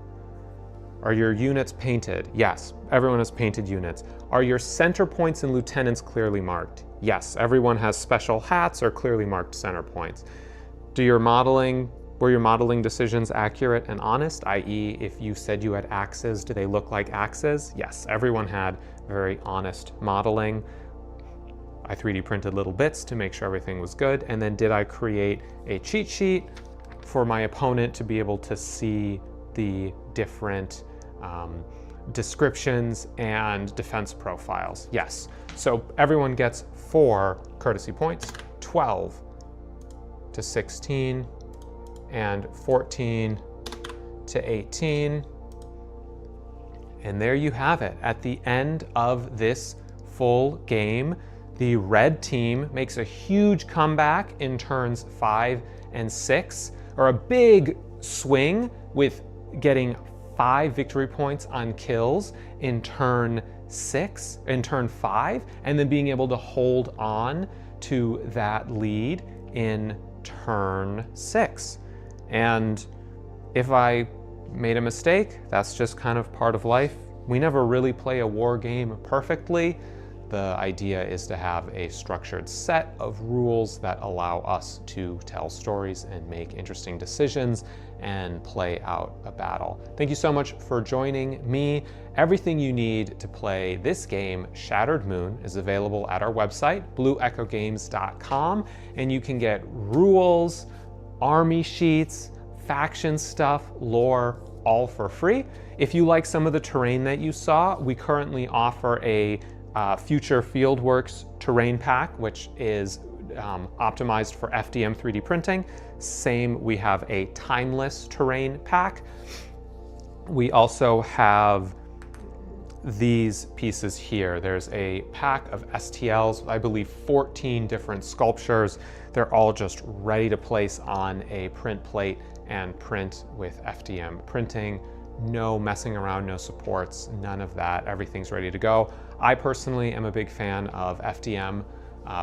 are your units painted? Yes, everyone has painted units. Are your center points and lieutenants clearly marked? Yes, everyone has special hats or clearly marked center points. Were your modeling decisions accurate and honest? I.e., if you said you had axes, do they look like axes? Yes, everyone had very honest modeling. I 3D printed little bits to make sure everything was good. And then did I create a cheat sheet for my opponent to be able to see the different descriptions and defense profiles? Yes. So everyone gets 4 courtesy points, 12 to 16, and 14 to 18. And there you have it. At the end of this full game, the red team makes a huge comeback in turns 5 and 6, or a big swing with getting 5 victory points on kills in turn 5, and then being able to hold on to that lead in turn 6. And if I made a mistake, that's just kind of part of life. We never really play a war game perfectly. The idea is to have a structured set of rules that allow us to tell stories and make interesting decisions and play out a battle. Thank you so much for joining me. Everything you need to play this game, Shattered Moon, is available at our website, blueechogames.com, and you can get rules, army sheets, faction stuff, lore, all for free. If you like some of the terrain that you saw, we currently offer a Future Fieldworks terrain pack, which is optimized for FDM 3D printing. Same, we have a timeless terrain pack. We also have these pieces here. There's a pack of STLs, I believe 14 different sculptures. They're all just ready to place on a print plate and print with FDM printing. No messing around, no supports, none of that. Everything's ready to go. I personally am a big fan of FDM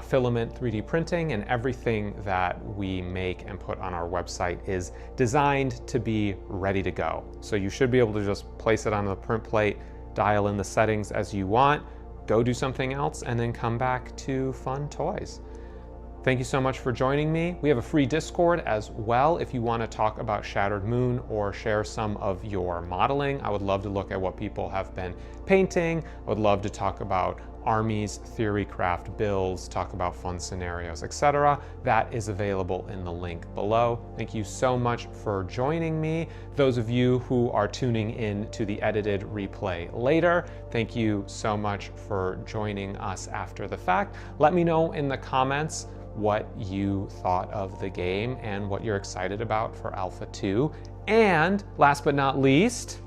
filament 3D printing, and everything that we make and put on our website is designed to be ready to go. So you should be able to just place it on the print plate, dial in the settings as you want, go do something else, and then come back to fun toys. Thank you so much for joining me. We have a free Discord as well if you want to talk about Shattered Moon or share some of your modeling. I would love to look at what people have been painting. I would love to talk about armies, theory craft builds, talk about fun scenarios, etc. That is available in the link below. Thank you so much for joining me. Those of you who are tuning in to the edited replay later, thank you so much for joining us after the fact. Let me know in the comments what you thought of the game and what you're excited about for Alpha 2. And last but not least,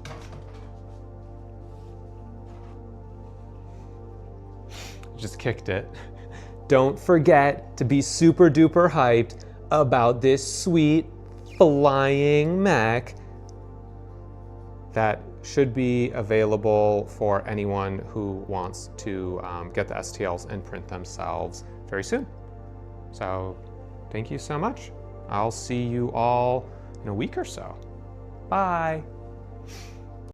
just kicked it. Don't forget to be super duper hyped about this sweet flying mech that should be available for anyone who wants to get the STLs and print themselves very soon. So thank you so much. I'll see you all in a week or so. Bye.